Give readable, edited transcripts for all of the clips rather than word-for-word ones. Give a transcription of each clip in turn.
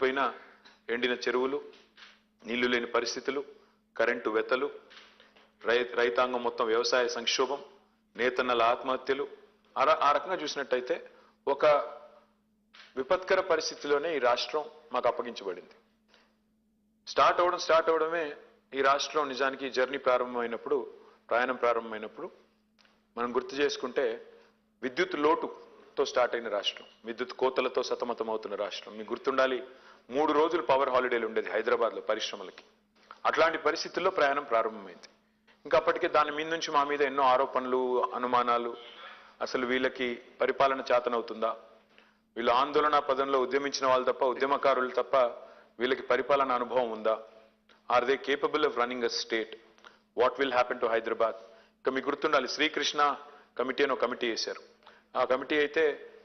ఎండిపోయిన ఎండిన చెరువులు, నీళ్లు లేని పరిస్థితులు, కరెంటు వెతలు, రైతాంగం మొత్తం వ్యవసాయ సంక్షోభం, నేతన్నల ఆత్మహత్యలు, ఆ రకంగా చూసినట్టయితే ఒక విపత్కర పరిస్థితిలోనే ఈ రాష్ట్రం మాకు అప్పగించబడింది. స్టార్ట్ అవడమే ఈ రాష్ట్రం నిజానికి జర్నీ ప్రయాణం ప్రారంభమైనప్పుడు మనం గుర్తు చేసుకుంటే విద్యుత్ లోటుతో స్టార్ట్ అయిన రాష్ట్రం, విద్యుత్ కోతలతో సతమతమవుతున్న రాష్ట్రం. మీకు గుర్తుండాలి, 3 రోజులు పవర్ హాలిడేలు ఉండేది హైదరాబాద్లో పరిశ్రమలకి. అట్లాంటి పరిస్థితుల్లో ప్రయాణం ప్రారంభమైంది. ఇంకా అప్పటికే దాని మీద నుంచి మా మీద ఎన్నో ఆరోపణలు, అనుమానాలు. అసలు వీళ్ళకి పరిపాలన చేతనవుతుందా, వీళ్ళు ఆందోళన పదంలో ఉద్యమించిన వాళ్ళు తప్ప, ఉద్యమకారులు తప్ప వీళ్ళకి పరిపాలన అనుభవం ఉందా, are they capable of running a state, what will happen to Hyderabad. ఇక మీకు గుర్తుండాలి, శ్రీకృష్ణ కమిటీ అని ఒక కమిటీ వేశారు. ఆ కమిటీ అయితే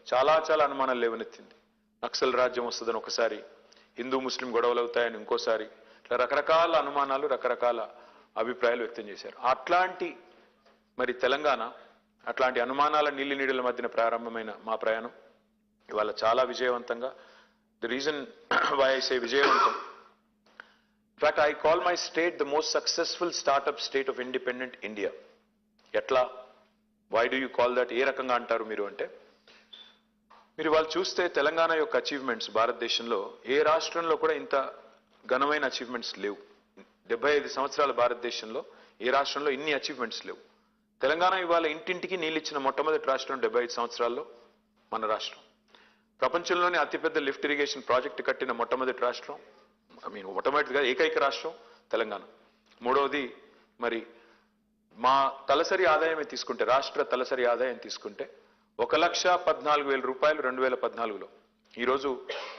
చాలా అనుమానాలు లేవనెత్తింది. నక్సల్ రాజ్యం వస్తుందని ఒకసారి, హిందూ ముస్లిం గొడవలు అవుతాయని ఇంకోసారి, ఇట్లా రకరకాల అనుమానాలు, రకరకాల అభిప్రాయాలు వ్యక్తం చేశారు. అట్లాంటి మరి తెలంగాణ, అట్లాంటి అనుమానాల నీళ్ళ మధ్యన ప్రారంభమైన మా ప్రయాణం ఇవాళ చాలా విజయవంతంగా, the reason why I say విజయవంతం, in fact I call my state the most successful startup state of independent India. ఎట్లా, why do you call that, ఏ రకంగా అంటారు మీరు అంటే, మీరు వాళ్ళు చూస్తే తెలంగాణ యొక్క అచీవ్మెంట్స్ భారతదేశంలో ఏ రాష్ట్రంలో కూడా ఇంత ఘనమైన అచీవ్మెంట్స్ లేవు. 75 సంవత్సరాల భారతదేశంలో ఏ రాష్ట్రంలో ఇన్ని అచీవ్మెంట్స్ లేవు. తెలంగాణ ఇవాళ ఇంటింటికి నీళ్ళు ఇచ్చిన మొట్టమొదటి రాష్ట్రం 75 సంవత్సరాల్లో మన రాష్ట్రం. ప్రపంచంలోనే అతిపెద్ద లిఫ్ట్ ఇరిగేషన్ ప్రాజెక్టు కట్టిన మొట్టమొదటి రాష్ట్రం, మొట్టమొదటిగా ఏకైక రాష్ట్రం తెలంగాణ. మూడవది మరి మా తలసరి ఆదాయమే తీసుకుంటే, రాష్ట్ర తలసరి ఆదాయం తీసుకుంటే 1,14,000 రూపాయలు 2014లో. ఈరోజు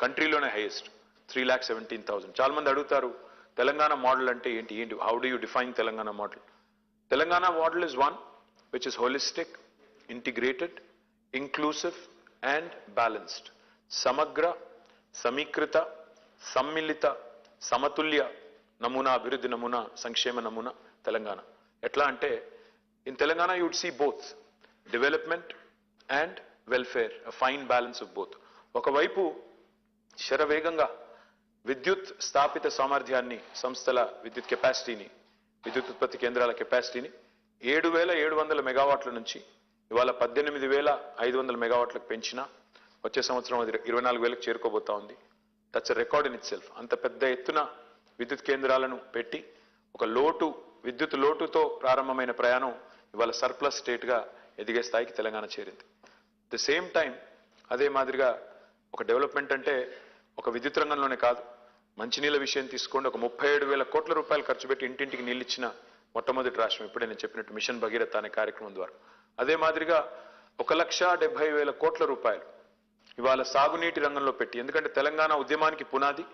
కంట్రీలోనే హైయెస్ట్ 3,17,000. చాలా మంది అడుగుతారు తెలంగాణ మోడల్ అంటే ఏంటి, how do you define Telangana model. Telangana model is one which is holistic, integrated, inclusive and balanced. సమగ్ర, సమీకృత, సమ్మిళిత, సమతుల్య నమూనా, అభివృద్ధి నమూనా, సంక్షేమ నమూనా తెలంగాణ. ఎట్లా అంటే, in Telangana you would see both development and welfare, fine balance of both. ఒకవైపు శరవేగంగా విద్యుత్ స్థాపిత సామర్థ్యాన్ని, సంస్థల విద్యుత్ కెపాసిటీని, విద్యుత్ ఉత్పత్తి కేంద్రాల కెపాసిటీని 7,700 మెగావాట్ల నుంచి ఇవాళ 18,500 మెగావాట్లకు పెంచినా, వచ్చే సంవత్సరం అది 24,000కు చేరుకోబోతా ఉంది. That's a record in it self. అంత పెద్ద ఎత్తున విద్యుత్ కేంద్రాలను పెట్టి ఒక విద్యుత్ లోటుతో ప్రారంభమైన ప్రయాణం ఇవాళ సర్ప్లస్ స్టేట్గా ఎదిగే స్థాయికి తెలంగాణ చేరింది. ది సేమ్ టైం అదే మాదిరిగా ఒక డెవలప్మెంట్ అంటే ఒక విద్యుత్ రంగంలోనే కాదు, మంచినీళ్ళ విషయం తీసుకోండి, ఒక 37,000 కోట్ల రూపాయలు ఖర్చు పెట్టి ఇంటింటికి నీళ్ళు ఇచ్చిన మొట్టమొదటి రాష్ట్రం, ఇప్పుడే నేను చెప్పినట్టు మిషన్ భగీరథ అనే కార్యక్రమం ద్వారా. అదే మాదిరిగా 1,70,000 కోట్ల రూపాయలు ఇవాళ సాగునీటి రంగంలో పెట్టి, ఎందుకంటే తెలంగాణ ఉద్యమానికి పునాది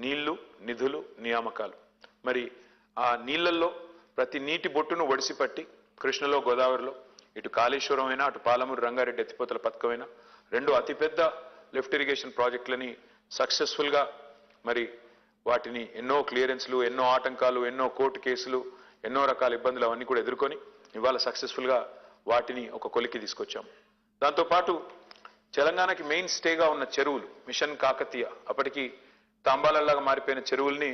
నీళ్లు, నిధులు, నియామకాలు. మరి ఆ నీళ్లలో ప్రతి నీటి బొట్టును ఒడిసిపట్టి కృష్ణలో, గోదావరిలో, ఇటు కాళేశ్వరం అయినా, అటు పాలమూరు రంగారెడ్డి ఎత్తిపోతల పథకమైనా, 2 అతిపెద్ద లిఫ్ట్ ఇరిగేషన్ ప్రాజెక్టులని సక్సెస్ఫుల్గా మరి వాటిని ఎన్నో క్లియరెన్స్లు, ఎన్నో ఆటంకాలు, ఎన్నో కోర్టు కేసులు, ఎన్నో రకాల ఇబ్బందులు అవన్నీ కూడా ఎదుర్కొని ఇవాళ సక్సెస్ఫుల్గా వాటిని ఒక కొలికి తీసుకొచ్చాము. దాంతోపాటు తెలంగాణకి మెయిన్ స్టేగా ఉన్న చెరువులు, మిషన్ కాకతీయ, అప్పటికి తాంబాలలాగా మారిపోయిన చెరువుల్ని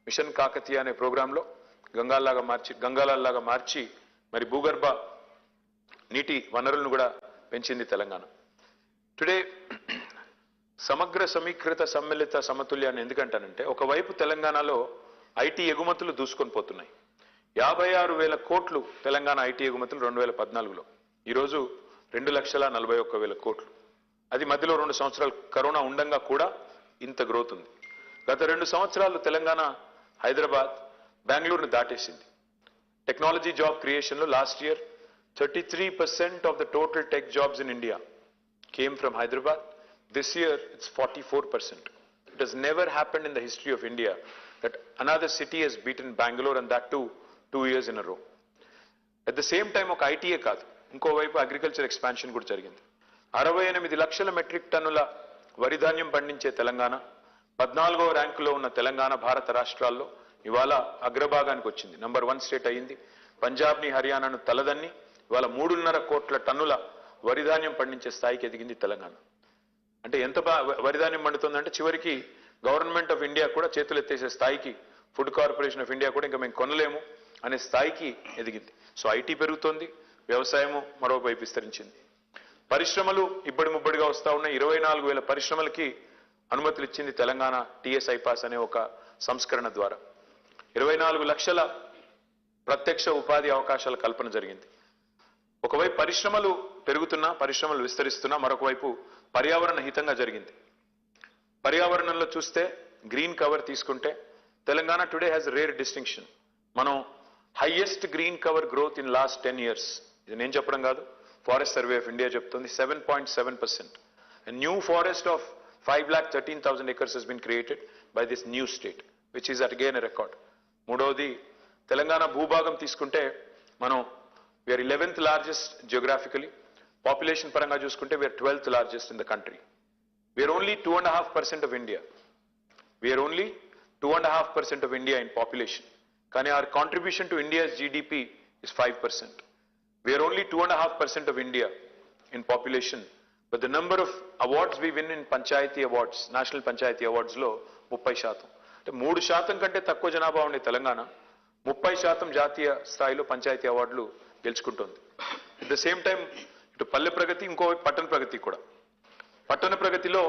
మిషన్ కాకతీయ అనే ప్రోగ్రాంలో గంగాలలాగా మార్చి మరి భూగర్భ నీటి వనరులను కూడా పెంచింది తెలంగాణ. టుడే సమగ్ర, సమీకృత, సమ్మిళిత, సమతుల్యాన్ని ఎందుకంటానంటే, ఒకవైపు తెలంగాణలో ఐటీ ఎగుమతులు దూసుకొని పోతున్నాయి. 56,000 కోట్లు తెలంగాణ ఐటీ ఎగుమతులు 2014లో. ఈరోజు 2,41,000 కోట్లు. అది మధ్యలో 2 సంవత్సరాలు కరోనా ఉండంగా కూడా ఇంత గ్రోత్ ఉంది. గత 2 సంవత్సరాలు తెలంగాణ హైదరాబాద్, బెంగళూరును దాటేసింది. టెక్నాలజీ జాబ్ క్రియేషన్లో last year 33% of the total tech jobs in India came from Hyderabad. This year it's 44%. It has never happened in the history of India that another city has beaten Bangalore, and that too 2 years in a row. At the same time ఒక ITA కాదు, ఇంకోవైపు agriculture expansion కూడా జరిగింది. 68 లక్షల metric టన్నుల వరి ధాన్యం పండించే తెలంగాణ 14వ ర్యాంకులో ఉన్న తెలంగాణ భారత రాష్ట్రాల్లో ఇవాళ అగ్రభాగానికి వచ్చింది. నంబర్ 1 స్టేట్ అయింది. పంజాబ్ని, హర్యానాను తలదన్ని ఇవాళ 3.5 కోట్ల టన్నుల వరిధాన్యం పండించే స్థాయికి ఎదిగింది తెలంగాణ. అంటే ఎంత వరిధాన్యం పండుతుందంటే చివరికి గవర్నమెంట్ ఆఫ్ ఇండియా కూడా చేతులు ఎత్తేసే స్థాయికి, ఫుడ్ కార్పొరేషన్ ఆఫ్ ఇండియా కూడా ఇంకా మేము కొనలేము అనే స్థాయికి ఎదిగింది. సో ఐటీ పెరుగుతోంది, వ్యవసాయము మరోవైపు విస్తరించింది. పరిశ్రమలు ఇబ్బడి ముబ్బడిగా వస్తా ఉన్నాయి. 24,000 పరిశ్రమలకి అనుమతులు ఇచ్చింది తెలంగాణ టీఎస్ ఐపాస్ అనే ఒక సంస్కరణ ద్వారా. 24 లక్షల ప్రత్యక్ష ఉపాధి అవకాశాల కల్పన జరిగింది. ఒకవైపు పరిశ్రమలు పెరుగుతున్నా, పరిశ్రమలు విస్తరిస్తున్నా, మరొక వైపు పర్యావరణ హితంగా జరిగింది. పర్యావరణంలో చూస్తే గ్రీన్ కవర్ తీసుకుంటే Telangana today has rare distinction. మనం highest green cover growth in last 10 years. ఇది నేను చెప్పడం కాదు, ఫారెస్ట్ సర్వే ఆఫ్ ఇండియా చెప్తుంది. 7.7%. A new forest of 5,13,000 acres has been created by this new state, which is again a record. మూడవది తెలంగాణ భూభాగం తీసుకుంటే మనం we are 11th largest geographically. Population పరంగా చూసుకుంటే we are 12th largest in the country. We are only 2.5% of India. We are only 2.5% of India in population. కానీ our contribution to India's GDP is 5%. We are only 2.5% of India in population, but the number of awards we win in Panchayati Awards, National Panchayati Awards లో 30%. అంటే 3% కంటే తక్కువ జనాభా ఉండే తెలంగాణ 30% జాతీయ స్థాయిలో పంచాయతీ అవార్డులు గెలుచుకుంటోంది. అట్ ద సేమ్ టైం ఇటు పల్లె ప్రగతి, ఇంకో పట్టణ ప్రగతి కూడా. పట్టణ ప్రగతిలో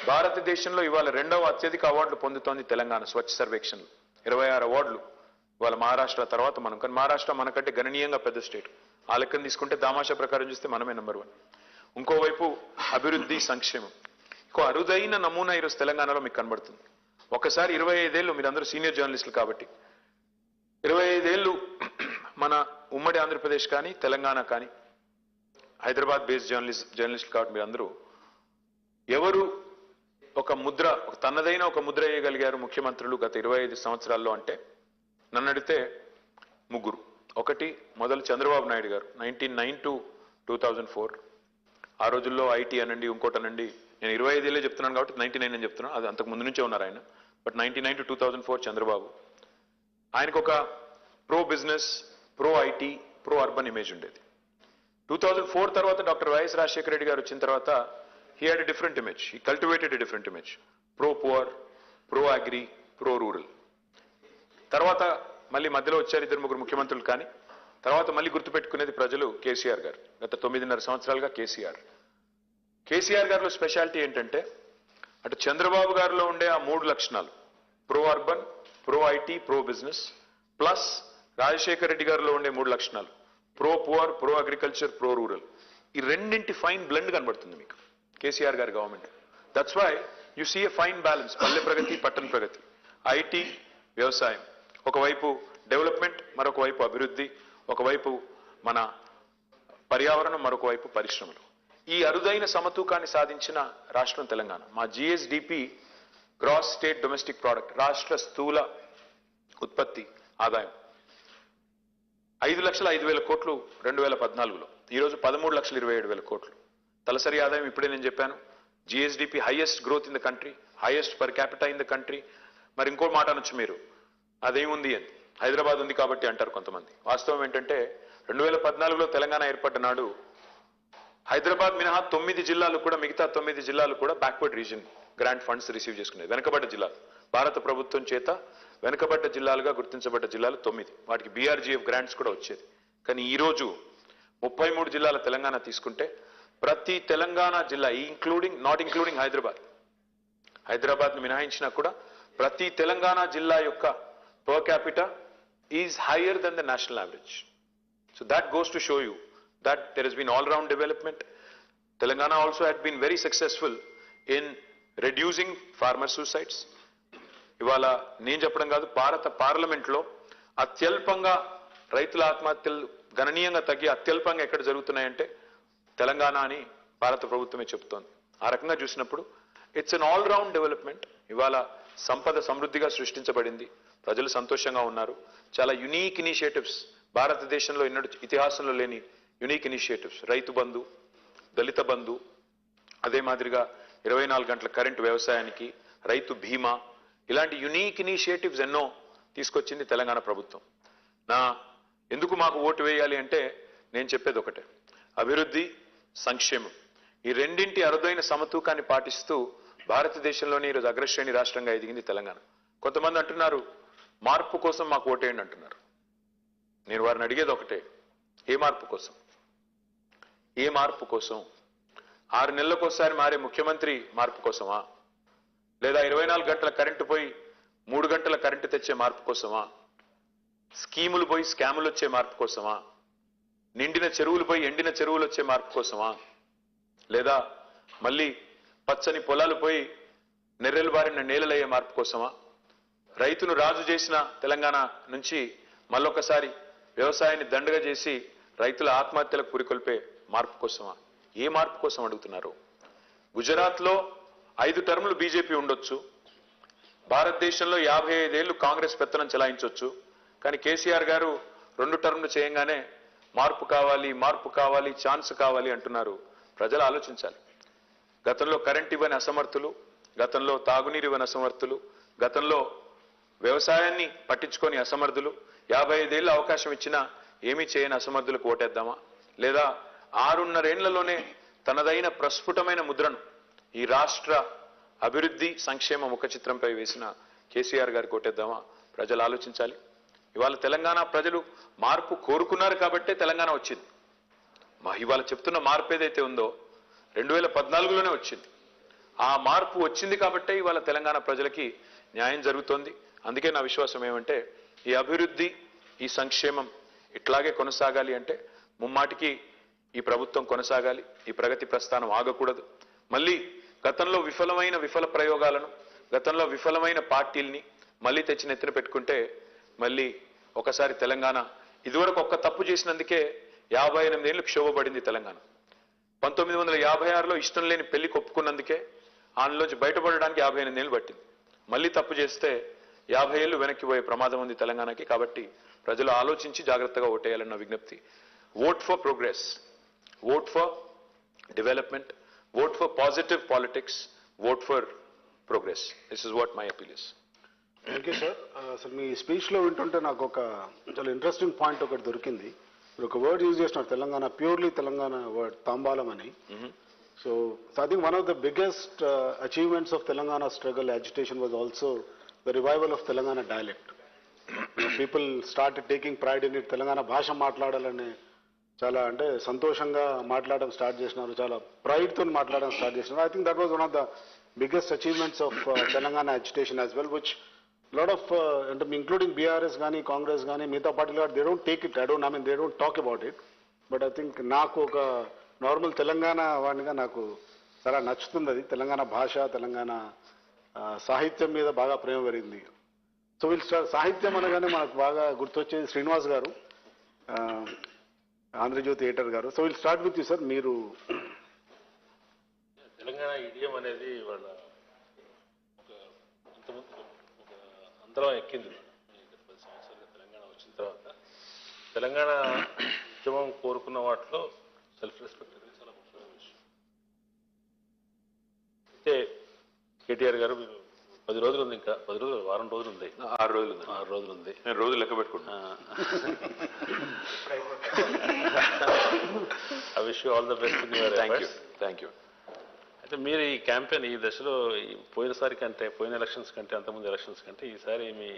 భారతదేశంలో ఇవాళ 2వ అత్యధిక అవార్డులు పొందుతోంది తెలంగాణ. స్వచ్ఛ సర్వేక్షణలు 26 అవార్డులు. ఇవాళ మహారాష్ట్ర తర్వాత మనం, కానీ మహారాష్ట్ర మనకంటే గణనీయంగా పెద్ద స్టేట్. ఆ లెక్కను తీసుకుంటే దామాషా ప్రకారం చూస్తే మనమే నెంబర్ 1. ఇంకోవైపు అభివృద్ధి, సంక్షేమం. ఇంకో అరుదైన నమూనా ఈరోజు తెలంగాణలో మీకు కనబడుతుంది. ఒకసారి 25 ఏళ్ళు, మీరందరూ సీనియర్ జర్నలిస్టులు కాబట్టి 25 ఏళ్ళు మన ఉమ్మడి ఆంధ్రప్రదేశ్ కానీ తెలంగాణ కానీ హైదరాబాద్ బేస్డ్ జర్నలిస్టులు కాబట్టి మీరందరూ ఎవరు ఒక ముద్ర, తనదైన ఒక ముద్ర వేయగలిగారు ముఖ్యమంత్రులు గత 25 సంవత్సరాల్లో అంటే నన్ను అడిగితే ముగ్గురు. ఒకటి మొదలు చంద్రబాబు నాయుడు గారు 1999 to 2004. ఆ రోజుల్లో ఐటీ అనండి, ఇంకోటనండి, నేను 25 ఏళ్ళే చెప్తున్నాను కాబట్టి 99 అని చెప్తున్నాను, అది అంతకు ముందు నుంచే ఉన్నారు ఆయన. But 1999 to 2004 Chandrababu. ఆయనకు ఒక pro business, pro IT, pro urban image ఉండేది. 2004 తర్వాత డాక్టర్ వైఎస్ రాజశేఖర రెడ్డి గారు వచ్చిన తర్వాత he had a different image. He cultivated a different image. Pro poor, pro agri, pro rural. తర్వాత మళ్ళీ మధ్యలో వచ్చారు 2-3 ముఖ్యమంత్రులు. కానీ తర్వాత మళ్ళీ గుర్తుపెట్టుకునేది ప్రజలు కేసీఆర్ గారు. గత 9.5 సంవత్సరాలుగా కేసీఆర్ గారిలో స్పెషాలిటీ ఏంటంటే అటు చంద్రబాబు గారిలో ఉండే ఆ 3 లక్షణాలు, pro urban, pro IT, pro business, plus Rajasekhara Reddy గారిలో ఉండే 3 లక్షణాలు, pro poor, pro agriculture, pro rural. ఈ రెండింటి ఫైన్ బ్లెండ్ కనబడుతుంది మీకు కేసీఆర్ గారి government. That's why you see a fine balance. పల్లె ప్రగతి, పట్టణ ప్రగతి, ఐటీ, వ్యవసాయం, ఒకవైపు డెవలప్మెంట్, మరొక వైపు అభివృద్ధి, ఒకవైపు మన పర్యావరణం, మరొక వైపు పరిశ్రమలు. ఈ అరుదైన సమతూకాన్ని సాధించిన రాష్ట్రం తెలంగాణ. మా GSDP, gross state domestic product, రాష్ట్ర స్థూల ఉత్పత్తి ఆదాయం 5,05,000 కోట్లు 2014లో. ఈరోజు 13,27,000 కోట్లు. తలసరి ఆదాయం ఇప్పుడే నేను చెప్పాను. GSDP highest growth in the country, highest per capital in the country. మరి ఇంకో మాట అనొచ్చు మీరు, అదేముంది అని, హైదరాబాద్ ఉంది కాబట్టి అంటారు కొంతమంది. వాస్తవం ఏంటంటే 2014లో తెలంగాణ ఏర్పడ్డ నాడు హైదరాబాద్ మినహా 9 జిల్లాలు కూడా, మిగతా 9 జిల్లాలు కూడా backward reason grant funds receive చేసుకునేది. వెనుకబడ్డ జిల్లాలు, భారత ప్రభుత్వం చేత వెనుకబడ్డ జిల్లాలుగా గుర్తించబడ్డ జిల్లాలు 9. వాటికి బీఆర్జీఎఫ్ గ్రాంట్స్ కూడా వచ్చేది. కానీ ఈరోజు 33 జిల్లాల తెలంగాణ తీసుకుంటే ప్రతి తెలంగాణ జిల్లా, నాట్ ఇంక్లూడింగ్ హైదరాబాద్ ను మినహాయించినా కూడా ప్రతి తెలంగాణ జిల్లా యొక్క per capita is higher than the national average. So that goes to show you that there has been all-round development. Telangana also had been very successful in reducing farmer suicides. ఇవాళ నేను చెప్పడం కాదు, భారత పార్లమెంట్లో అత్యల్పంగా రైతుల ఆత్మహత్యలు గణనీయంగా తగ్గి అత్యల్పంగా ఎక్కడ జరుగుతున్నాయంటే తెలంగాణ అని భారత ప్రభుత్వమే చెబుతోంది. ఆ రకంగా చూసినప్పుడు ఇట్స్ అన్ ఆల్-రౌండ్ డెవలప్మెంట్. ఇవాళ సంపద సమృద్ధిగా సృష్టించబడింది, ప్రజలు సంతోషంగా ఉన్నారు. చాలా యునీక్ ఇనిషియేటివ్స్, భారతదేశంలో ఇతిహాసంలో లేని యునీక్ ఇనిషియేటివ్స్, రైతు బంధు, దళిత బంధు, అదే మాదిరిగా 24 గంటల కరెంటు వ్యవసాయానికి, రైతు బీమా, ఇలాంటి యునీక్ ఇనిషియేటివ్స్ ఎన్నో తీసుకొచ్చింది తెలంగాణ ప్రభుత్వం. ఎందుకు మాకు ఓటు వేయాలి అంటే నేను చెప్పేది ఒకటే, అభివృద్ధి, సంక్షేమం, ఈ రెండింటి అరుదైన సమతూకాన్ని పాటిస్తూ భారతదేశంలోనే ఈరోజు అగ్రశ్రేణి రాష్ట్రంగా ఎదిగింది తెలంగాణ. కొంతమంది అంటున్నారు మార్పు కోసం మాకు ఓటేయండి అంటున్నారు. నేను వారిని అడిగేది ఒకటే, ఏ మార్పు కోసం? ఏ మార్పు కోసం? 6 నెలలకోసారి మారే ముఖ్యమంత్రి మార్పు కోసమా? లేదా 24 గంటల కరెంటు పోయి 3 గంటల కరెంటు తెచ్చే మార్పు కోసమా? స్కీములు పోయి స్కాములు వచ్చే మార్పు కోసమా? నిండిన చెరువులు పోయి ఎండిన చెరువులు వచ్చే మార్పు కోసమా? లేదా మళ్ళీ పచ్చని పొలాలు పోయి నెర్రెలు బారిన నేలలయ్యే మార్పు కోసమా? రైతును రాజు చేసిన తెలంగాణ నుంచి మళ్ళొకసారి వ్యవసాయాన్ని దండగా చేసి రైతుల ఆత్మహత్యలకు పురికొల్పే మార్పు కోసమా? ఏ మార్పు కోసం అడుగుతున్నారు? గుజరాత్లో 5 టర్ములు బీజేపీ ఉండొచ్చు, భారతదేశంలో 55 ఏళ్లు కాంగ్రెస్ పెత్తనం చెలాయించవచ్చు. కానీ కేసీఆర్ గారు 2 టర్ములు చేయంగానే మార్పు కావాలి, మార్పు కావాలి, ఛాన్స్ కావాలి అంటున్నారు. ప్రజలు ఆలోచించాలి. గతంలో కరెంట్ ఇవ్వని అసమర్థులు, గతంలో తాగునీరు ఇవ్వని అసమర్థులు, గతంలో వ్యవసాయాన్ని పట్టించుకొని అసమర్థులు 55 ఏళ్ళ అవకాశం ఇచ్చినా ఏమీ చేయని అసమర్థులకు ఓటేద్దామా? లేదా 6.5 ఏళ్లలోనే తనదైన ప్రస్ఫుటమైన ముద్రను ఈ రాష్ట్ర అభివృద్ధి సంక్షేమ ముఖ చిత్రంపై వేసిన కేసీఆర్ గారికి ఓటేద్దామా? ప్రజలు ఆలోచించాలి. ఇవాళ తెలంగాణ ప్రజలు మార్పు కోరుకున్నారు కాబట్టే తెలంగాణ వచ్చింది. ఇవాళ చెప్తున్న మార్పు ఏదైతే ఉందో 2014లోనే వచ్చింది. ఆ మార్పు వచ్చింది కాబట్టే ఇవాళ తెలంగాణ ప్రజలకి న్యాయం జరుగుతోంది. అందుకే నా విశ్వాసం ఏమంటే ఈ అభివృద్ధి, ఈ సంక్షేమం ఇట్లాగే కొనసాగాలి అంటే ముమ్మాటికి ఈ ప్రభుత్వం కొనసాగాలి. ఈ ప్రగతి ప్రస్థానం ఆగకూడదు. మళ్ళీ గతంలో విఫల ప్రయోగాలను, గతంలో విఫలమైన పార్టీల్ని మళ్ళీ తెచ్చి నెత్తిన పెట్టుకుంటే మళ్ళీ ఒకసారి తెలంగాణ ఇదివరకు ఒక్క తప్పు చేసినందుకే 58 ఏళ్లు క్షోభపడింది తెలంగాణ. 1956లో ఇష్టం లేని పెళ్లి ఒప్పుకున్నందుకే ఆనలోంచి బయటపడడానికి 58 ఏళ్లు పట్టింది. మళ్ళీ తప్పు చేస్తే 50 ఏళ్లు వెనక్కి పోయే ప్రమాదం ఉంది తెలంగాణకి. కాబట్టి ప్రజలు ఆలోచించి జాగ్రత్తగా ఓటేయాలన్న విజ్ఞప్తి. Vote for progress, vote for development, vote for positive politics, vote for progress. This is what my appeal is. Thank you sir. అసలు మీ స్పీచ్లో వింటుంటే నాకు ఒక చాలా ఇంట్రెస్టింగ్ పాయింట్ ఒకటి దొరికింది. మీరు ఒక వర్డ్ యూజ్ చేసినారు, తెలంగాణ, ప్యూర్లీ తెలంగాణ వర్డ్ తాంబాలం అని. So I think one of the biggest achievements of Telangana struggle agitation was also the revival of Telangana dialect. People started taking pride in it. Telangana భాష మాట్లాడాలని చాలా అంటే సంతోషంగా మాట్లాడడం స్టార్ట్ చేసినారు, చాలా ప్రైడ్తో మాట్లాడడం స్టార్ట్ చేసినారు. I think that was one of the biggest achievements of Telangana agitation as well, which lot of including BRS గానీ కాంగ్రెస్ గానీ మిగతా పార్టీలు they don't take it, they don't talk about it. But I think నాకు ఒక normal Telangana వాడిగా నాకు చాలా నచ్చుతుంది అది. తెలంగాణ భాష, తెలంగాణ సాహిత్యం మీద బాగా ప్రేమ పెరిగింది. సో వీళ్ళు సాహిత్యం అనగానే మనకు బాగా గుర్తొచ్చేది శ్రీనివాస్ గారు, ఆంధ్రజ్యోతి ఎడిటర్ గారు. So will start with you sir. మీరు తెలంగాణ ఇడియం అనేది వాళ్ళ అందరం ఎక్కింది. 10 సంవత్సరాలుగా తెలంగాణ వచ్చిన తర్వాత తెలంగాణ ఉద్యమం కోరుకున్న వాటిలో సెల్ఫ్ రెస్పెక్ట్ అనేది చాలా ముఖ్యమైన విషయం. అయితే కేటీఆర్ గారు మీరు 10 రోజులు ఉంది, ఇంకా 10 రోజులు, వారం రోజులు ఉంది, 6 రోజులు ఉంది. 6 రోజులు ఉంది. నేను రోజు లెక్క పెట్టుకుంటా. I wish you all the best in your efforts. Thank you. అయితే మీరు ఈ క్యాంపెయిన్ ఈ దశలో పోయినసారి కంటే, పోయిన ఎలక్షన్స్ కంటే, అంతకుముందు ఎలక్షన్స్ కంటే ఈసారి మీ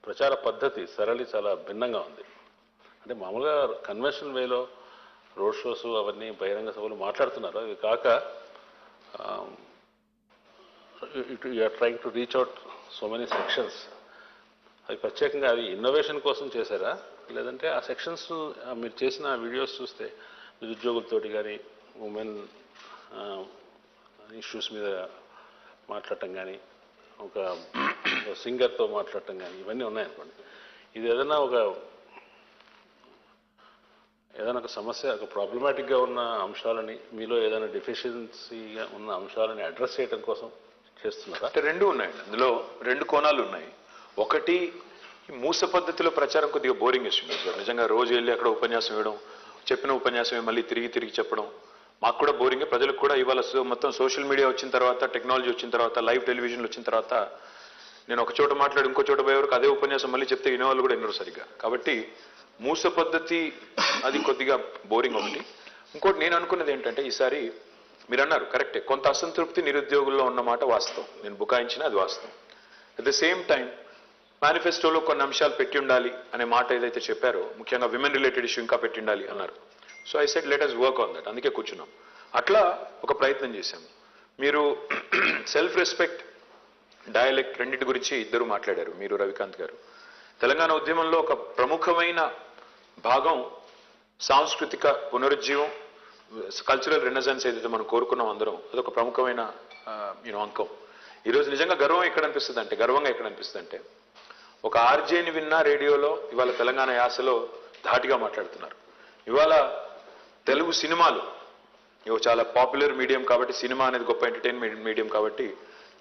ప్రచార పద్ధతి సరళి చాలా భిన్నంగా ఉంది. అంటే మామూలుగా కన్వెన్షనల్ వేలో రోడ్ షోస్ అవన్నీ బహిరంగ సభలు మాట్లాడుతున్నారు. అవి కాక you're trying to reach out so many sections. అవి ప్రత్యేకంగా అవి ఇన్నోవేషన్ కోసం చేశారా, లేదంటే ఆ సెక్షన్స్ మీరు చేసిన వీడియోస్ చూస్తే నిరుద్యోగులతోటి కానీ ఉమెన్ ఇష్యూస్ మీద మాట్లాడటం కానీ, ఒక సింగర్తో మాట్లాడటం కానీ ఇవన్నీ ఉన్నాయనుకోండి, ఇది ఏదైనా ఒక సమస్య, ఒక ప్రాబ్లమాటిక్గా ఉన్న అంశాలని, మీలో ఏదైనా డెఫిషియన్సీగా ఉన్న అంశాలని అడ్రస్ చేయడం కోసం చేస్తున్నారా? అంటే 2 ఉన్నాయండి. అందులో 2 కోణాలు ఉన్నాయి. ఒకటి, ఈ మూస పద్ధతిలో ప్రచారం కొద్దిగా బోరింగ్ ఇస్తుంది సార్. నిజంగా రోజు వెళ్ళి అక్కడ ఉపన్యాసం ఇవ్వడం, చెప్పిన ఉపన్యాసమే మళ్ళీ తిరిగి చెప్పడం మాకు కూడా బోరింగ్. ప్రజలకు కూడా ఇవాళ మొత్తం సోషల్ మీడియా వచ్చిన తర్వాత, టెక్నాలజీ వచ్చిన తర్వాత, లైవ్ టెలివిజన్లు వచ్చిన తర్వాత నేను ఒక చోట మాట్లాడి ఇంకో చోట పోయే వరకు అదే ఉపన్యాసం మళ్ళీ చెప్తే వినేవాళ్ళు కూడా వినరు సరిగ్గా. కాబట్టి మూస పద్ధతి అది కొద్దిగా బోరింగ్ ఒకటి. ఇంకోటి నేను అనుకున్నది ఏంటంటే ఈసారి మీరు అన్నారు కరెక్టే, కొంత అసంతృప్తి నిరుద్యోగుల్లో ఉన్నమాట వాస్తవం, నేను బుకాయించిన అది వాస్తవం. అట్ ద సేమ్ టైం మేనిఫెస్టోలో కొన్ని అంశాలు పెట్టి ఉండాలి అనే మాట ఏదైతే చెప్పారో, ముఖ్యంగా విమెన్ రిలేటెడ్ ఇష్యూ ఇంకా పెట్టి ఉండాలి అన్నారు. So I said let us work on that, అందుకే కూర్చున్నాం. అట్లా ఒక ప్రయత్నం చేశాము. మీరు సెల్ఫ్ రెస్పెక్ట్, డయలెక్ట్ రెండింటి గురించి ఇద్దరు మాట్లాడారు, మీరు రవికాంత్ గారు. తెలంగాణ ఉద్యమంలో ఒక ప్రముఖమైన భాగం సాంస్కృతిక పునరుజ్జీవం, కల్చరల్ రెనెసెన్స్ ఏదైతే మనం కోరుకున్నాం అందరం, అదొక ప్రముఖమైన అంకం. ఈరోజు నిజంగా గర్వంగా ఎక్కడ అనిపిస్తుంది అంటే ఒక ఆర్జేని విన్నా రేడియోలో ఇవాళ తెలంగాణ యాసలో ధాటిగా మాట్లాడుతున్నారు. ఇవాళ తెలుగు సినిమాలు ఇవి చాలా పాపులర్ మీడియం కాబట్టి, సినిమా అనేది గొప్ప ఎంటర్టైన్మెంట్ మీడియం కాబట్టి,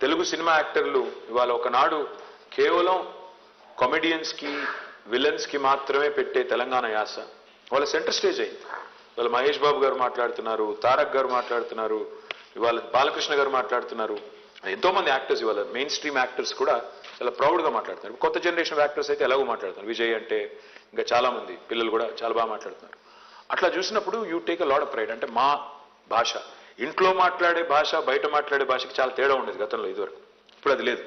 తెలుగు సినిమా యాక్టర్లు ఇవాళ ఒకనాడు కేవలం కామెడియన్స్కి విలన్స్కి మాత్రమే పెట్టే తెలంగాణ యాస వాళ్ళ సెంటర్ స్టేజ్ అయింది. ఇవాళ మహేష్ బాబు గారు మాట్లాడుతున్నారు, తారక్ గారు మాట్లాడుతున్నారు, ఇవాళ బాలకృష్ణ గారు మాట్లాడుతున్నారు, ఎంతో మంది యాక్టర్స్ ఇవాళ మెయిన్ స్ట్రీమ్ యాక్టర్స్ కూడా చాలా ప్రౌడ్గా మాట్లాడుతున్నారు. కొత్త జనరేషన్ యాక్టర్స్ అయితే ఎలాగో మాట్లాడుతున్నారు, విజయ్ అంటే ఇంకా చాలా మంది పిల్లలు కూడా చాలా బాగా మాట్లాడుతున్నారు. అట్లా చూసినప్పుడు you take a lot of pride. అంటే మా భాష, ఇంట్లో మాట్లాడే భాష బయట మాట్లాడే భాషకి చాలా తేడా ఉండేది గతంలో ఇదివరకు, ఇప్పుడు అది లేదు,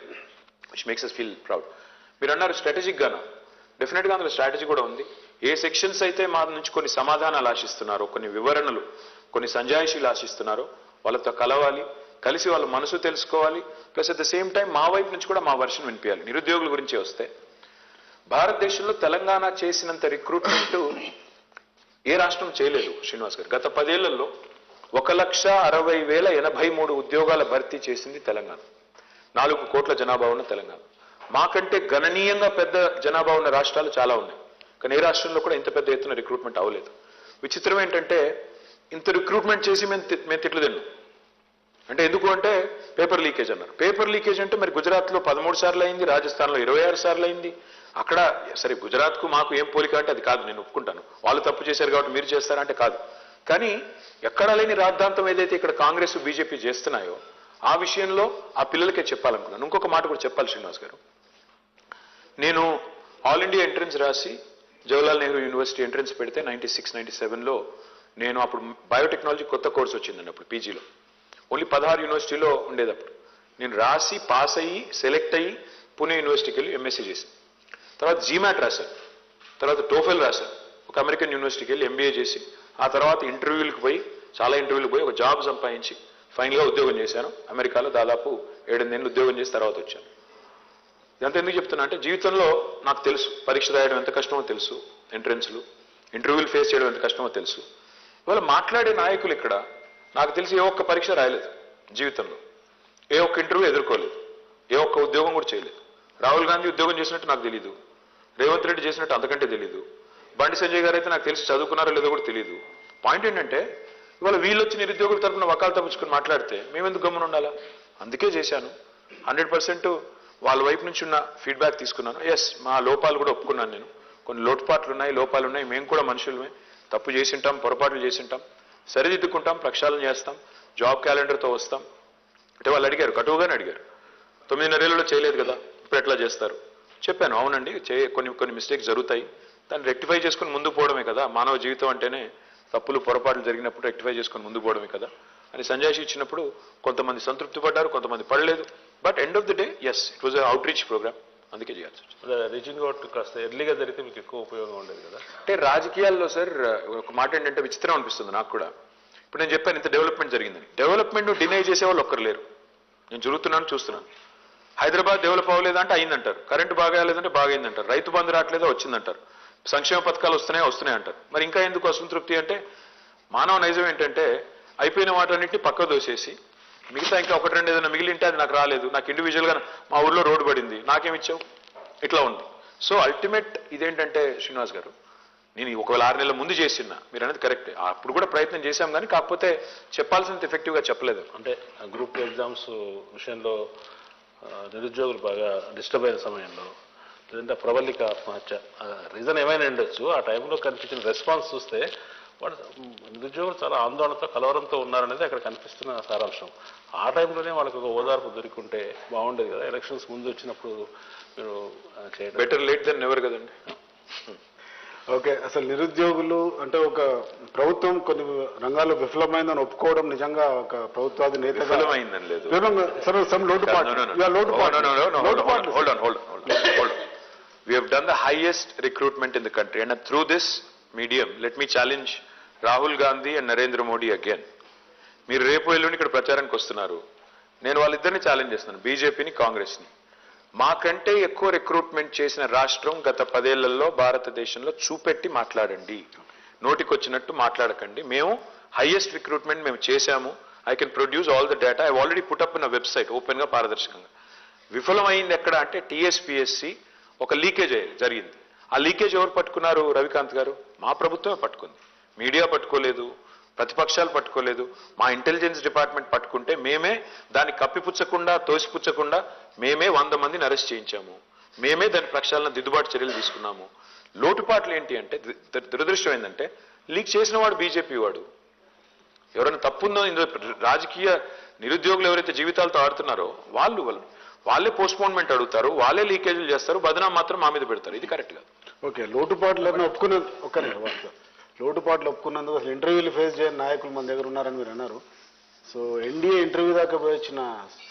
which makes us feel proud. మీరు అన్నారు స్ట్రాటజిక్ గానా, డెఫినెట్గా అందులో స్ట్రాటజీ కూడా ఉంది. ఏ సెక్షన్స్ అయితే మా నుంచి కొన్ని సమాధానాలు ఆశిస్తున్నారో, కొన్ని వివరణలు, కొన్ని సంజాయిషీలు ఆశిస్తున్నారో వాళ్ళతో కలవాలి, కలిసి వాళ్ళ మనసు తెలుసుకోవాలి. Plus at the same time మా వైపు నుంచి కూడా మా వర్షన్ వినిపించాలి. నిరుద్యోగుల గురించి వస్తే, భారతదేశంలో తెలంగాణ చేసినంత రిక్రూట్మెంట్ ఏ రాష్ట్రం చేయలేదు శ్రీనివాస్ గారు. గత 10 ఏళ్లలో 1,60,083 ఉద్యోగాల భర్తీ చేసింది తెలంగాణ. 4 కోట్ల జనాభా ఉన్న తెలంగాణ. మాకంటే గణనీయంగా పెద్ద జనాభా ఉన్న రాష్ట్రాలు చాలా ఉన్నాయి, కానీ ఏ రాష్ట్రంలో కూడా ఇంత పెద్ద ఎత్తున రిక్రూట్మెంట్ అవ్వలేదు. విచిత్రం ఏంటంటే ఇంత రిక్రూట్మెంట్ చేసి మేము తిట్లు తిన్నాం. అంటే ఎందుకు అంటే పేపర్ లీకేజ్ అన్నారు. పేపర్ లీకేజ్ అంటే మరి గుజరాత్లో 13 సార్లు అయింది, రాజస్థాన్లో 26 సార్లు అయింది. అక్కడ సరే గుజరాత్కు మాకు ఏం పోలిక అంటే అది కాదు, నేను ఒప్పుకుంటాను. వాళ్ళు తప్పు చేశారు కాబట్టి మీరు చేస్తారంటే కాదు. కానీ ఎక్కడా లేని రాద్ధాంతం ఏదైతే ఇక్కడ కాంగ్రెస్ బీజేపీ చేస్తున్నాయో ఆ విషయంలో ఆ పిల్లలకే చెప్పాలనుకున్నాను. ఇంకొక మాట కూడా చెప్పాలి శ్రీనివాస్ గారు. నేను ఆల్ ఇండియా ఎంట్రన్స్ రాసి జవహర్లాల్ నెహ్రూ యూనివర్సిటీ ఎంట్రన్స్ పెడితే 96, 97లో నేను అప్పుడు బయోటెక్నాలజీ కొత్త కోర్స్ వచ్చిందండి అప్పుడు పీజీలో. ఓన్లీ 16 యూనివర్సిటీలో ఉండేటప్పుడు నేను రాసి పాస్ అయ్యి సెలెక్ట్ అయ్యి పూణే యూనివర్సిటీకి వెళ్ళి ఎంఎస్సీ చేశాను. తర్వాత జీమాట్ రాశాను, తర్వాత టోఫెల్ రాశాను, ఒక అమెరికన్ యూనివర్సిటీకి వెళ్ళి ఎంబీఏ చేసి, ఆ తర్వాత చాలా ఇంటర్వ్యూలకు పోయి ఒక జాబ్ సంపాదించి ఫైనల్గా ఉద్యోగం చేశాను అమెరికాలో. దాదాపు 8 ఏళ్ళు ఉద్యోగం చేసి తర్వాత వచ్చాను. ఇదంతా ఎందుకు చెప్తున్నా అంటే జీవితంలో నాకు తెలుసు పరీక్ష రాయడం ఎంత కష్టమో తెలుసు, ఎంట్రన్స్లు ఇంటర్వ్యూలు ఫేస్ చేయడం ఎంత కష్టమో తెలుసు. ఇవాళ మాట్లాడే నాయకులు ఇక్కడ నాకు తెలిసి ఏ ఒక్క పరీక్ష రాయలేదు జీవితంలో, ఏ ఒక్క ఇంటర్వ్యూ ఎదుర్కోలేదు, ఏ ఒక్క ఉద్యోగం కూడా చేయలేదు. రాహుల్ గాంధీ ఉద్యోగం చేసినట్టు నాకు తెలీదు, రేవంత్ రెడ్డి చేసినట్టు అంతకంటే తెలీదు, బండి సంజయ్ గారు అయితే నాకు తెలిసి చదువుకున్నారో లేదో కూడా తెలియదు. పాయింట్ ఏంటంటే ఇవాళ వీళ్ళు వచ్చి నిరుద్యోగుల తరఫున వకాలు తప్పించుకుని మాట్లాడితే మేమెందుకు గమ్మున ఉండాలా? అందుకే చేశాను. 100% వాళ్ళ వైపు నుంచి ఉన్న ఫీడ్బ్యాక్ తీసుకున్నాను. ఎస్, మా లోపాలు కూడా ఒప్పుకున్నాను. నేను కొన్ని లోటుపాట్లు ఉన్నాయి, లోపాలు ఉన్నాయి, మేము కూడా మనుషులమే, తప్పు చేసింటాం, పొరపాట్లు చేసింటాం, సరిదిద్దుకుంటాం, ప్రక్షాళన చేస్తాం, జాబ్ క్యాలెండర్తో వస్తాం. అంటే వాళ్ళు అడిగారు, కటువుగానే అడిగారు, 9.5 ఏళ్లలో చేయలేదు కదా ఇప్పుడు ఎట్లా చేస్తారు? చెప్పాను, అవునండి కొన్ని మిస్టేక్స్ జరుగుతాయి, దాన్ని రెక్టిఫై చేసుకుని ముందు పోవడమే కదా మానవ జీవితం అంటేనే. తప్పులు పొరపాట్లు జరిగినప్పుడు రెక్టిఫై చేసుకుని ముందు పోవడమే కదా అని సంజాయిషి ఇచ్చినప్పుడు కొంతమంది సంతృప్తి పడ్డారు, కొంతమంది పడలేదు. But end of the day yes, it was outreach programme, అందుకే చేయాల్సి వచ్చింది. రీచింగ్ అవుట్ కాస్త ఎర్లీగా జరిగితే మీకు ఎక్కువ ఉపయోగం ఉండేది కదా. అంటే రాజకీయాల్లో సార్ ఒక మాట ఏంటంటే విచిత్రం అనిపిస్తుంది నాకు కూడా. ఇప్పుడు నేను చెప్పాను ఇంత డెవలప్మెంట్ జరిగిందని, డెవలప్మెంట్ డినై చేసే వాళ్ళు ఒక్కరు లేరు. నేను జరుగుతున్నాను చూస్తున్నాను. హైదరాబాద్ డెవలప్ అవ్వలేదంటే అయిందంటారు, కరెంటు బాగా లేదంటే బాగైందంటారు, రైతు బంధు రావట్లేదో వచ్చిందంటారు, సంక్షేమ పథకాలు వస్తున్నాయి అంటారు. మరి ఇంకా ఎందుకు అసంతృప్తి అంటే మానవ నైజం ఏంటంటే అయిపోయిన వాటన్నింటినీ పక్క దోసేసి మిగతా ఇంకా 1-2 ఏదైనా మిగిలింటే అది నాకు రాలేదు, నాకు ఇండివిజువల్గా మా ఊర్లో రోడ్డు పడింది, నాకేమిచ్చావు, ఇట్లా ఉంది. సో అల్టిమేట్ ఇదేంటంటే శ్రీనివాస్ గారు, నేను ఒకవేళ 6 నెలల ముందు చేసినా మీరు అనేది కరెక్టే, అప్పుడు కూడా ప్రయత్నం చేశాం కానీ కాకపోతే చెప్పాల్సినంత ఎఫెక్టివ్గా చెప్పలేదు. అంటే గ్రూప్ ఎగ్జామ్స్ విషయంలో నిరుద్యోగులు బాగా డిస్టర్బ్ అయిన సమయంలో, లేదంటే ప్రబలిక ఆత్మహత్య, రీజన్ ఏమైనా ఉండొచ్చు, ఆ టైంలో కనిపించిన రెస్పాన్స్ చూస్తే వాడు నిరుద్యోగులు చాలా ఆందోళనతో కలవరంతో ఉన్నారనేది అక్కడ కనిపిస్తున్న సారాంశం. ఆ టైంలోనే వాళ్ళకి ఒక ఓదార్పు దొరికింటే బాగుండేది కదా. ఎలక్షన్స్ ముందు వచ్చినప్పుడు మీరు చేయడం బెటర్ లేట్ దెన్ నెవర్ కదండి. ఓకే, అసలు నిరుద్యోగులు అంటే ఒక ప్రభుత్వం కొన్ని రంగాల్లో విఫలమైందని ఒప్పుకోవడం నిజంగా ఒక ప్రభుత్వాది నేతగా విఫలమైందని లేదు. సమ్ లోటుపాట్లు. We have done the highest recruitment in the country, and through this medium, let me challenge Rahul Gandhi and Narendra Modi again. మీరు రేపు ఎల్లుండి ఇక్కడ ప్రచారానికి వస్తున్నారు. నేను వాళ్ళిద్దరిని ఛాలెంజ్ చేస్తున్నాను, బీజేపీని, కాంగ్రెస్ని. మాకంటే ఎక్కువ రిక్రూట్మెంట్ చేసిన రాష్ట్రం గత 10 ఏళ్లలో భారతదేశంలో చూపెట్టి మాట్లాడండి. నోటికొచ్చినట్టు మాట్లాడకండి. మేము హైయెస్ట్ రిక్రూట్మెంట్ మేము చేశాము. I can produce all the data. I already put up in website open గా, పారదర్శకంగా. విఫలమైంది ఎక్కడ అంటే టీఎస్పీఎస్సీ ఒక లీకేజ్ జరిగింది. ఆ లీకేజ్ ఎవరు పట్టుకున్నారు? రవికాంత్ గారు, మా ప్రభుత్వమే పట్టుకుంది. మీడియా పట్టుకోలేదు, ప్రతిపక్షాలు పట్టుకోలేదు. మా ఇంటెలిజెన్స్ డిపార్ట్మెంట్ పట్టుకుంటే మేమే దాన్ని కప్పిపుచ్చకుండా, తోసిపుచ్చకుండా మేమే 100 మందిని అరెస్ట్ చేయించాము. మేమే దాని ప్రక్షాళన, దిద్దుబాటు చర్యలు తీసుకున్నాము. లోటుపాట్లు ఏంటి అంటే, దురదృష్టం ఏంటంటే లీక్ చేసిన వాడు బీజేపీ వాడు. ఎవరైనా తప్పుందో ఇందులో రాజకీయ నిరుద్యోగులు ఎవరైతే జీవితాలతో ఆడుతున్నారో వాళ్ళే పోస్ట్పోన్మెంట్ అడుగుతారు, వాళ్ళే లీకేజీలు చేస్తారు, బదనాం మాత్రం మా మీద పెడతారు. ఇది కరెక్ట్ కాదు. ఓకే, లోటుపాట్లను లోటుపాట్లు ఒప్పుకున్నందుకు అసలు ఇంటర్వ్యూలు ఫేస్ చేయని నాయకులు మన దగ్గర ఉన్నారని మీరు అన్నారు. సో ఎన్డీఏ ఇంటర్వ్యూ దాకా పోయి వచ్చిన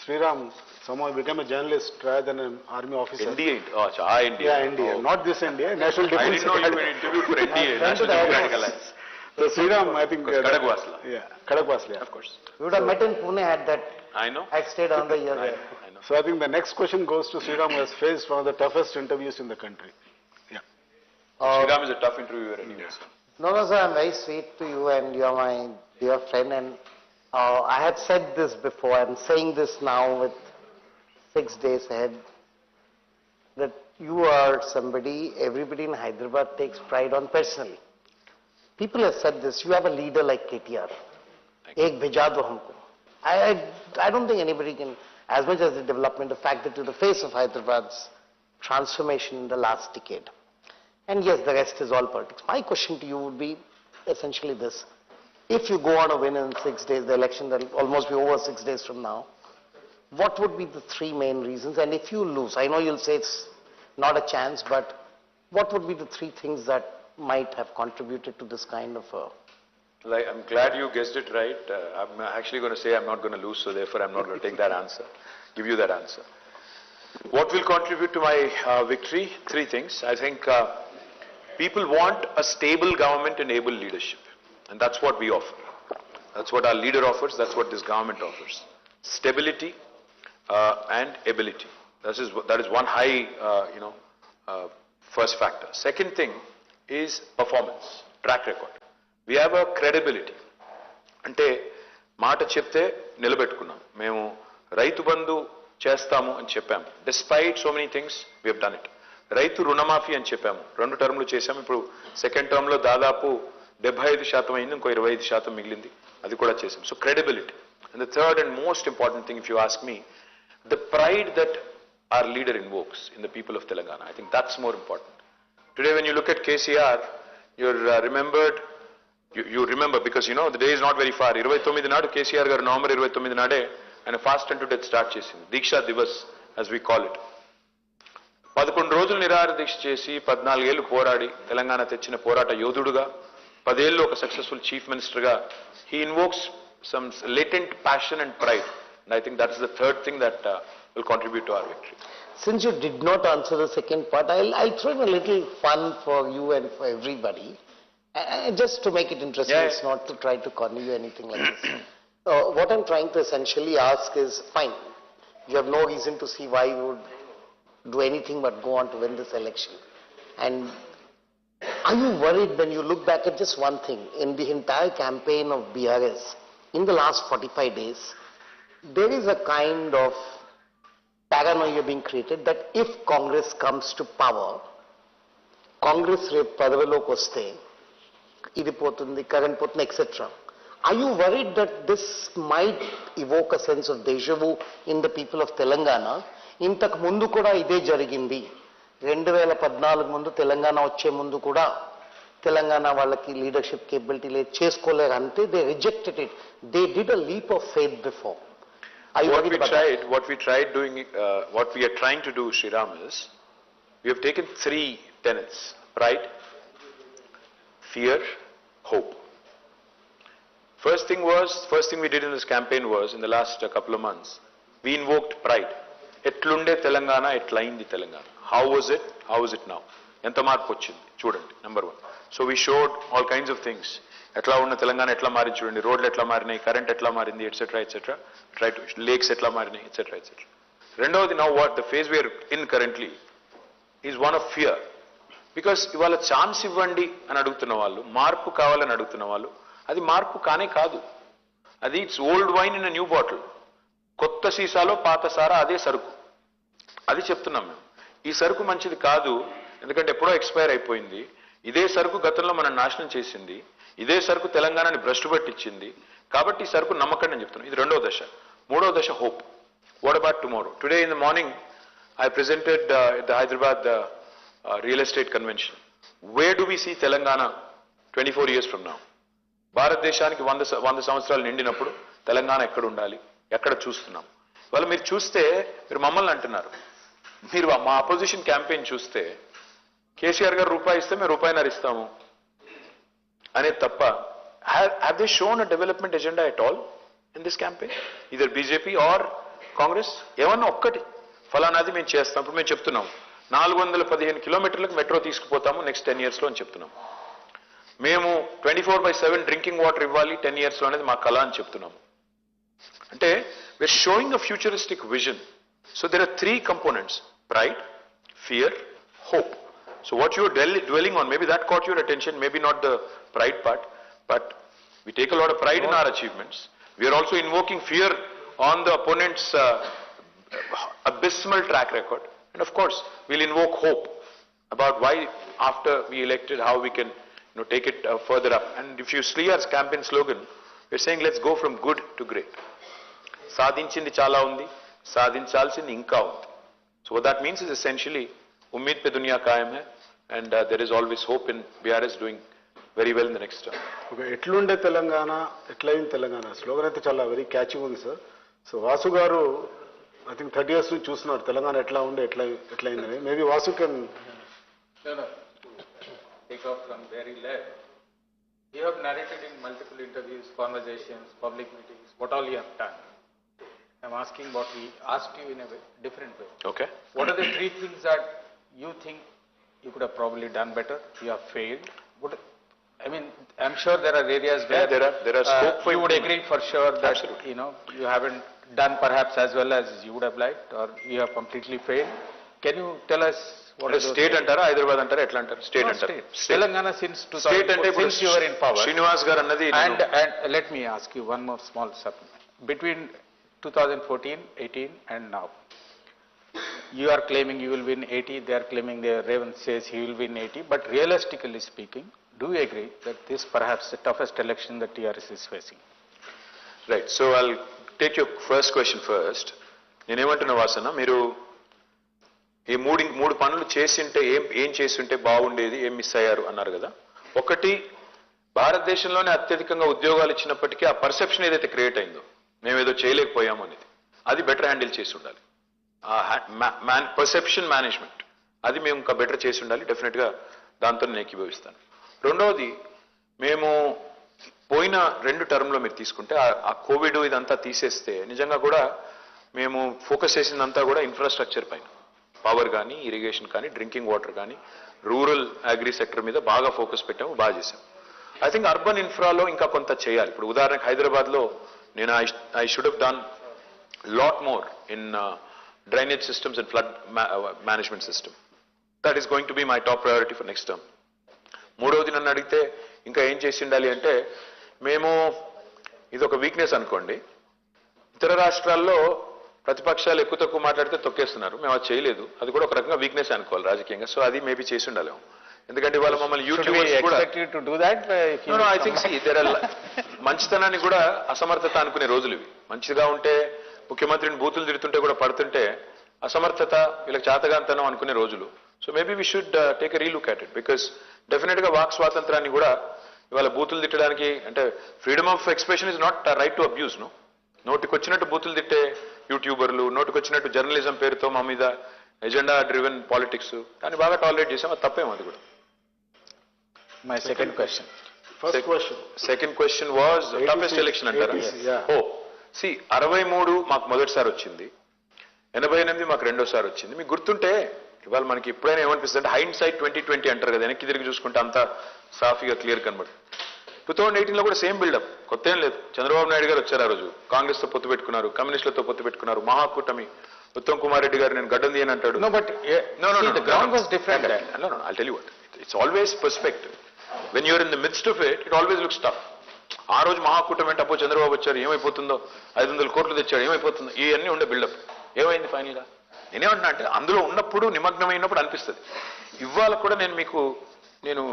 Sriram somehow became a journalist rather than an army officer. NDA, NDA. Yeah, NDA, not this NDA, National Defense. I didn't know you were interviewed for NDA, National Democratic Alliance. So Sriram, I think Kadagwasla. Yeah, Kadagwasla, of course. We would have met in Pune at that. I know. I stayed on the year there. I know. So I think the next question goes to Sriram, who has faced one of the toughest interviews in the country. Yeah. Sriram is a tough interviewer anyway. No, sir, I'm very sweet to you and you're my dear friend, and I had said this before, I'm saying this now with 6 days ahead, that you are somebody everybody in Hyderabad takes pride on personally. People have said this, you have a leader like KTR. Ek bheja do humko. I don't think anybody can, as much as the development, the fact that you're the face of Hyderabad's transformation in the last decade. And yes, the rest is all politics. My question to you would be essentially this. If you go on a win in 6 days, the election that will almost be over 6 days from now, what would be the 3 main reasons? And if you lose, I know you'll say it's not a chance, but what would be the 3 things that might have contributed to this kind of a... I'm glad you guessed it right. I'm actually going to say I'm not going to lose, so therefore I'm not going to take that answer, give you that answer. What will contribute to my victory? 3 things. I think people want a stable government and able leadership. And that's what we offer. That's what our leader offers. That's what this government offers. Stability and ability. That is one high, first factor. Second thing is performance, track record. We have a credibility. అంటే మాట చెప్తే నిలబెట్టుకున్నాం. మేము రైతు బంధు చేస్తాము అని చెప్పాము. Despite so many things, we have done it. రైతు రుణమాఫీ అని చెప్పాము. 2 టర్మ్లు చేశాము. ఇప్పుడు సెకండ్ టర్మ్లో దాదాపు 75% అయింది, ఇంకో 25% మిగిలింది. అది కూడా చేశాం. So credibility. And the third and most important thing, if you ask me, the pride that our leader invokes in the people of Telangana. I think that's more important. Today when you look at KCR, you're remembered, you remember because the day is not very far. 29 నాడు KCR గారు November 29 నాడే ఆయన fast and to death start చేసింది. దీక్షా Divas as we call it. 11 రోజులు నిరాహార దీక్ష చేసి 14 ఏళ్లు పోరాడి తెలంగాణ తెచ్చిన పోరాట యోధుడుగా 10 ఏళ్లు ఒక సక్సెస్ఫుల్ చీఫ్ మినిస్టర్గా he invokes some latent passion and pride. And I think that is the third thing that will contribute to our victory. Since you did not answer the second part, I'll throw in a little fun for you and for everybody, just to make it interesting. Yeah. It's not to try to corner you, anything like this. What I'm trying to essentially ask is, fine, you have no reason to see why you would do anything but go on to win this election. And are you worried when you look back at just one thing, in the entire campaign of BRS, in the last 45 days, there is a kind of paranoia being created that if Congress comes to power, Congress పదవిలోకి వస్తే ఇది పోతుంది, current పోతుంది, etc. Are you worried that this might evoke a sense of deja vu in the people of Telangana? ఇంతకు ముందు కూడా ఇదే జరిగింది. 2014 ముందు తెలంగాణ వచ్చే ముందు కూడా తెలంగాణ వాళ్ళకి లీడర్షిప్ కేపబిలిటీ లేదు, చేసుకోలేరు అంటే they rejected it. They did a leap of faith before. What we tried doing, what we are trying to do, Sriram, is we have taken 3 tenets: pride, fear, hope. First thing we did in this campaign was, in the last couple of months, we invoked pride. ఎట్లుండే Telangana, ఎట్లయింది Telangana. How was it? How is it now? ఎంత మార్పు వచ్చింది చూడండి, number 1. So we showed all kinds of things. ఎట్లా ఉన్న తెలంగాణ ఎట్లా మారింది చూడండి, రోడ్లు ఎట్లా మారినాయి, కరెంట్ ఎట్లా మారింది, etcetera etcetera, try to lakes ఎట్లా మారినాయి, ఎట్సెట్రా ఎట్సెట్రా. రెండవది, now what the phase we're in currently is one of fear. Because ఇవాళ ఛాన్స్ ఇవ్వండి అని అడుగుతున్న వాళ్ళు, మార్పు కావాలని అడుగుతున్న వాళ్ళు, అది మార్పు కానే కాదు. అది it's old wine in a new bottle. కొత్త సీసాలో పాత సారా అదే సరుకు. అది చెప్తున్నాం మేము. ఈ సరుకు మంచిది కాదు, ఎందుకంటే ఎప్పుడో ఎక్స్పైర్ అయిపోయింది. ఇదే సరుకు గతంలో మనం నాశనం చేసింది. ఇదే సరుకు తెలంగాణని భ్రష్టు పట్టించింది. కాబట్టి ఈ సరుకు నమ్మకండి అని చెప్తున్నాం. ఇది రెండవ దశ. మూడవ దశ hope. What about tomorrow? Today in the morning I presented the Hyderabad real estate convention. Where do we see Telangana 24 years from now? భారతదేశానికి 100 సంవత్సరాలు నిండినప్పుడు తెలంగాణ ఎక్కడ ఉండాలి, ఎక్కడ చూస్తున్నాం? వాళ్ళు మీరు చూస్తే, మీరు మమ్మల్ని అంటున్నారు, మీరు మా అపోజిషన్ క్యాంపెయిన్ చూస్తే కేసీఆర్ గారు రూపాయి ఇస్తే మేము రూపాయిన్నర ఇస్తాము అనేది తప్ప, have they shown a development agenda at all in this campaign, either BJP or Congress? ఏమన్నా ఒక్కటి ఫలానాది మేము చేస్తాం. ఇప్పుడు మేము చెప్తున్నాం 415 కిలోమీటర్లకు మెట్రో తీసుకుపోతాము నెక్స్ట్ 10 yearsలో అని చెప్తున్నాం. మేము 24/7 డ్రింకింగ్ వాటర్ ఇవ్వాలి 10 yearsలో అనేది మా కళ అని చెప్తున్నాము. అంటే we're showing a futuristic vision. So there are 3 components: pride, fear, hope. So what you're dwelling on, maybe that caught your attention, maybe not the pride part, but we take a lot of pride in our achievements. We are also invoking fear on the opponent's abysmal track record. And of course, we'll invoke hope about why after we elected, how we can take it further up. And if you see our campaign slogan, we're saying let's go from good to great. సాధించింది చాలా ఉంది, సాధించాల్సింది ఇంకా ఉంది. So what that means is essentially ఉమ్మీద్ పే దునియా ఖాయం హై, and there is always hope in BRS doing very well in the next term. Okay, ఎట్లుండే తెలంగాణ, ఎట్లయింది తెలంగాణ స్లోగన్ అయితే చాలా వెరీ క్యాచింగ్ ఉంది సార్. సో వాసు గారు ఐ థింక్ 30 years నుంచి చూస్తున్నారు తెలంగాణ ఎట్లా ఉండే ఎట్లయిందని. Maybe Vasu can take off from where he left. You have narrated in multiple interviews, conversations, public meetings, what all you have done. I'm asking what we asked you in a different way. Okay. What are the 3 things that you think you could have probably done better, you have failed? I'm sure there are areas where there are scope for you would agree for sure that Absolutely. You haven't done perhaps as well as you would have liked, or you have completely failed. Can you tell us what are those state అంటారా, హైదరాబాద్ అంటారా, ఎట్లా అంటారు? State అంటారు. Telangana since state అంటే 2004, since you were in power. Srinivas గారు అన్నది And let me ask you one more small supplement. Between 2014, 18 and now, you are claiming you will win 80, they are claiming Revan says he will win 80, but realistically speaking, do you agree that this perhaps the toughest election that TRS is facing? Right, so I'll take your first question first. నేనేమంటున్నా వాసన, మీరు ఈ మూడు పనులు చేసింటే ఏం చేస్తుంటే బాగుండేది, ఏం మిస్ అయ్యారు అన్నారు కదా. ఒకటి, భారతదేశంలోనే అత్యధికంగా ఉద్యోగాలు ఇచ్చినప్పటికీ ఆ పర్సెప్షన్ ఏదైతే క్రియేట్ అయిందో మేమేదో చేయలేకపోయాము అనేది, అది బెటర్ హ్యాండిల్ చేసి ఉండాలి. పర్సెప్షన్ మేనేజ్మెంట్ అది మేము ఇంకా బెటర్ చేసి ఉండాలి. డెఫినెట్గా దాంతో నేను ఏకీభవిస్తాను. రెండవది, మేము పోయిన 2 టర్మ్లో మీరు తీసుకుంటే ఆ కోవిడ్ ఇదంతా తీసేస్తే నిజంగా కూడా మేము ఫోకస్ చేసిందంతా కూడా ఇన్ఫ్రాస్ట్రక్చర్ పైన, పవర్ కానీ, ఇరిగేషన్ కానీ, డ్రింకింగ్ వాటర్ కానీ, రూరల్ అగ్రి సెక్టర్ మీద బాగా ఫోకస్ పెట్టాము, బాగా చేసాము. ఐ థింక్ అర్బన్ ఇన్ఫ్రాలో ఇంకా కొంత చేయాలి. ఇప్పుడు ఉదాహరణకు హైదరాబాద్లో నేను I should have done lot more in drainage systems and flood management system. That is going to be my top priority for next term. మూడవది నన్ను అడిగితే ఇంకా ఏం చేసి ఉండాలి అంటే, మేము ఇదొక వీక్నెస్ అనుకోండి, ఇతర రాష్ట్రాల్లో ప్రతిపక్షాలు ఎక్కువ తక్కువ మాట్లాడితే తొక్కేస్తున్నారు, మేము అది చేయలేదు. అది కూడా ఒక రకంగా వీక్నెస్ అనుకోవాలి రాజకీయంగా. సో అది మేబీ చేసి ఉండాలి. ఎందుకంటే ఇవాళ మమ్మల్ని యూట్యూబర్స్ కూడా ఐ థింక్ మంచితనాన్ని కూడా అసమర్థత అనుకునే రోజులు ఇవి. మంచిగా ఉంటే ముఖ్యమంత్రిని బూతులు తిడుతుంటే కూడా పడుతుంటే అసమర్థత, వీళ్ళకి చేతగాంతనం అనుకునే రోజులు. So maybe we should take a relook at it, because definite గా వాక్ స్వాతంత్రాన్ని కూడా ఇవాళ బూతులు తిట్టడానికి, అంటే freedom of expression is not right to abuse. నోటికొచ్చినట్టు బూతులు తిట్టే యూట్యూబర్లు, నోటికొచ్చినట్టు జర్నలిజం పేరుతో మా మీద ఎజెండా డ్రివెన్ పాలిటిక్స్, దాన్ని బాగా టాలరేట్ చేసాం. అది తప్పేమో అది కూడా. My second question. First question. Second question was toughest election అంటారా? 86, yeah. ఓ సి 63 మాకు మొదటిసారి వచ్చింది, 88 మాకు రెండోసారి వచ్చింది. మీకు గుర్తుంటే ఇవాళ మనకి ఎప్పుడైనా ఏమనిపిస్తుంది అంటే హైండ్ సైడ్ 2020 అంటారు కదా, వెనక్కి తిరిగి చూసుకుంటే అంతా సాఫీగా క్లియర్ కనబడుతుంది. 2018లో కూడా సేమ్ బిల్డప్, కొత్త ఏం లేదు. చంద్రబాబు నాయుడు గారు వచ్చారు ఆ రోజు, కాంగ్రెస్ తో పొత్తు పెట్టుకున్నారు, కమ్యూనిస్టులతో పొత్తు పెట్టుకున్నారు, మహాకూటమి, ఉత్తమ్ కుమార్ రెడ్డి గారు నేను గడ్డం తీయని అంటాడు. No, but see, the ground was different. No, I'll tell you what. It's always perspective. When you're in the midst of it, it always looks tough. ఆ రోజు మహాకూటమి అంటే అప్పుడు చంద్రబాబు వచ్చారు, ఏమైపోతుందో, 500 కోట్లు తెచ్చాడు, ఏమైపోతుందో, ఇవన్నీ ఉండే బిల్డప్. ఏమైంది ఫైనల్ గా? నేనేమంటున్నా అంటే అందులో ఉన్నప్పుడు, నిమగ్నమైనప్పుడు అనిపిస్తుంది. ఇవాళ కూడా నేను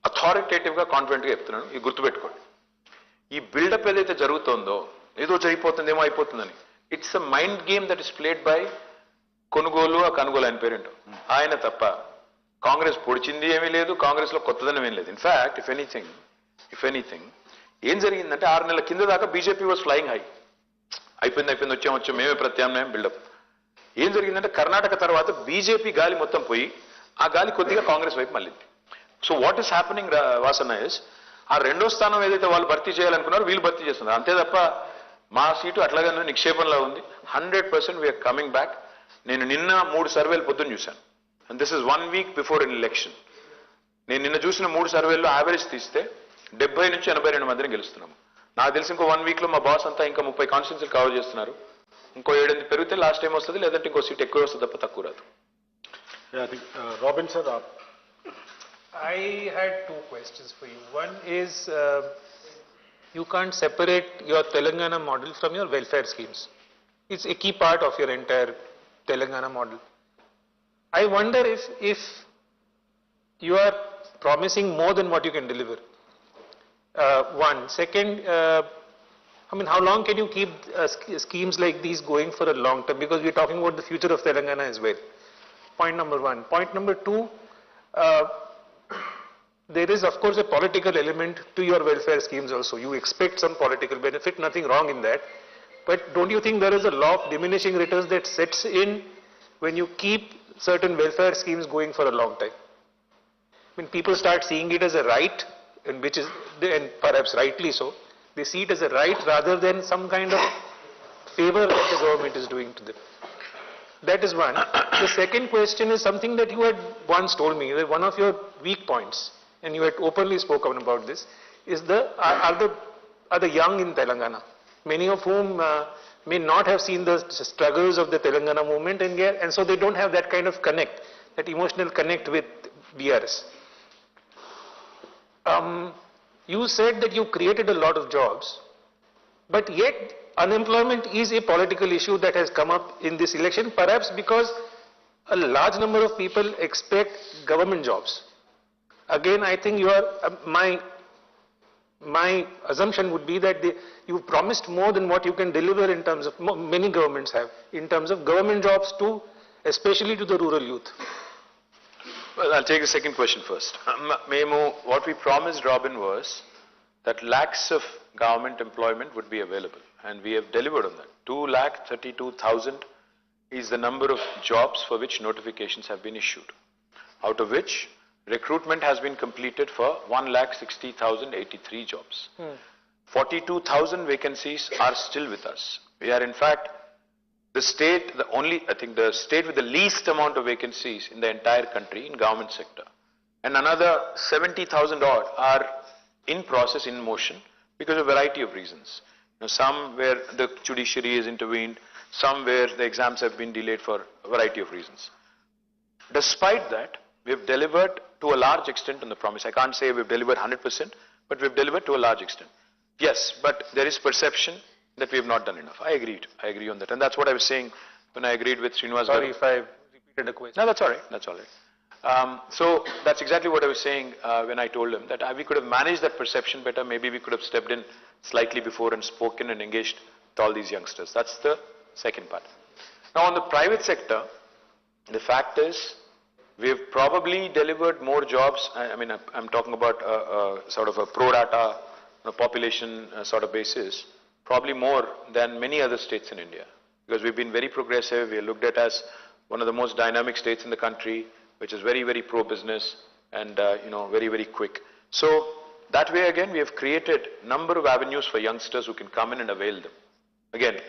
అథారిటేటివ్ గా కాన్ఫిడెంట్ గా చెప్తున్నాను, ఇది గుర్తుపెట్టుకోండి. ఈ బిల్డప్ ఏదైతే జరుగుతోందో, ఏదో జరిగిపోతుంది, ఏమో అయిపోతుందని, it's a mind game that is played by కొనుగోలు, ఆ కనుగోలు ఆయన పేరేంటో ఆయన తప్ప. కాంగ్రెస్ పొడిచింది ఏమీ లేదు, కాంగ్రెస్ లో కొత్తదనం ఏం లేదు. ఇన్ఫాక్ట్ ఇఫ్ ఎనీథింగ్ ఏం జరిగిందంటే 6 నెలల కింద దాకా బీజేపీ వాజ్ ఫ్లయింగ్ హై. అయిపోయింది, వచ్చాం, మేమే ప్రత్యామ్నాయం, బిల్డప్. ఏం జరిగిందంటే కర్ణాటక తర్వాత బీజేపీ గాలి మొత్తం పోయి ఆ గాలి కొద్దిగా కాంగ్రెస్ వైపు మళ్ళింది. సో వాట్ ఈస్ హ్యాపెనింగ్ వాసన్న ఇస్, ఆ రెండో స్థానం ఏదైతే వాళ్ళు భర్తీ చేయాలనుకున్నారో వీళ్ళు భర్తీ చేస్తున్నారు, అంతే తప్ప మా సీటు అట్లాగే నిక్షేపంలో ఉంది. 100% వీఆర్ కమింగ్ బ్యాక్. నేను నిన్న 3 సర్వేలు పొద్దున్న చూశాను, and this is 1 week before an election. నేను నిన్న చూసిన 3 సర్వేల్లో యావరేజ్ తీస్తే 70 నుంచి 82 మందిని గెలుస్తున్నాము. నాకు తెలిసి ఇంకో 1 వీక్ లో మా బాస్ అంతా ఇంకా 30 కాన్స్టిట్యూన్సీలు కవర్ చేస్తున్నారు. ఇంకో 7 పెరిగితే లాస్ట్ టైం వస్తుంది, లేదంటే ఇంకో సీట్ ఎక్కువ వస్తుంది తప్ప తక్కువ రాదు. Robin sir, I had 2 questions for you. One is, you can't separate your Telangana model from your welfare schemes. It's a key part of your entire Telangana model. I wonder if you are promising more than what you can deliver. One. Second, how long can you keep schemes like these going for a long term? Because we're talking about the future of Telangana as well. Point number 1. Point number 2, there is of course a political element to your welfare schemes also. You expect some political benefit, nothing wrong in that. But don't you think there is a law of diminishing returns that sets in when you keep certain welfare schemes going for a long time? When people start seeing it as a right, and perhaps rightly so, they see it as a right rather than some kind of favor that the government is doing to them. That is one. The second question is something that you had once told me, that one of your weak points, and you had openly spoken about this, is are the young in Telangana, many of whom may not have seen the struggles of the Telangana movement, and so they don't have that kind of connect, that emotional connect with BRS. You said that you created a lot of jobs, but yet unemployment is a political issue that has come up in this election, perhaps because a large number of people expect government jobs. Again, I think my assumption would be that you've promised more than what you can deliver in terms of, many governments have, in terms of government jobs especially to the rural youth. Well, I'll take the second question first. What we promised, Robin, was that lakhs of government employment would be available, and we have delivered on that. 2,32,000 is the number of jobs for which notifications have been issued, out of which recruitment has been completed for 1,60,083 jobs. 42,000 vacancies are still with us. We are in fact the state with the least amount of vacancies in the entire country in government sector. And another 70,000 odd are in process, in motion, because of a variety of reasons. Some where the judiciary has intervened, some where the exams have been delayed for a variety of reasons. Despite that, we have delivered to a large extent on the promise. I can't say we've delivered 100%, but we've delivered to a large extent. Yes, but there is perception that we have not done enough. I agree on that. And that's what I was saying when I agreed with Srinivas. Sorry if I repeated the question. No, that's all right. So that's exactly what I was saying when I told him that we could have managed that perception better. Maybe we could have stepped in slightly before and spoken and engaged with all these youngsters. That's the second part. Now on the private sector, the fact is we have probably delivered more jobs. I'm talking about sort of a pro rata population sort of basis, probably more than many other states in India, because we've been very progressive. We are looked at as one of the most dynamic states in the country, which is very, very pro-business, and very, very quick. So that way again, we have created number of avenues for youngsters who can come in and avail them. Again,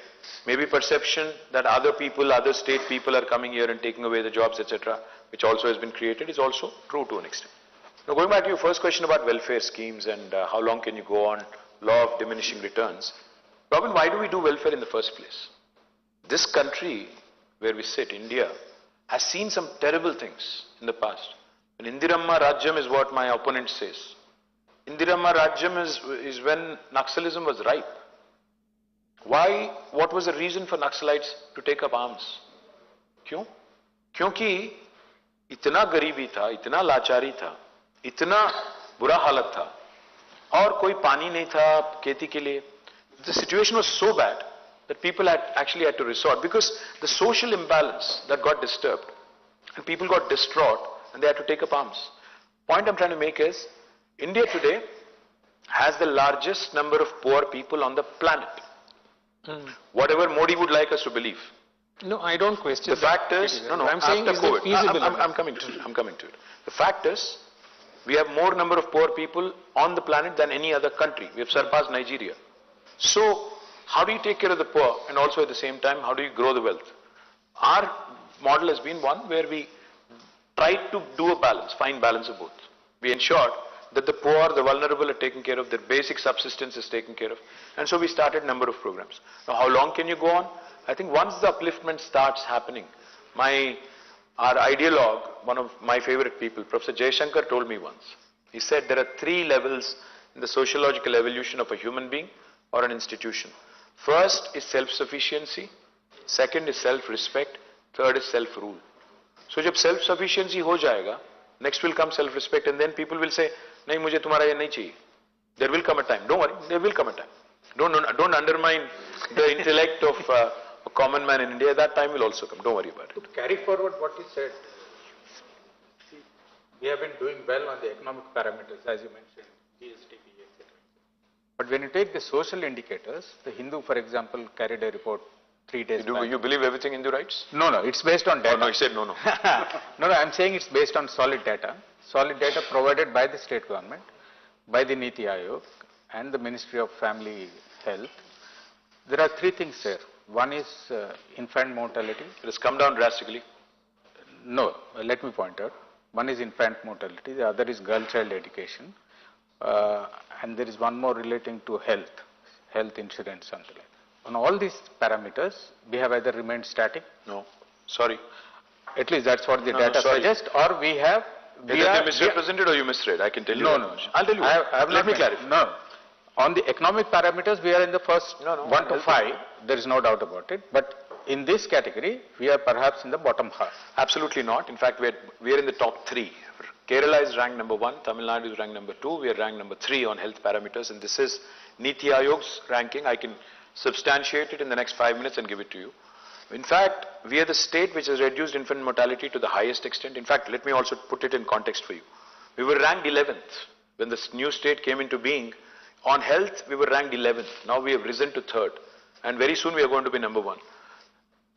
maybe perception that other people, other state people are coming here and taking away the jobs, etc., which also has been created, is also true to an extent. Now going back to your first question about welfare schemes and how long can you go on, law of diminishing returns. Robin, why do we do welfare in the first place? This country where we sit, India, has seen some terrible things in the past. And Indiramma Rajyam is what my opponent says. Indiramma Rajyam is when Naxalism was ripe. Why? What was the reason for Naxalites to take up arms? क्यों? क्योंकि इतना गरीबी था, इतना लाचारी था, इतना बुरा हालत था, और कोई पानी नहीं था खेती के लिए. The situation was so bad that people actually had to resort because the social imbalance that got disturbed and people got distraught and they had to take up arms. Point I'm trying to make is, India today has the largest number of poor people on the planet. Whatever Modi would like us to believe. No, I don't question The fact is, I'm saying, after is that COVID, feasible? I'm coming to it. The fact is, we have more number of poor people on the planet than any other country. We have surpassed Nigeria. So, how do you take care of the poor and also at the same time, how do you grow the wealth? Our model has been one where we tried to do a balance, find balance of both. We ensured that the poor, the vulnerable are taken care of, their basic subsistence is taken care of. And so we started a number of programs. Now how long can you go on? I think once the upliftment starts happening, our ideologue, one of my favorite people, Professor Jayashankar told me once, he said there are 3 levels in the sociological evolution of a human being or an institution. First is self-sufficiency, second is self-respect, third is self-rule. So जब self-sufficiency हो जाएगा, next will come self-respect and then people will say, नहीं मुझे तुम्हारा ये नहीं चाहिए. There will come a time, don't worry, there will come a time. Don't undermine the intellect of a common man in India, that time will also come, don't worry about it. To carry forward what you said, see, we have been doing well on the economic parameters, as you mentioned, GSDP, etc. But when you take the social indicators, the Hindu, for example, carried a report 3 days back. You believe everything Hindu writes? No, it's based on data. Oh, no, he said no. No, I'm saying it's based on solid data provided by the state government, by the Niti Aayog and the Ministry of Family Health. There are 3 things there. One is infant mortality. It has come down drastically. No, let me point out. One is infant mortality, the other is girl-child education, and there is one more relating to health insurance, something like that. On all these parameters, we have either remained static. No, sorry. At least that's what the data suggests, or we have... Either you misrepresented or you misread, I can tell you. No. I'll tell you. Let me clarify. No. On the economic parameters, we are in the first 1 to 5, there is no doubt about it, but in this category, we are perhaps in the bottom half. Absolutely not. In fact, we are in the top 3. Kerala is ranked number 1, Tamil Nadu is ranked number 2, we are ranked number 3 on health parameters, and this is Niti Aayog's ranking. I can substantiate it in the next 5 minutes and give it to you. In fact, we are the state which has reduced infant mortality to the highest extent. In fact, let me also put it in context for you. We were ranked 11th when this new state came into being. On health, we were ranked 11th. Now we have risen to 3rd. And very soon we are going to be number 1.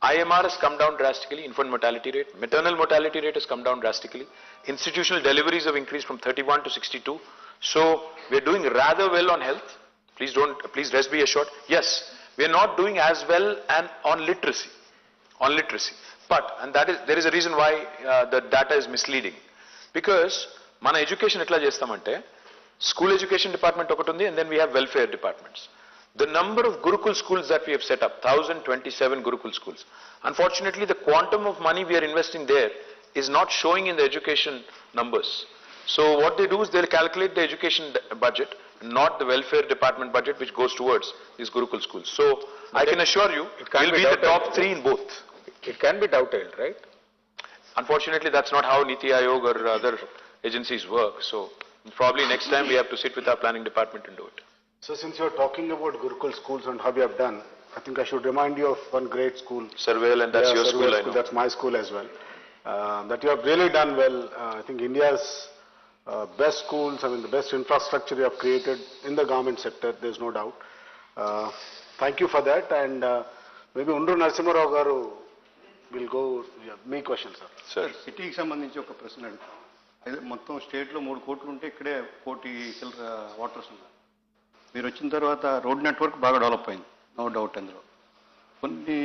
IMR has come down drastically, infant mortality rate. Maternal mortality rate has come down drastically. Institutional deliveries have increased from 31 to 62. So we are doing rather well on health. Please rest be assured. Yes, we are not doing as well on literacy. But there is a reason why the data is misleading. Because mana education etla chestamante, school education department okatundi, and then we have welfare departments. The number of Gurukul schools that we have set up, 1027 Gurukul schools. Unfortunately, the quantum of money we are investing there is not showing in the education numbers. So what they do is they'll calculate the education budget, not the welfare department budget which goes towards these Gurukul schools. So I can assure you, we'll be in the top 3 in both. It can be dovetailed, right? Unfortunately, that's not how Niti Aayog or other agencies work. So probably next time we have to sit with our planning department and do it. So since you're talking about Gurukul schools and how we have done, I think I should remind you of one great school. Surveil, and that's your school, I know. That's my school as well. That you have really done well. I think India's best schools, the best infrastructure you have created in the government sector, there's no doubt. Thank you for that. And maybe Undru Narasimha Rao garu will go, me question, sir. Sir. సిటీకి సంబంధించి ఒక ప్రశ్న అడుగుతాను. అయితే మొత్తం స్టేట్లో 3 కోట్లు ఉంటే ఇక్కడే 1 కోటి చిల్లర వాటర్స్ ఉన్నారు. మీరు వచ్చిన తర్వాత రోడ్ నెట్వర్క్ బాగా డెవలప్ అయింది, నో డౌట్ అందులో. కొన్ని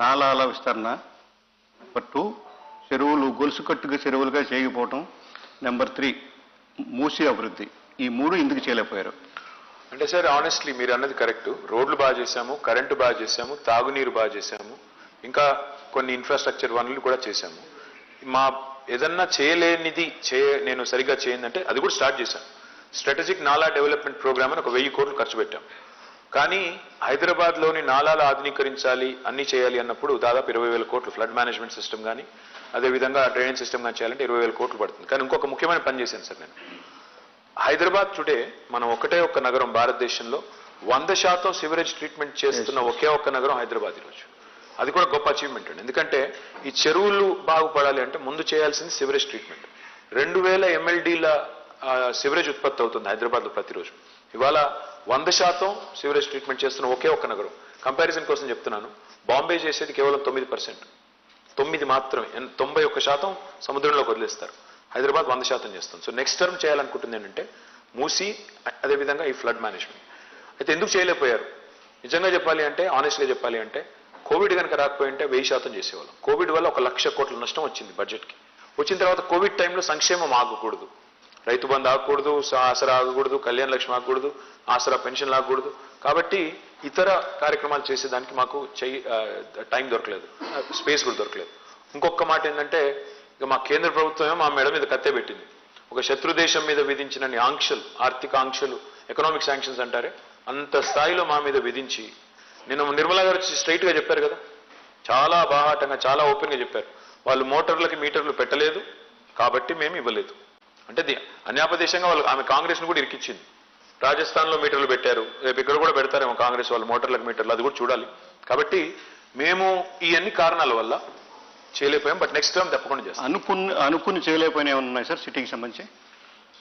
నాలాల విస్తరణ, నెంబర్ 2 చెరువులు గొలుసు కట్టుగా చెరువులుగా చేయకపోవటం, నెంబర్ 3 మూసి అభివృద్ధి. ఈ 3 ఎందుకు చేయలేకపోయారు? అంటే సార్ ఆనెస్ట్లీ మీరు అన్నది కరెక్ట్. రోడ్లు బాగా చేశాము, కరెంటు బాగా చేశాము, తాగునీరు బాగా చేశాము, ఇంకా కొన్ని ఇన్ఫ్రాస్ట్రక్చర్ వనరులు కూడా చేశాము. మా ఏదన్నా చేయలేనిది నేను సరిగ్గా చేయందంటే అది కూడా స్టార్ట్ చేశాను. స్ట్రాటజిక్ నాలా డెవలప్మెంట్ ప్రోగ్రామ్ అని ఒక 1000 కోట్లు ఖర్చు పెట్టాం. కానీ హైదరాబాద్లోని నాలాలు ఆధునీకరించాలి, అన్ని చేయాలి అన్నప్పుడు దాదాపు 20,000 కోట్లు ఫ్లడ్ మేనేజ్మెంట్ సిస్టమ్ కానీ అదేవిధంగా డ్రైనేజ్ సిస్టమ్ కానీ చేయాలంటే 20,000 కోట్లు పడుతుంది. కానీ ఇంకొక ముఖ్యమైన పని చేశాను సార్ నేను. హైదరాబాద్ టుడే మనం ఒకటే ఒక్క నగరం భారతదేశంలో 100% సివరేజ్ ట్రీట్మెంట్ చేస్తున్న ఒకే ఒక్క నగరం హైదరాబాద్ ఈరోజు. అది కూడా గొప్ప అచీవ్మెంట్ అండి. ఎందుకంటే ఈ చెరువులు బాగుపడాలి అంటే ముందు చేయాల్సింది సివరేజ్ ట్రీట్మెంట్. 2000 MLDల సివరేజ్ ఉత్పత్తి అవుతుంది హైదరాబాద్లో ప్రతిరోజు. ఇవాళ 100% సివరేజ్ ట్రీట్మెంట్ చేస్తున్న ఒకే ఒక్క నగరం. కంపారిజన్ కోసం చెప్తున్నాను, బాంబే చేసేది కేవలం 9%, 9 మాత్రమే. 91% సముద్రంలోకి వదిలేస్తారు. హైదరాబాద్ 100% చేస్తుంది. సో నెక్స్ట్ టర్మ్ చేయాలనుకుంటుంది ఏంటంటే మూసి, అదేవిధంగా ఈ ఫ్లడ్ మేనేజ్మెంట్. అయితే ఎందుకు చేయలేకపోయారు? నిజంగా చెప్పాలి అంటే, ఆనెస్ట్గా చెప్పాలి అంటే, కోవిడ్ కనుక రాకపోయి ఉంటే 1000% చేసేవాళ్ళం. కోవిడ్ వల్ల 1,00,000 కోట్ల నష్టం వచ్చింది బడ్జెట్కి. వచ్చిన తర్వాత కోవిడ్ టైంలో సంక్షేమం ఆగకూడదు, రైతు బంధు ఆగకూడదు, ఆసరా ఆగకూడదు, కళ్యాణ లక్ష్మి ఆగకూడదు, ఆసరా పెన్షన్లు ఆగకూడదు. కాబట్టి ఇతర కార్యక్రమాలు చేసేదానికి మాకు టైం దొరకలేదు, స్పేస్ కూడా దొరకలేదు. ఇంకొక మాట ఏంటంటే, ఇక మా కేంద్ర ప్రభుత్వమే మా మెడ మీద కత్తే పెట్టింది. ఒక శత్రు దేశం మీద విధించిన ఆంక్షలు, ఆర్థిక ఆంక్షలు, ఎకనామిక్ శాంక్షన్స్ అంటారే, అంత స్థాయిలో మా మీద విధించి, నిన్న నిర్మలా గారు స్ట్రైట్గా చెప్పారు కదా, చాలా బాహాటంగా చాలా ఓపెన్గా చెప్పారు, వాళ్ళు మోటార్లకి మీటర్లు పెట్టలేదు కాబట్టి మేము ఇవ్వలేదు. అంటే అన్యాపదేశంగా వాళ్ళు ఆమె కాంగ్రెస్ను కూడా ఇరికిచ్చింది. రాజస్థాన్లో మీటర్లు పెట్టారు, రేపు ఇక్కడ కూడా పెడతారేమో కాంగ్రెస్ వాళ్ళు మోటార్లకు మీటర్లు, అది కూడా చూడాలి. కాబట్టి మేము ఈ అన్ని కారణాల వల్ల చేయలేకపోయాం. బట్ నెక్స్ట్ టైం తప్పకుండా చేస్తాం. అనుకుని చేయలేకపోయినా ఏమన్నా ఉన్నాయి సార్ సిటీకి సంబంధించి?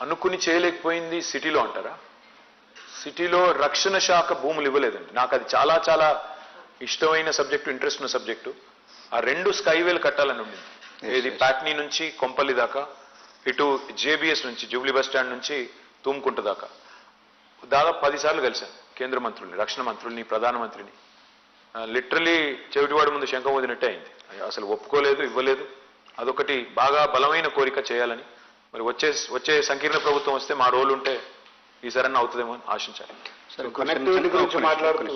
అనుకుని చేయలేకపోయింది సిటీలో అంటారా? సిటీలో రక్షణ శాఖ భూములు ఇవ్వలేదండి. నాకు అది చాలా చాలా ఇష్టమైన సబ్జెక్టు, ఇంట్రెస్ట్ ఉన్న సబ్జెక్టు. ఆ 2 స్కైవేలు కట్టాలని ఉండింది. ఏది ప్యాట్నీ నుంచి కొంపల్లి దాకా, ఇటు జేబీఎస్ నుంచి జూబ్లీ బస్ స్టాండ్ నుంచి తూముకుంట దాకా. దాదాపు 10 సార్లు కలిశాను కేంద్ర మంత్రుల్ని, రక్షణ మంత్రుల్ని, ప్రధానమంత్రిని. లిటరలీ చెవిటివాడి ముందు శంఖం వదినట్టే అయింది. అసలు ఒప్పుకోలేదు, ఇవ్వలేదు. అదొకటి బాగా బలమైన కోరిక చేయాలని. మరి వచ్చే సంకీర్ణ ప్రభుత్వం వస్తే మా రోల్ ఉంటే ఈసారన్నా అవుతుందేమో అని ఆశించాలి. కనెక్టివిటీ గురించి మాట్లాడుతూ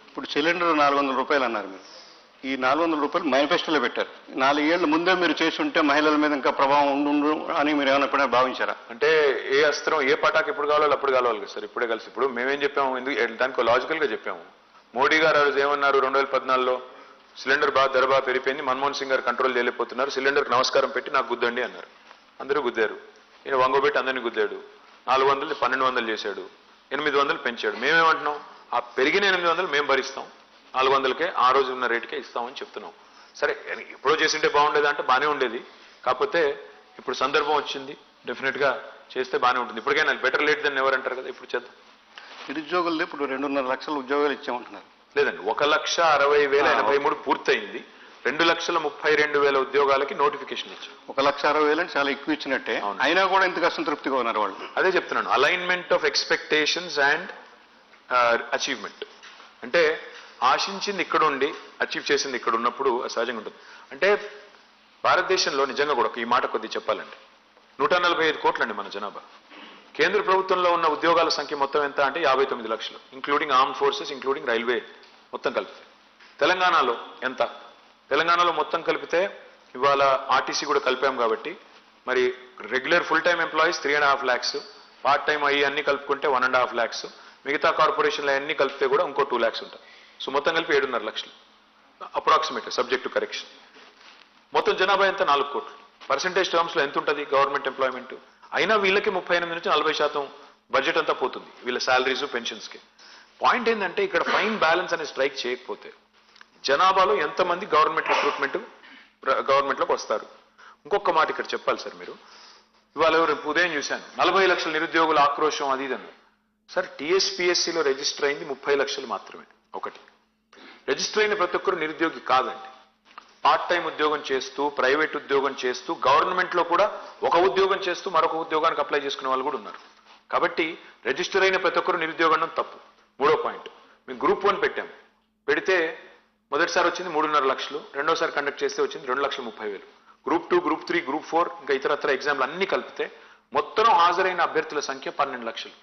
ఇప్పుడు సిలిండర్ 400 రూపాయలు అన్నారు మీరు. ఈ 400 రూపాయలు మేనిఫెస్టోలో పెట్టారు. 4 ఏళ్ల ముందే మీరు చేస్తుంటే మహిళల మీద ఇంకా ప్రభావం ఉండు అని మీరు ఏమైనా ఎప్పుడైనా భావించారా? అంటే ఏ అస్త్రం ఏ పటాకు ఎప్పుడు కావాలో అప్పుడు కావాలి కదా సార్. ఇప్పుడే కలిసి ఇప్పుడు మేమేం చెప్పాము, ఎందుకు దానికి లాజికల్గా చెప్పాము. మోడీ గారు ఆ రోజు ఏమన్నారు, 2014లో సిలిండర్ ధర బాగా పెరిగిపోయింది, మన్మోహన్ సింగ్ గారు కంట్రోల్ చేయలేకపోతున్నారు, సిలిండర్కి నమస్కారం పెట్టి నాకు గుద్దండి అన్నారు. అందరూ గుద్దారు. ఈయన వంగోబెట్టి అందరినీ గుద్దాడు. 400 1200 చేశాడు, 800 పెంచాడు. మేమేమంటున్నాం, ఆ పెరిగిన 800 మేము భరిస్తాం, 400కే ఆ రోజు ఉన్న రేటుకే ఇస్తామని చెప్తున్నాం. సరే ఎప్పుడో చేసింటే బాగుండేది అంటే బాగానే ఉండేది. కాకపోతే ఇప్పుడు సందర్భం వచ్చింది, డెఫినెట్గా చేస్తే బాగానే ఉంటుంది. ఇప్పటికైనా బెటర్ లేట్ దెన్ ఎవర్ అంటారు కదా, ఇప్పుడు చేద్దాం. నిరుద్యోగులు ఇప్పుడు 2.5 లక్షల ఉద్యోగాలు ఇచ్చామంటున్నారు. లేదండి, 1,60,083 పూర్తయింది. 2,32,000 ఉద్యోగాలకి నోటిఫికేషన్ ఇచ్చాం. 1,60,000 అని చాలా ఎక్కువ ఇచ్చినట్టే, అయినా కూడా ఇంతకు అసంతృప్తిగా ఉన్నారు వాళ్ళు. అదే చెప్తున్నాను, alignment of expectations and achievement. అంటే ఆశించింది ఇక్కడ ఉండి అచీవ్ చేసింది ఇక్కడ ఉన్నప్పుడు సహజంగా ఉంటుంది. అంటే భారతదేశంలో నిజంగా కూడా ఈ మాట కొద్ది చెప్పాలంటే 145 కోట్లండి మన జనాభా. కేంద్ర ప్రభుత్వంలో ఉన్న ఉద్యోగాల సంఖ్య మొత్తం ఎంత అంటే 59 లక్షలు, including arm forces, including railway మొత్తం కలిపితే. తెలంగాణలో ఎంత? తెలంగాణలో మొత్తం కలిపితే ఇవాళ ఆర్టీసీ కూడా కలిపాం కాబట్టి మరి regular full time employees 3.5 lakhs, part time అయ్యి అన్ని కలుపుకుంటే 1.5 lakhs, మిగతా కార్పొరేషన్లు అన్ని కలిపితే కూడా ఇంకో 2 lakhs ఉంటాయి. సో మొత్తం కలిపి 7.5 లక్షలు అప్రాక్సిమేట్, సబ్జెక్ట్ టు కరెక్షన్. మొత్తం జనాభా ఎంత? 4 కోట్లు. పర్సెంటేజ్ టర్మ్స్లో ఎంత ఉంటుంది గవర్నమెంట్ ఎంప్లాయ్మెంట్? అయినా వీళ్ళకి 38 నుంచి 40% బడ్జెట్ అంతా పోతుంది వీళ్ళ శాలరీస్, పెన్షన్స్కి. పాయింట్ ఏంటంటే ఇక్కడ ఫైన్ బ్యాలెన్స్ అనే స్ట్రైక్ చేయకపోతే జనాభాలో ఎంతమంది గవర్నమెంట్లోకి వస్తారు? ఇంకొక మాట ఇక్కడ చెప్పాలి సార్ మీరు. ఇవాళ రేపు ఉదయం చూశాను 40 లక్షల నిరుద్యోగుల ఆక్రోశం అది ఇదని. సార్ టీఎస్పీఎస్సీలో రిజిస్టర్ అయింది 30 లక్షలు మాత్రమే. ఒకటి రిజిస్టర్ అయిన ప్రతి ఒక్కరు నిరుద్యోగి కాదండి. పార్ట్ టైం ఉద్యోగం చేస్తూ, ప్రైవేట్ ఉద్యోగం చేస్తూ, గవర్నమెంట్లో కూడా ఒక ఉద్యోగం చేస్తూ మరొక ఉద్యోగానికి అప్లై చేసుకునే వాళ్ళు కూడా ఉన్నారు. కాబట్టి రిజిస్టర్ అయిన ప్రతి ఒక్కరు నిరుద్యోగం తప్పు. మూడో పాయింట్, మేము గ్రూప్ 1 పెట్టాం. పెడితే మొదటిసారి వచ్చింది 3.5 లక్షలు, రెండోసారి కండక్ట్ చేస్తే వచ్చింది 2,30,000. గ్రూప్ 2, గ్రూప్ 3, గ్రూప్ 4 ఇంకా ఇతరత్ర ఎగ్జామ్లు అన్ని కలిపితే మొత్తం హాజరైన అభ్యర్థుల సంఖ్య 12 లక్షలు.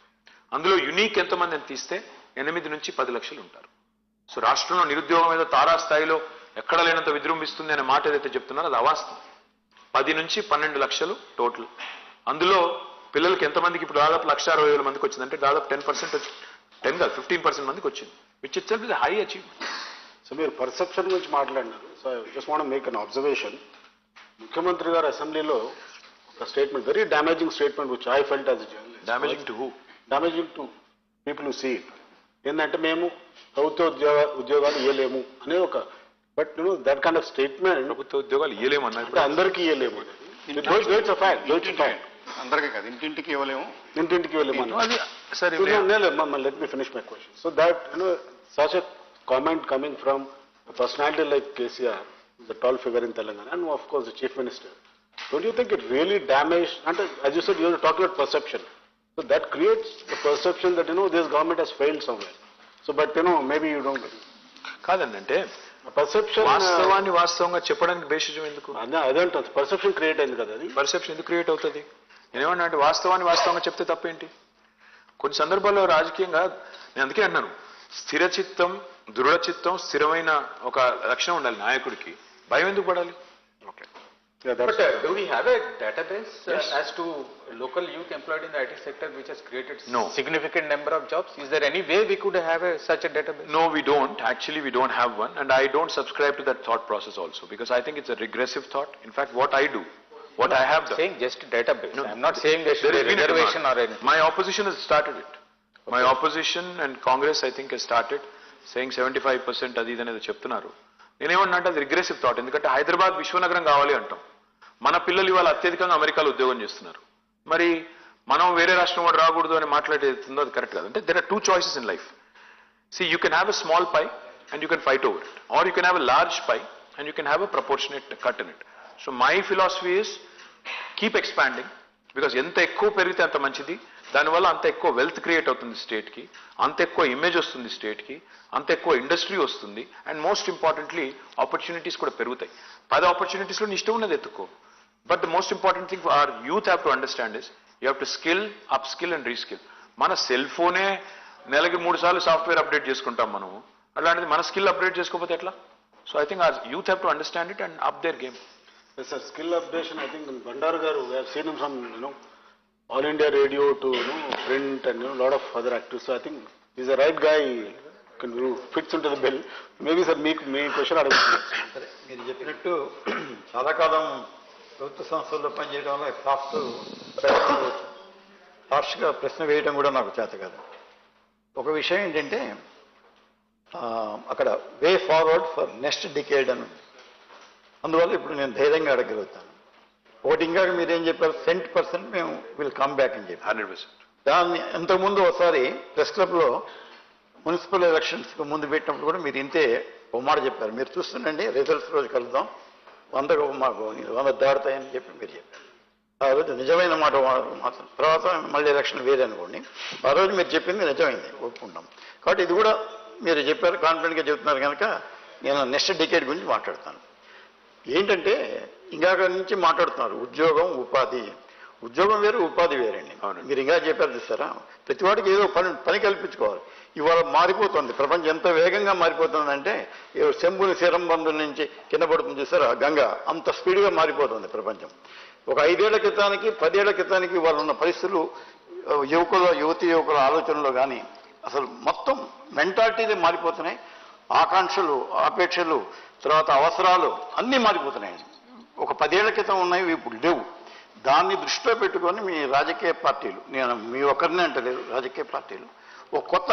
అందులో యునీక్ ఎంతమంది అని తీస్తే 8 నుంచి 10 లక్షలు ఉంటారు. సో రాష్ట్రంలో నిరుద్యోగం మీద తారాస్థాయిలో ఎక్కడ లేనంత విజృంభిస్తుంది అనే మాట ఏదైతే చెప్తున్నారో అది అవాస్తవం. 10 నుంచి 12 లక్షలు టోటల్. అందులో పిల్లలకి ఎంతమందికి ఇప్పుడు దాదాపు 1,60,000 మందికి వచ్చిందంటే దాదాపు 10% వచ్చి 10 కాదు 15% మందికి వచ్చింది, which itself is high achievement. So మీరు పర్సెప్షన్ గురించి మాట్లాడినారు. So just want make an observation. ముఖ్యమంత్రి గారు అసెంబ్లీలో ఒక statement, very damaging statement which I felt as a journalist. Damaging to who? Damaging to people who see it. ఏంటంటే మేము ప్రభుత్వ ఉద్యోగాలు ఇవ్వలేము అనే ఒక, but that kind of statement. ప్రభుత్వ ఉద్యోగాలు ఇవ్వలేమన్నా అంటే అందరికీ ఇవ్వలేము అనేది అందరికీ కాదు, ఇంటింటికి ఇవ్వలేము. ఇంటింటికి ఇవ్వలేము అది సరే. Let me finish my question. So that such a comment coming from a personality like KCR, the tall figure in Telangana, and of course the Chief Minister, don't you think it really damaged, and as you said, you are talking about perception. So that creates the perception that, this government has failed somewhere. So, but, maybe you don't. కాదండి, అంటే perception వాస్తవాన్ని వాస్తవంగా చెప్పడానికి బేసిజం ఎందుకు? అదేంట perception create అయింది కదా. అది perception ఎందుకు క్రియేట్ అవుతుంది? నేనేమన్నా అంటే వాస్తవాన్ని వాస్తవంగా చెప్తే తప్పేంటి? కొన్ని సందర్భాల్లో రాజకీయంగా నేను అందుకే అన్నాను, స్థిరచిత్తం, దృఢచిత్తం, స్థిరమైన ఒక లక్షణం ఉండాలి నాయకుడికి. భయం ఎందుకు పడాలి? Okay. But do we have a database as to local youth employed in the IT sector which has created significant number of jobs? Is there any way we could have such a database? No, we don't. Actually, we don't have one, and I don't subscribe to that thought process also, because I think it's a regressive thought. In fact, what I do, what I have done. Saying just database. No, I'm not saying there should be a reservation or anything. My opposition has started it. Okay. My opposition and Congress, I think, has started saying 75% అది అనేది చెప్తున్నారు. నేనేమన్నా అంటే అది regressive thought. ఎందుకంటే హైదరాబాద్ విశ్వనగరం కావాలి అంటాం. మన పిల్లలు ఇవాళ అత్యధికంగా అమెరికాలో ఉద్యోగం చేస్తున్నారు. మరి మనం వేరే రాష్ట్రం వాడు రాకూడదు అని మాట్లాడేస్తుందో అది కరెక్ట్ కాదు. అంటే there are 2 choices in life. See, you can have a small pie and you can fight over it, or you can have a large pie and you can have a proportionate cut in it. So my philosophy is keep expanding, because ఎంత ఎక్కువ పెరిగితే అంత మంచిది. దానివల్ల అంత ఎక్కువ wealth create అవుతుంది స్టేట్కి, అంత ఎక్కువ ఇమేజ్ వస్తుంది స్టేట్కి, అంత ఎక్కువ ఇండస్ట్రీ వస్తుంది, అండ్ మోస్ట్ ఇంపార్టెంట్లీ ఆపర్చునిటీస్ కూడా పెరుగుతాయి. 10 ఆపర్చునిటీస్లో నీ ఇష్టం ఉన్నది ఎత్తుకో. But the most important thing for hour youth have to understand is you have to skill, up skill and reskill. మన సెల్ ఫోనే నెలకి 3 సార్లు సాఫ్ట్వేర్ అప్డేట్ చేసుకుంటాం మనము. అలాంటిది మన స్కిల్ అప్డేట్ చేసుకోకపోతే ఎట్లా? So I think our youth have to understand it and up their game. Yes, sir. Skill updation, I think Bandar garu, we have seen him from, All India Radio to, print and, lot of other actors. So I think he's the right guy, who fits into the bill. Maybe, sir, me question అడుగుతున్నాను. సరే, మీరు చెప్పినట్టు చాలా కాలం ప్రభుత్వ సంస్థల్లో పనిచేయడం వల్ల హార్ష్గా ప్రశ్న వేయడం కూడా నాకు చేత కాదు. ఒక విషయం ఏంటంటే అక్కడ way forward for next decade అని ఉంది. అందువల్ల ఇప్పుడు నేను ధైర్యంగా అడగలుగుతాను. ఒకటి ఇంకా మీరేం చెప్పారు, 100% మేము విల్ కమ్ బ్యాక్ అని చెప్పి 100%. దాన్ని ఇంతకుముందు ఒకసారి ప్రెస్ క్లబ్లో మున్సిపల్ ఎలక్షన్స్కి ముందు పెట్టినప్పుడు కూడా మీరు ఇంతే ఒక మాట చెప్పారు. మీరు చూస్తుండండి, రిజల్ట్స్ రోజు కలుద్దాం, 100 మాకు 100 దాడుతాయని చెప్పి మీరు చెప్పారు. ఆ రోజు నిజమైన మాట మాత్రం. తర్వాత మళ్ళీ ఎలక్షన్ వేరే అనుకోండి, ఆ రోజు మీరు చెప్పింది నిజమైంది, ఒప్పుకుంటాం. కాబట్టి ఇది కూడా మీరు చెప్పారు, కాన్ఫిడెంట్గా చెప్తున్నారు కనుక నేను నెక్స్ట్ డికేడ్ గురించి మాట్లాడతాను. ఏంటంటే ఇంకాక నుంచి మాట్లాడుతున్నారు ఉద్యోగం, ఉపాధి. ఉద్యోగం వేరు, ఉపాధి వేరండి. మీరు ఇంకా చెప్పారు చూస్తారా, ప్రతి వాడికి ఏదో పని కల్పించుకోవాలి. ఇవాళ మారిపోతుంది ప్రపంచం, ఎంత వేగంగా మారిపోతుందంటే శంభుని శిరంబంధుల నుంచి కింద పడుతుంది చూస్తారా గంగ, అంత స్పీడ్గా మారిపోతుంది ప్రపంచం. ఒక 5 ఏళ్ల క్రితానికి 10 ఏళ్ల క్రితానికి వాళ్ళు ఉన్న పరిస్థితులు, యువకుల ఆలోచనలో కానీ అసలు మొత్తం మెంటాలిటీలే మారిపోతున్నాయి. ఆకాంక్షలు, అపేక్షలు, తర్వాత అవసరాలు అన్నీ మారిపోతున్నాయండి. ఒక 10 ఏళ్ల క్రితం ఉన్నవి ఇప్పుడు లేవు. దాన్ని దృష్టిలో పెట్టుకొని మీ రాజకీయ పార్టీలు, నేను మీ ఒక్కరినే అంటలేదు, రాజకీయ పార్టీలు ఒక కొత్త,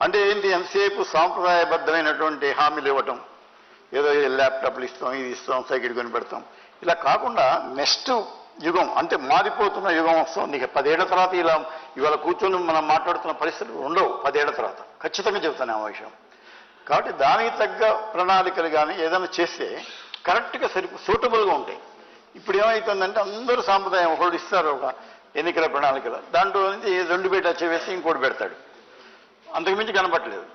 అంటే ఏంటి, ఎంతసేపు సాంప్రదాయబద్ధమైనటువంటి హామీలు ఇవ్వటం, ఏదో ల్యాప్టాప్లు ఇస్తాం, ఇది ఇస్తాం, సైకిల్ కొని పెడతాం, ఇలా కాకుండా నెక్స్ట్ యుగం అంటే మారిపోతున్న యుగం వస్తాం. నీకు 10 ఏళ్ల తర్వాత ఇవాళ కూర్చొని మనం మాట్లాడుతున్న పరిస్థితులు ఉండవు 10 ఏళ్ల తర్వాత, ఖచ్చితంగా చెబుతాను ఆ విషయం. కాబట్టి దానికి తగ్గ ప్రణాళికలు కానీ ఏదైనా చేస్తే కరెక్ట్గా సూటబుల్గా ఉంటాయి. ఇప్పుడు ఏమవుతుందంటే అందరూ సాంప్రదాయం ఒకళ్ళు ఇస్తారు ఒక ఎన్నికల ప్రణాళికలో, దాంట్లో నుంచి 2 బేట వేసి ఇంకోటి పెడతాడు, అంతకుమించి కనపట్టలేదు.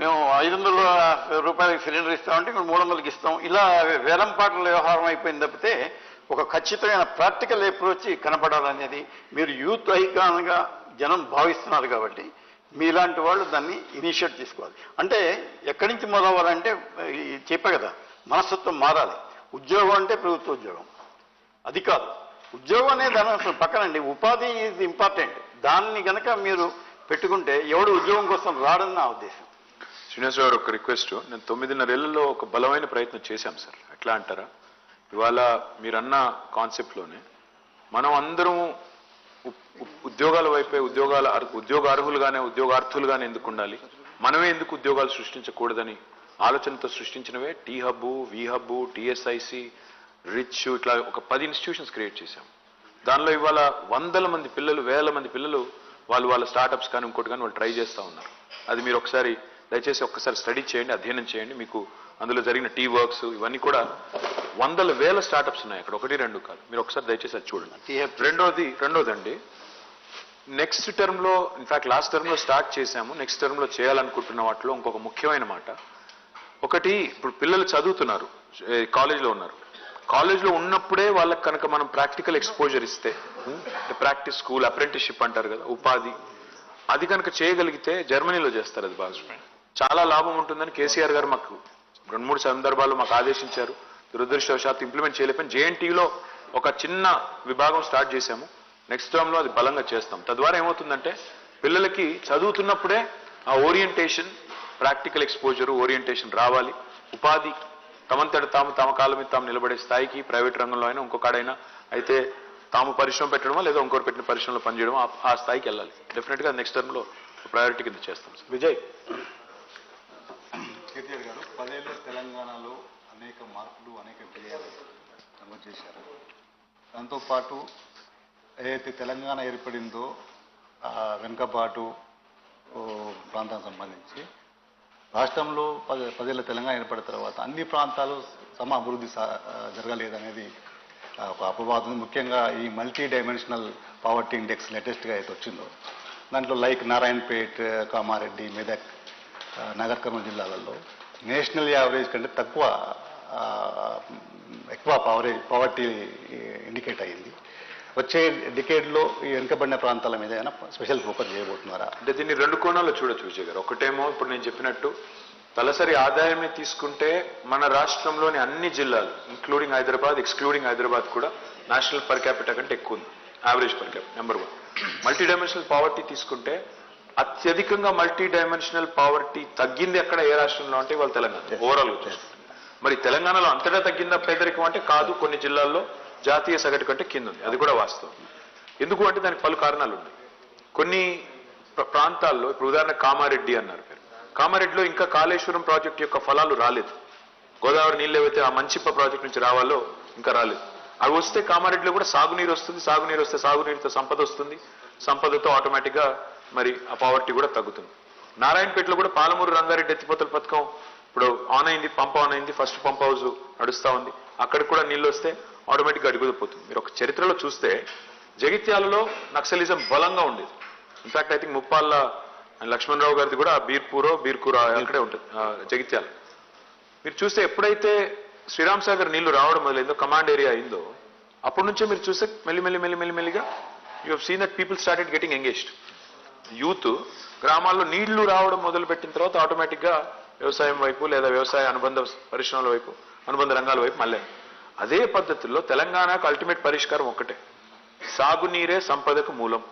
మేము 500 రూపాయలకి సిలిండర్ ఇస్తామంటే ఇప్పుడు 300కి ఇస్తాం. ఇలా వేలంపాట్ల వ్యవహారం అయిపోయింది తప్పితే ఒక ఖచ్చితమైన ప్రాక్టికల్ అప్రోచ్ కనపడాలనేది మీరు యూత్ ఐకాన్గా జనం భావిస్తున్నారు. కాబట్టి మీలాంటి వాళ్ళు దాన్ని ఇనిషియేట్ తీసుకోవాలి. అంటే ఎక్కడి నుంచి మొదలవ్వాలంటే చెప్పే కదా, మనస్తత్వం మారాలి. ఉద్యోగం అంటే ప్రభుత్వ ఉద్యోగం అది కాదు, ఉద్యోగం అనే దాని అసలు పక్కనండి. ఉపాధి ఈజ్ ఇంపార్టెంట్. దాన్ని కనుక మీరు పెట్టుకుంటే ఎవడు ఉద్యోగం కోసం రాడని నా ఉద్దేశం. శ్రీనివాసరావు గారు, ఒక రిక్వెస్ట్. నేను 9.5 ఏళ్లలో ఒక బలమైన ప్రయత్నం చేశాం సార్. ఎట్లా అంటారా, ఇవాళ మీరన్న కాన్సెప్ట్లోనే మనం అందరం ఉద్యోగాల వైపే ఉద్యోగార్హులుగానే ఉద్యోగార్థులుగానే ఎందుకు ఉండాలి, మనమే ఎందుకు ఉద్యోగాలు సృష్టించకూడదని ఆలోచనతో సృష్టించినవే టీ హబ్బు, వి హబ్బు, టీఎస్ఐసి, రిచ్, ఇట్లా ఒక 10 ఇన్స్టిట్యూషన్స్ క్రియేట్ చేశాం. దానిలో ఇవాళ 100 మంది పిల్లలు, 1000 మంది పిల్లలు వాళ్ళ స్టార్టప్స్ కానీ ఇంకోటి కానీ వాళ్ళు ట్రై చేస్తూ ఉన్నారు. అది మీరు ఒకసారి దయచేసి ఒక్కసారి స్టడీ చేయండి, అధ్యయనం చేయండి. మీకు అందులో జరిగిన టీ వర్క్స్ ఇవన్నీ కూడా 100,000 స్టార్టప్స్ ఉన్నాయి అక్కడ, 1-2 కాదు. మీరు ఒకసారి దయచేసి అది చూడండి. రెండోదండి, నెక్స్ట్ టర్మ్లో, ఇన్ఫాక్ట్ లాస్ట్ టర్మ్లో స్టార్ట్ చేశాము, నెక్స్ట్ టర్మ్లో చేయాలనుకుంటున్న వాటిలో ఇంకొక ముఖ్యమైన మాట ఒకటి. ఇప్పుడు పిల్లలు చదువుతున్నారు, కాలేజ్లో ఉన్నారు. కాలేజ్లో ఉన్నప్పుడే వాళ్ళకి కనుక మనం ప్రాక్టికల్ ఎక్స్పోజర్ ఇస్తే, ప్రాక్టీస్ స్కూల్, అప్రెంటిస్షిప్ అంటారు కదా, ఉపాధి, అది కనుక చేయగలిగితే జర్మనీలో చేస్తారు. అది బాగా చాలా లాభం ఉంటుందని కేసీఆర్ గారు మాకు 2-3 సందర్భాల్లో మాకు ఆదేశించారు. దురదృష్టవశాత్తు ఇంప్లిమెంట్ చేయలేకపోయిన జేఎన్టీలో ఒక చిన్న విభాగం స్టార్ట్ చేశాము. నెక్స్ట్ టర్మ్లో అది బలంగా చేస్తాం. తద్వారా ఏమవుతుందంటే పిల్లలకి చదువుతున్నప్పుడే ఆ ఓరియంటేషన్, ప్రాక్టికల్ ఎక్స్పోజరు, ఓరియంటేషన్ రావాలి. ఉపాధి తమంతట తమ కాళ్ళ మీద తాము నిలబడే స్థాయికి ప్రైవేట్ రంగంలో అయినా ఇంకొకడైనా అయితే తాము పరిశ్రమ పెట్టడమో లేదా ఇంకోటి పెట్టిన పరిశ్రమలో పనిచేయడమో ఆ స్థాయికి వెళ్ళాలి. డెఫినెట్గా నెక్స్ట్ టర్మ్లో ప్రయారిటీ కింద చేస్తాం. విజయ్ కేటీఆర్ గారు 10 ఏళ్ళు తెలంగాణలో అనేక మార్పులు, అనేక విజయాలు నమోదు చేశారు. దాంతోపాటు ఏదైతే తెలంగాణ ఏర్పడిందో వెనుకబాటు ప్రాంతానికి సంబంధించి రాష్ట్రంలో 10 ఏళ్ళ తెలంగాణ ఏర్పడిన తర్వాత అన్ని ప్రాంతాలు సమ అభివృద్ధి జరగలేదనేది ఒక అపవాదం. ముఖ్యంగా ఈ మల్టీ డైమెన్షనల్ పావర్టీ ఇండెక్స్ లేటెస్ట్గా అయితే వచ్చిందో దాంట్లో లైక్ నారాయణపేట్, కామారెడ్డి, మెదక్, నగర్ కర్నూలు జిల్లాలలో నేషనల్ యావరేజ్ కంటే ఎక్కువ పావర్టీ ఇండికేట్ అయ్యింది. వచ్చే డికేడ్లో ఈ వెనుకబడిన ప్రాంతాల మీద ఏమైనా స్పెషల్ ఫోకస్ చేయబోతున్నారా? అంటే దీన్ని 2 కోణాల్లో చూడొచ్చు విజయ్ గారు. ఒకటేమో ఇప్పుడు నేను చెప్పినట్టు తలసరి ఆదాయమే తీసుకుంటే మన రాష్ట్రంలోని అన్ని జిల్లాలు ఇంక్లూడింగ్ హైదరాబాద్, ఎక్స్క్లూడింగ్ హైదరాబాద్ కూడా నేషనల్ పర్ క్యాపిటా కంటే ఎక్కువ ఉంది. Average per capita number 1. Multi dimensional poverty తీసుకుంటే అత్యధికంగా మల్టీ డైమెన్షనల్ పావర్టీ తగ్గింది ఎక్కడ, ఏ రాష్ట్రంలో అంటే వాళ్ళు తెలంగాణ ఓవరాల్ చూసుకుంటే. మరి తెలంగాణలో అంతటా తగ్గిందా పేదరికం అంటే కాదు, కొన్ని జిల్లాల్లో జాతీయ సగటు కంటే కింద ఉంది. అది కూడా వాస్తవం. ఎందుకు అంటే దానికి పలు కారణాలు ఉన్నాయి. కొన్ని ప్రాంతాల్లో, ఇప్పుడు ఉదాహరణ కామారెడ్డి అన్నారు, కామారెడ్డిలో ఇంకా కాళేశ్వరం ప్రాజెక్టు యొక్క ఫలాలు రాలేదు. గోదావరి నీళ్ళు ఏవైతే ఆ మంచిప్ప ప్రాజెక్టు నుంచి రావాలో ఇంకా రాలేదు. అవి వస్తే కామారెడ్డిలో కూడా సాగునీరు వస్తుంది. సాగునీరు వస్తే సాగునీరుతో సంపద వస్తుంది. సంపదతో ఆటోమేటిక్గా మరి ఆ పావర్టీ కూడా తగ్గుతుంది. నారాయణపేటలో కూడా పాలమూరు రంగారెడ్డి ఎత్తిపోతల పథకం ఇప్పుడు ఆన్ అయింది, పంప్ ఆన్ అయింది, ఫస్ట్ పంప్ హౌస్ నడుస్తూ ఉంది. అక్కడికి కూడా నీళ్ళు వస్తే ఆటోమేటిక్గా అడుగుపోతుంది. మీరు ఒక చరిత్రలో చూస్తే జగిత్యాలలో నక్సలిజం బలంగా ఉండేది. In fact I think Muppalla Lakshmanarao గారిది కూడా బీర్కూర అక్కడే ఉంటుంది జగిత్యాల. మీరు చూస్తే ఎప్పుడైతే శ్రీరామ్ సాగర్ నీళ్లు రావడం మొదలైందో, కమాండ్ ఏరియా అయిందో, అప్పటి నుంచే మీరు చూస్తే మెల్లిమెల్లిగా you have seen that people started getting engaged. Youth గ్రామాల్లో నీళ్లు రావడం మొదలుపెట్టిన తర్వాత ఆటోమేటిక్గా వ్యవసాయం వైపు లేదా వ్యవసాయ అనుబంధ పరిశ్రమల వైపు, అనుబంధ రంగాల వైపు మళ్ళీ. అదే పద్ధతుల్లో తెలంగాణకు అల్టిమేట్ పరిష్కారం ఒక్కటే, సాగునీరే సంపదకు మూలం.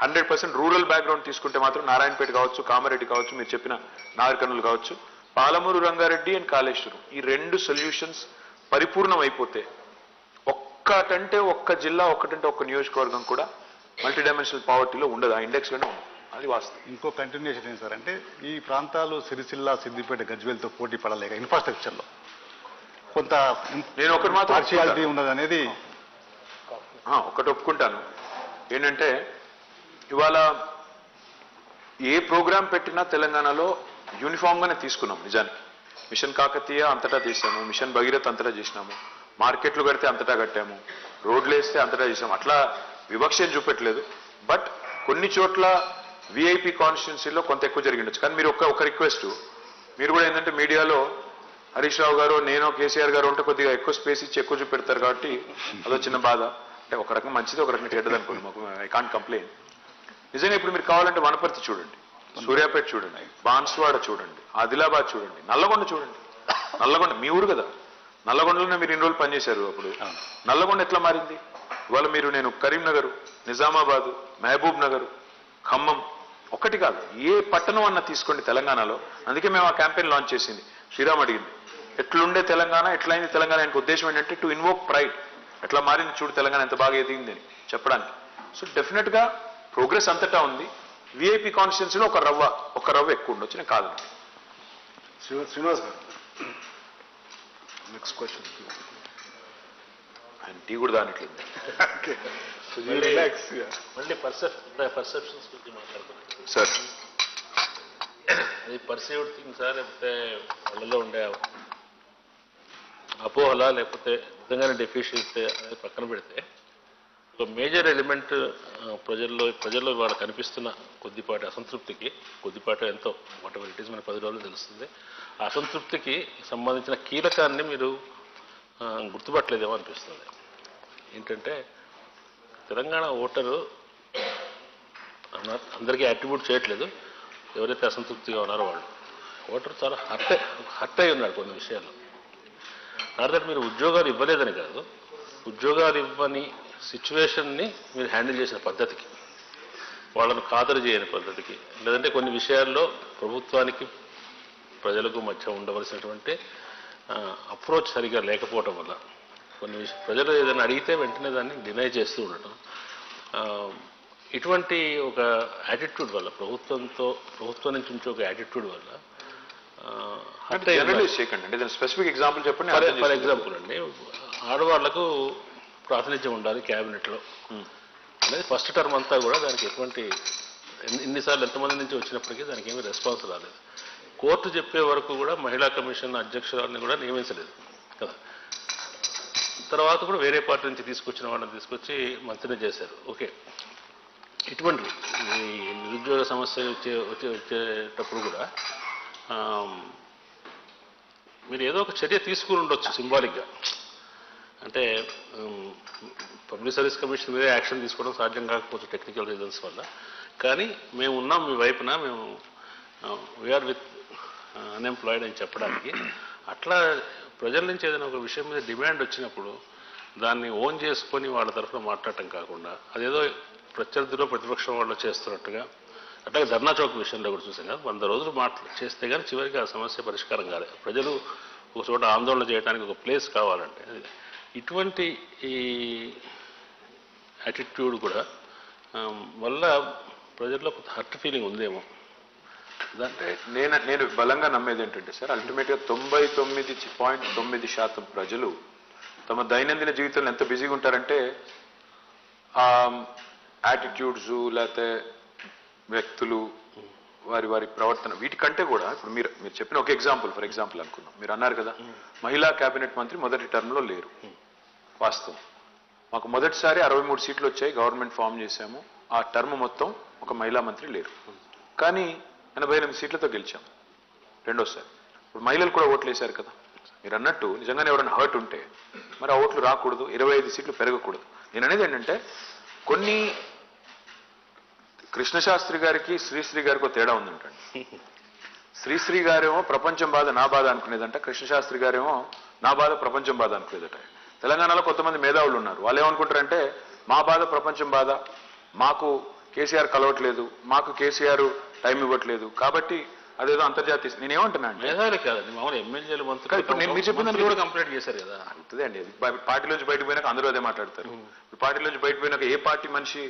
100% రూరల్ బ్యాక్గ్రౌండ్ తీసుకుంటే మాత్రం నారాయణపేట కావచ్చు, కామారెడ్డి కావచ్చు, మీరు చెప్పిన నాగర్ కర్నూలు కావచ్చు, పాలమూరు రంగారెడ్డి అండ్ కాళేశ్వరం, ఈ 2 సొల్యూషన్స్ పరిపూర్ణం అయిపోతే ఒక్కటంటే ఒక్క జిల్లా, ఒక్కటంటే ఒక్క నియోజకవర్గం కూడా మల్టీ డైమెన్షనల్ పావర్టీలో ఉండదు. ఆ ఇండెక్స్లోనే ఉండదు. అది వాస్తవం. ఇంకో కంటిన్యూషన్ ఏంటి సార్ అంటే ఈ ప్రాంతాలు సిరిసిల్ల, సిద్దిపేట, గజ్వేల్తో పోటీ పడలేక ఇన్ఫ్రాస్ట్రక్చర్లో కొంత నేను ఒకటి మాత్రం పార్షియాలిటీ ఉన్నదనేది ఒకటి ఒప్పుకుంటాను. ఏంటంటే ఇవాళ ఏ ప్రోగ్రాం పెట్టినా తెలంగాణలో యూనిఫామ్గానే తీసుకున్నాం నిజానికి. మిషన్ కాకతీయ అంతటా తీసాము, మిషన్ భగీరథ్ అంతటా చేసినాము, మార్కెట్లు కడితే అంతటా కట్టాము, రోడ్లు వేస్తే అంతటా చేసాము. అట్లా వివక్ష చూపెట్టలేదు. బట్ కొన్ని చోట్ల విఐపి కాన్స్టిట్యున్సీలో కొంత ఎక్కువ జరిగిండొచ్చు. కానీ మీరు ఒక రిక్వెస్ట్, మీరు కూడా ఏంటంటే మీడియాలో హరీష్ రావు గారు, నేను, కేసీఆర్ గారు ఉంటే కొద్దిగా ఎక్కువ స్పేస్ ఇచ్చి ఎక్కువ చూపెడతారు కాబట్టి అదో చిన్న బాధ. అంటే ఒక రకం మంచిది, ఒక రకం చెడ్డది అనుకోండి, మాకు ఐ కాంట్ కంప్లైంట్. నిజంగా ఇప్పుడు మీరు కావాలంటే వనపర్తి చూడండి, సూర్యాపేట చూడండి, బాన్స్వాడ చూడండి, ఆదిలాబాద్ చూడండి, నల్లగొండ చూడండి. నల్లగొండ మీ ఊరు కదా, నల్లగొండలోనే మీరు ఇన్ని రోజులు పనిచేశారు. అప్పుడు నల్లగొండ ఎట్లా మారింది? ఇవాళ నేను కరీంనగర్, నిజామాబాద్, మహబూబ్ నగర్, ఖమ్మం, ఒక్కటి కాదు ఏ పట్టణం అన్న తీసుకోండి తెలంగాణలో. అందుకే మేము ఆ క్యాంపెయిన్ లాంచ్ చేసింది. శ్రీరామ్ అడిగింది ఎట్లుండే తెలంగాణ, ఎట్లయింది తెలంగాణ, ఆయనకు ఉద్దేశం ఏంటంటే టు ఇన్వోక్ ప్రైడ్, ఎట్లా మారింది చూడు తెలంగాణ, ఎంత బాగా ఎదిగింది అని చెప్పడానికి. సో డెఫినెట్ గా ప్రోగ్రెస్ అంతటా ఉంది. విఐపి కాన్స్టిట్యున్సీలో ఒక రవ్వ ఎక్కువ ఉండొచ్చు, నేను కాదండి. శ్రీనివాస్ గారు నెక్స్ట్ క్వశ్చన్. ఆయన టీ కూడా దానిట్లేదు. మళ్ళీ పర్సెప్షన్స్ గురించి మాట్లాడుతున్నాం సార్. అది పర్సీవ్డ్ థింగ్సా, లేకపోతే వాళ్ళలో ఉండే అపోహలా, లేకపోతే నిజంగానే డెఫిషియన్సీ అనేది పక్కన పెడితే ఒక మేజర్ ఎలిమెంట్ ప్రజల్లో ఇవాళ కనిపిస్తున్న కొద్దిపాటి అసంతృప్తికి, కొద్దిపాటి ఎంతో వాట్ ఎవర్ ఇట్ ఈస్ మన 10 రోజులు తెలుస్తుంది, ఆ అసంతృప్తికి సంబంధించిన కీలకాన్ని మీరు గుర్తుపట్టలేదేమో అనిపిస్తుంది. ఏంటంటే తెలంగాణ ఓటరు అందరికీ అట్రిబ్యూట్ చేయట్లేదు, ఎవరైతే అసంతృప్తిగా ఉన్నారో వాళ్ళు ఓటరు చాలా హర్ట్ అయి ఉన్నాడు కొన్ని విషయాల్లో. నాట్ మీరు ఉద్యోగాలు ఇవ్వలేదని కాదు, ఉద్యోగాలు ఇవ్వని సిచ్యువేషన్ని మీరు హ్యాండిల్ చేసిన పద్ధతికి, వాళ్ళను ఖాతరు చేయని పద్ధతికి, లేదంటే కొన్ని విషయాల్లో ప్రభుత్వానికి ప్రజలకు మధ్య ఉండవలసినటువంటి అప్రోచ్ సరిగా లేకపోవటం వల్ల కొన్ని ప్రజలు ఏదైనా అడిగితే వెంటనే దాన్ని డినై చేస్తూ ఉండటం, ఇటువంటి ఒక యాటిట్యూడ్ వల్ల ప్రభుత్వం నుంచి ఉంచే ఒక యాటిట్యూడ్ వల్ల స్పెసిఫిక్ ఎగ్జాంపుల్ చెప్పండి. ఫర్ ఎగ్జాంపుల్ అండి, ఆడవాళ్లకు ప్రాతినిధ్యం ఉండాలి క్యాబినెట్లో అనేది ఫస్ట్ టర్మ్ అంతా కూడా దానికి ఎటువంటి ఇన్నిసార్లు ఎంతమంది నుంచి వచ్చినప్పటికీ దానికి ఏమీ రెస్పాన్స్ రాలేదు. కోర్టు చెప్పే వరకు కూడా మహిళా కమిషన్ అధ్యక్షురాలని కూడా నియమించలేదు కదా. తర్వాత కూడా వేరే పార్టీ నుంచి తీసుకొచ్చిన వాళ్ళని తీసుకొచ్చి మంత్రిని చేశారు. ఓకే, ఇటువంటి నిరుద్యోగ సమస్య వచ్చేటప్పుడు కూడా మీరు ఏదో ఒక చర్య తీసుకుని ఉండొచ్చు సింబాలిక్గా. అంటే పబ్లిక్ సర్వీస్ కమిషన్ మీదే యాక్షన్ తీసుకోవడం సాధ్యం కాకపోవచ్చు టెక్నికల్ రీజన్స్ వల్ల, కానీ మేము ఉన్నాం మీ వైపున, మేము వీఆర్ విత్ అన్ఎంప్లాయిడ్ అని చెప్పడానికి. అట్లా ప్రజల నుంచి ఏదైనా ఒక విషయం మీద డిమాండ్ వచ్చినప్పుడు దాన్ని ఓన్ చేసుకొని వాళ్ళ తరఫున మాట్లాడటం కాకుండా అదేదో ప్రత్యర్థిలో ప్రతిపక్షం వాళ్ళు చేస్తున్నట్టుగా, అట్లాగే ధర్నా చౌక్ విషయంలో కూడా చూసాం కదా, 100 రోజులు చేస్తే కానీ చివరికి ఆ సమస్య పరిష్కారం కాలేదు. ప్రజలు ఒక చోట ఆందోళన చేయడానికి ఒక ప్లేస్ కావాలంటే ఇటువంటి ఈ యాటిట్యూడ్ కూడా వల్ల ప్రజల్లో కొంత హర్ట్ ఫీలింగ్ ఉందేమో. అంటే నేను బలంగా నమ్మేది ఏంటంటే సార్, అల్టిమేట్గా 99.9% ప్రజలు తమ దైనందిన జీవితంలో ఎంత బిజీగా ఉంటారంటే యాటిట్యూడ్స్ లేకపోతే వ్యక్తులు వారి ప్రవర్తన వీటికంటే కూడా, ఇప్పుడు మీరు చెప్పిన ఒక ఫర్ ఎగ్జాంపుల్ అనుకున్నాం, మీరు అన్నారు కదా మహిళా కేబినెట్ మంత్రి మొదటి టర్మ్లో లేరు. వాస్తవం, మాకు మొదటిసారి 63 సీట్లు వచ్చాయి, గవర్నమెంట్ ఫామ్ చేశాము, ఆ టర్మ్ మొత్తం ఒక మహిళా మంత్రి లేరు. కానీ 88 సీట్లతో గెలిచాం రెండోసారి. ఇప్పుడు మహిళలు కూడా ఓట్లు వేశారు కదా. మీరు అన్నట్టు నిజంగానే ఎవరైనా హర్ట్ ఉంటే మరి ఆ ఓట్లు రాకూడదు, 25 సీట్లు పెరగకూడదు. నేను అనేది ఏంటంటే కొన్ని కృష్ణశాస్త్రి గారికి శ్రీశ్రీ గారికి తేడా ఉందంటండి. శ్రీశ్రీ గారేమో ప్రపంచం బాధ నా బాధ అనుకునేదంట, కృష్ణశాస్త్రి గారేమో నా బాధ ప్రపంచం బాధ అనుకునేదట. తెలంగాణలో కొంతమంది మేధావులు ఉన్నారు, వాళ్ళు ఏమనుకుంటారంటే మా బాధ ప్రపంచం బాధ, మాకు కేసీఆర్ కలవట్లేదు, మాకు కేసీఆర్ టైం ఇవ్వట్లేదు, కాబట్టి అదేదో అంతర్జాతీయ. నేనేమంటున్నాను మేధావులు కాదండి, మామూలు ఎమ్మెల్యేలు మంత్రులు. ఇప్పుడు నేను మీరు చెప్పిన కూడా కంప్లైంట్ చేశారు కదా. అంతే అండి, పార్టీలోంచి బయటకు పోయినాక అందరూ అదే మాట్లాడతారు. పార్టీలోంచి బయట పోయినాక ఏ పార్టీ మనిషి,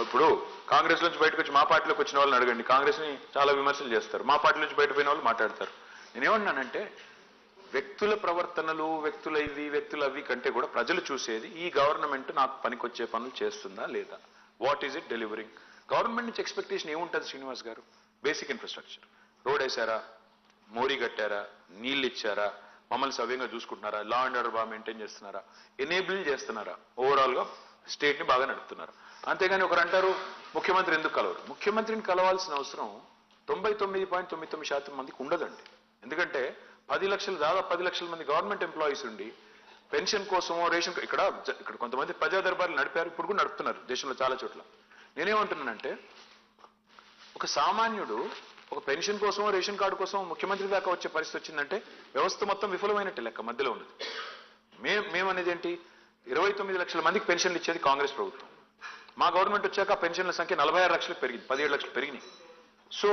ఇప్పుడు కాంగ్రెస్ నుంచి బయటకు వచ్చి మా పార్టీలోకి వచ్చిన వాళ్ళని అడగండి, కాంగ్రెస్ ని చాలా విమర్శలు చేస్తారు, మా పార్టీ నుంచి బయట పోయిన వాళ్ళు మాట్లాడతారు. నేనేమన్నానంటే వ్యక్తుల ప్రవర్తనలు, వ్యక్తుల అవి కంటే కూడా ప్రజలు చూసేది ఈ గవర్నమెంట్ నాకు పనికొచ్చే పనులు చేస్తుందా లేదా, what is it delivering. Government నుంచి ఎక్స్పెక్టేషన్ ఏముంటుంది శ్రీనివాస్ గారు? బేసిక్ ఇన్ఫ్రాస్ట్రక్చర్, రోడ్ వేసారా, మోరీ కట్టారా, నీళ్ళు ఇచ్చారా, మమ్మల్ని సవ్యంగా చూసుకుంటున్నారా, లా అండ్ ఆర్డర్ బాగా మెయింటైన్ చేస్తున్నారా, ఎనేబుల్ చేస్తున్నారా, ఓవరాల్ గా స్టేట్ ని బాగా నడుపుతున్నారా. అంతేగాని ఒకరు అంటారు ముఖ్యమంత్రి ఎందుకు కలవరు. ముఖ్యమంత్రిని కలవాల్సిన అవసరం 99.99% మందికి ఉండదండి. ఎందుకంటే 10 లక్షలు, దాదాపు 10 లక్షల మంది గవర్నమెంట్ ఎంప్లాయీస్ ఉండి పెన్షన్ కోసమో రేషన్ ఇక్కడ కొంతమంది ప్రజా దర్బార్లు నడిపారు, ఇప్పుడు కూడా నడుపుతున్నారు దేశంలో చాలా చోట్ల. నేనేమంటున్నానంటే ఒక సామాన్యుడు ఒక పెన్షన్ కోసమో రేషన్ కార్డు కోసం ముఖ్యమంత్రి దాకా వచ్చే పరిస్థితి వచ్చిందంటే వ్యవస్థ మొత్తం విఫలమైనట్టే లెక్క మధ్యలో ఉన్నది. మేమనేది ఏంటి, 29 లక్షల మందికి పెన్షన్లు ఇచ్చేది కాంగ్రెస్ ప్రభుత్వం. మా గవర్నమెంట్ వచ్చాక పెన్షన్ల సంఖ్య 46 లక్షలకు పెరిగింది, 17 లక్షలు పెరిగినాయి. సో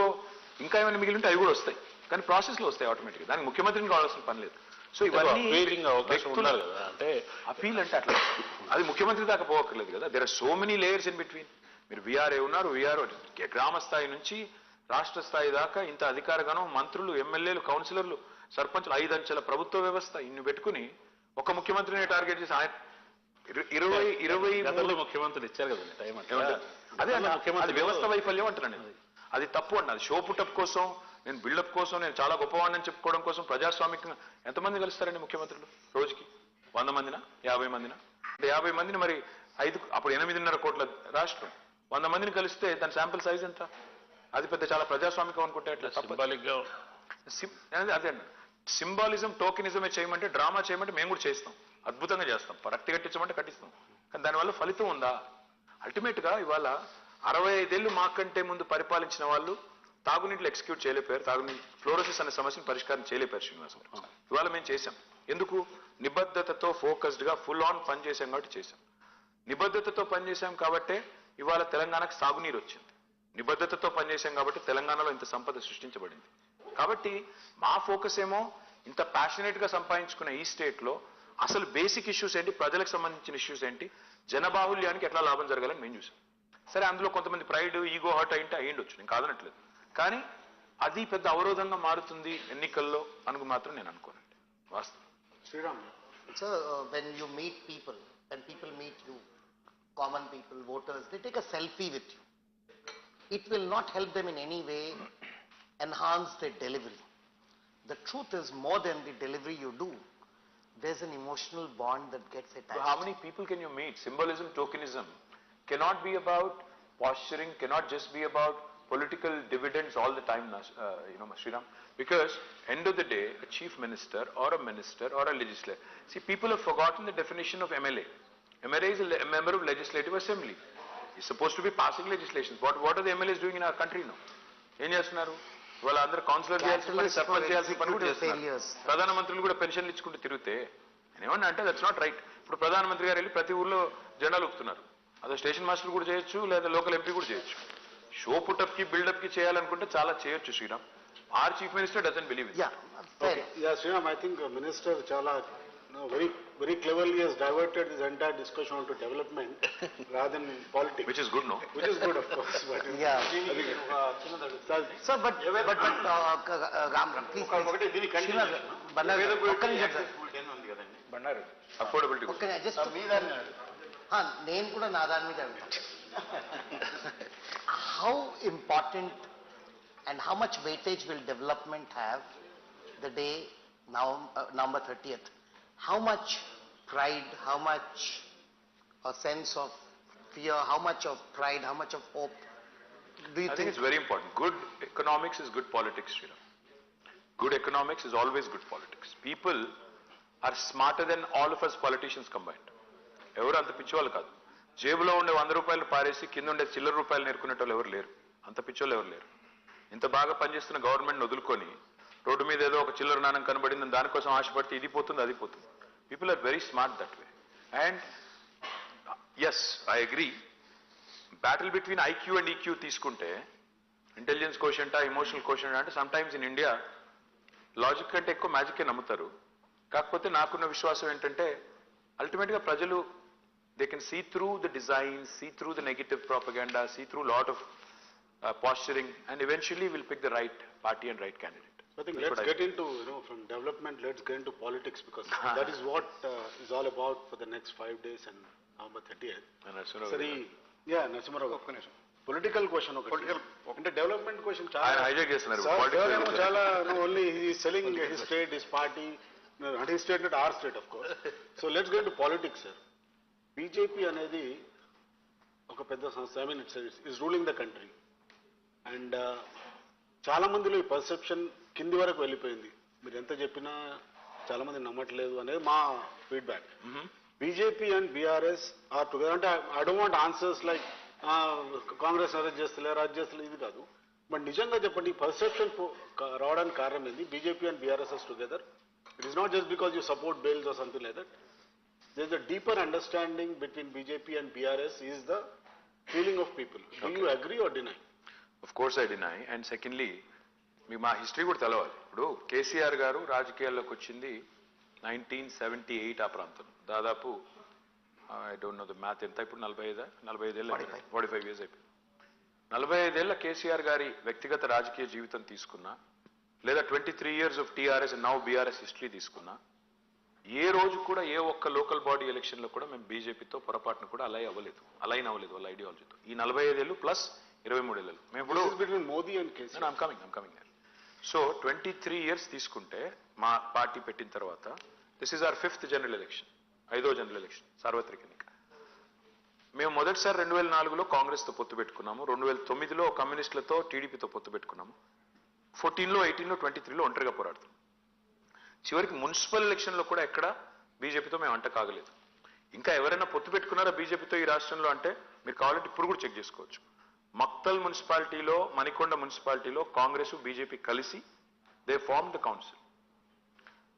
ఇంకా ఏమైనా మిగిలి ఉంటే అవి కూడా వస్తాయి, కానీ ప్రాసెస్లో వస్తాయి ఆటోమేటిక్గా, దానికి ముఖ్యమంత్రిని కావాల్సిన పని లేదు. సో Appealing అవకాశం ఉండాలి కదా, అంటే అపీల్ అంటే అట్లా అది ముఖ్యమంత్రి దాకా పోవక్కర్లేదు కదా. There are so many layers in between. మీరు విఆర్ఏ ఉన్నారు, విఆర్ఓ గ్రామ స్థాయి నుంచి రాష్ట్ర స్థాయి దాకా ఇంత అధికారగణం, మంత్రులు, ఎమ్మెల్యేలు, కౌన్సిలర్లు, సర్పంచులు, 5 అంచెల ప్రభుత్వ వ్యవస్థ ఇన్ని పెట్టుకుని ఒక ముఖ్యమంత్రిని టార్గెట్ చేసి ఆయన 20 ముఖ్యమంత్రులు ఇచ్చారు కదండి టైం అంటే. అదే అది వ్యవస్థ వైఫల్యం అంటున్నాను నేను. అది తప్పు అన్నది. షో పుటప్ కోసం, నేను బిల్డప్ కోసం, నేను చాలా గొప్పవాడిని చెప్పుకోవడం కోసం ప్రజాస్వామికంగా ఎంతమంది కలుస్తారండి ముఖ్యమంత్రులు రోజుకి? 100 మందినా, 50 మందినా? అంటే 50 మందిని మరి అప్పుడు 8.5 కోట్ల రాష్ట్రం, 100 మందిని కలిస్తే దాని శాంపిల్ సైజ్ ఎంత? అది పెద్ద చాలా ప్రజాస్వామికం అనుకుంటే అట్లా సింబాలిక్ గా అదే అన్న సింబాలిజం, టోకెనిజమే చేయమంటే, డ్రామా చేయమంటే మేము కూడా చేస్తాం, అద్భుతంగా చేస్తాం. రక్తి కట్టించమంటే కట్టిస్తాం, కానీ దానివల్ల ఫలితం ఉందా? అల్టిమేట్ గా ఇవాళ 65 ఏళ్ళు మాకంటే ముందు పరిపాలించిన వాళ్ళు తాగునీటిలో ఎగ్జిక్యూట్ చేయలేపారు, తాగునీటి ఫ్లోరోసిస్ అనే సమస్యను పరిష్కారం చేయలేపారు శ్రీనివాసం. ఇవాళ మేము చేశాం. ఎందుకు? నిబద్ధతతో ఫోకస్డ్ గా ఫుల్ ఆన్ పని చేశాం కాబట్టి చేశాం. నిబద్ధతతో పనిచేశాం కాబట్టే ఇవాళ తెలంగాణకు సాగునీరు వచ్చింది. నిబద్ధతతో పనిచేశాం కాబట్టి తెలంగాణలో ఇంత సంపద సృష్టించబడింది. కాబట్టి మా ఫోకస్ ఏమో ఇంత ప్యాషనేట్ గా సంపాదించుకున్న ఈ స్టేట్ లో అసలు బేసిక్ ఇష్యూస్ ఏంటి, ప్రజలకు సంబంధించిన ఇష్యూస్ ఏంటి, జనబాహుల్యానికి ఎట్లా లాభం జరగాలని మేము చూసాం. సరే, అందులో కొంతమంది ప్రైడ్, ఈగో హర్ట్ అయ్యిండొచ్చు, నేను కాదనట్లేదు, కానీ అది పెద్ద అవరోధంగా మారుతుంది ఎన్నికల్లో అనుకు మాత్రం నేను అనుకోనండి. వాస్తవం. Sriram. So, when you meet people, when people meet you, common people, voters, they take a selfie with you. It will not help them in any way enhance their delivery. The truth is, more than the delivery you do, there's an emotional bond that gets attached. So how many people can you meet? Symbolism, tokenism cannot be about posturing, cannot just be about political dividends all the time, Sriram. Because end of the day, a chief minister or a minister or a legislator. See, people have forgotten the definition of MLA. MLA is a member of Legislative Assembly. He's supposed to be passing legislation. What are the MLAs doing in our country now? ఏం చేస్తున్నారు? వాళ్ళందరూ councillor చేయాల్సిన పని, సర్పంచ్ చేయాల్సిన పని కూడా చేస్తున్నారు. ప్రధానమంత్రులు కూడా పెన్షన్లు ఇచ్చుకుంటూ తిరిగితే నేనేమన్నా అంటే దట్స్ నాట్ రైట్. ఇప్పుడు ప్రధానమంత్రి గారు వెళ్ళి ప్రతి ఊర్లో జెండాలు ఊపుతున్నారు. అదో స్టేషన్ మాస్టర్ కూడా చేయొచ్చు, లేదా లోకల్ ఎంపీ కూడా చేయొచ్చు. షో పుటప్ కి, బిల్డప్ కి చేయాలనుకుంటే చాలా చేయొచ్చు Sriram. Our chief minister doesn't believe it. Yeah, fair. Yeah, Sriram, I think Minister Chala very cleverly has diverted this entire discussion onto development rather than politics. Which is good, no? Which is good, of course. But Yeah. Sir, but Ram, please. Srinath, Bannar, Bandaru Affordability. okay, just నేను కూడా నా దాని మీద how important and how much weightage will development have the day now November 30th? How much pride, how much a sense of fear, how much of pride, how much of hope do you I think it's very important. Good economics is good politics, Sriram. Good economics is always good politics. People are smarter than all of us politicians combined. ఎవరు అంత పిచ్చోళ్ళు కాదు. జేబులో ఉండే 100 రూపాయలు పారేసి కింద ఉండే చిల్లర రూపాయలు నేర్చుకునేటోళ్ళు ఎవరు లేరు. అంత పిచ్చోళ్ళు ఎవరు లేరు. ఇంత బాగా పనిచేస్తున్న గవర్నమెంట్ వదులుకొని రోడ్డు మీద ఏదో ఒక చిల్లర నాణం కనబడింది, దానికోసం ఆశపడితే ఇది పోతుంది, అది పోతుంది. People are very smart that way. And yes, I agree, battle between IQ and EQ తీసుకుంటే ఇంటెలిజెన్స్ కోషంటా, ఇమోషనల్ కోషంటా అంటే some times in India logic కంటే ఎక్కువ మ్యాజిక్కే నమ్ముతారు. కాకపోతే నాకున్న విశ్వాసం ఏంటంటే అల్టిమేట్గా ప్రజలు they can see through the design, see through the negative propaganda, see through lot of posturing, and eventually we'll pick the right party and right candidate. I think let's get into, from development, let's get into politics, because that is what is all about for the next 5 days and November 30th. And Sari, yeah, Narasimharao. Political question ఒకటి అంటే development question ఆయన చాలా hijack చేస్తున్నారు Sir, Political ఏమో చాలా only selling his state his party అంటే his state or state of course. So let's go to politics sir. BJP అనేది ఒక పెద్ద సంస్థ. I mean it's ruling the country and చాలా మందిలో ఈ పర్సెప్షన్ కింది వరకు వెళ్ళిపోయింది. మీరు ఎంత చెప్పినా చాలా మంది నమ్మట్లేదు అనేది మా feedback. BJP and BRS are together అంటే I don't want answers like Congress arrest చేస్తలేరు అది చేస్తలేదు ఇది కాదు. బట్ నిజంగా చెప్పండి పర్సెప్షన్ రావడానికి కారణం ఏంది? BJP and BRS together. It is not just because you support bills or something like that. There is a deeper understanding between BJP and BRS is the feeling of people. Do you agree or deny? Of course I deny. And secondly మీకు మా history కూడా తెలవాలి. ఇప్పుడు కేసీఆర్ గారు రాజకీయాల్లోకి వచ్చింది 1978 ఆ ప్రాంతం. దాదాపు I don't know the math ఎంత ఇప్పుడు 45 ఏళ్ళు 45 ఇయర్స్ అయిపోయింది. 45 ఏళ్ల కేసీఆర్ గారి వ్యక్తిగత రాజకీయ జీవితం తీసుకున్నా లేదా 23 years of TRS now BRS history తీసుకున్నా ఏ రోజు కూడా ఏ ఒక్క లోకల్ బాడీ ఎలక్షన్ లో కూడా మేము బీజేపీతో పొరపాటును కూడా అలైన్ అవ్వలేదు వాళ్ళ ఐడియాలజీతో. ఈ 45 ఏళ్ళు ప్లస్ 23 ఏళ్ళు మేము ఇప్పుడు between Modi and KCR. I'm coming so 23 years తీసుకుంటే మా పార్టీ పెట్టిన తర్వాత this is our 5th general election, 5వ జనరల్ ఎలక్షన్ సార్వత్రిక ఎన్నిక. మేము మొదటిసారి 2004లో కాంగ్రెస్తో పొత్తు పెట్టుకున్నాము, 2009లో కమ్యూనిస్టులతో టీడీపీతో పొత్తు పెట్టుకున్నాము, 14లో 18లో 23లో ఒంటరిగా పోరాడుతున్నాం. చివరికి మున్సిపల్ ఎలక్షన్లో కూడా ఎక్కడ బీజేపీతో మేము అంట కాగలేదు. ఇంకా ఎవరైనా పొత్తు పెట్టుకున్నారా బీజేపీతో ఈ రాష్ట్రంలో అంటే మీరు కావాలంటే ఇప్పుడు కూడా చెక్ చేసుకోవచ్చు. మక్తల్ మున్సిపాలిటీలో, మణికొండ మున్సిపాలిటీలో కాంగ్రెస్ బీజేపీ కలిసి దే ఫార్మ్ ద కౌన్సిల్.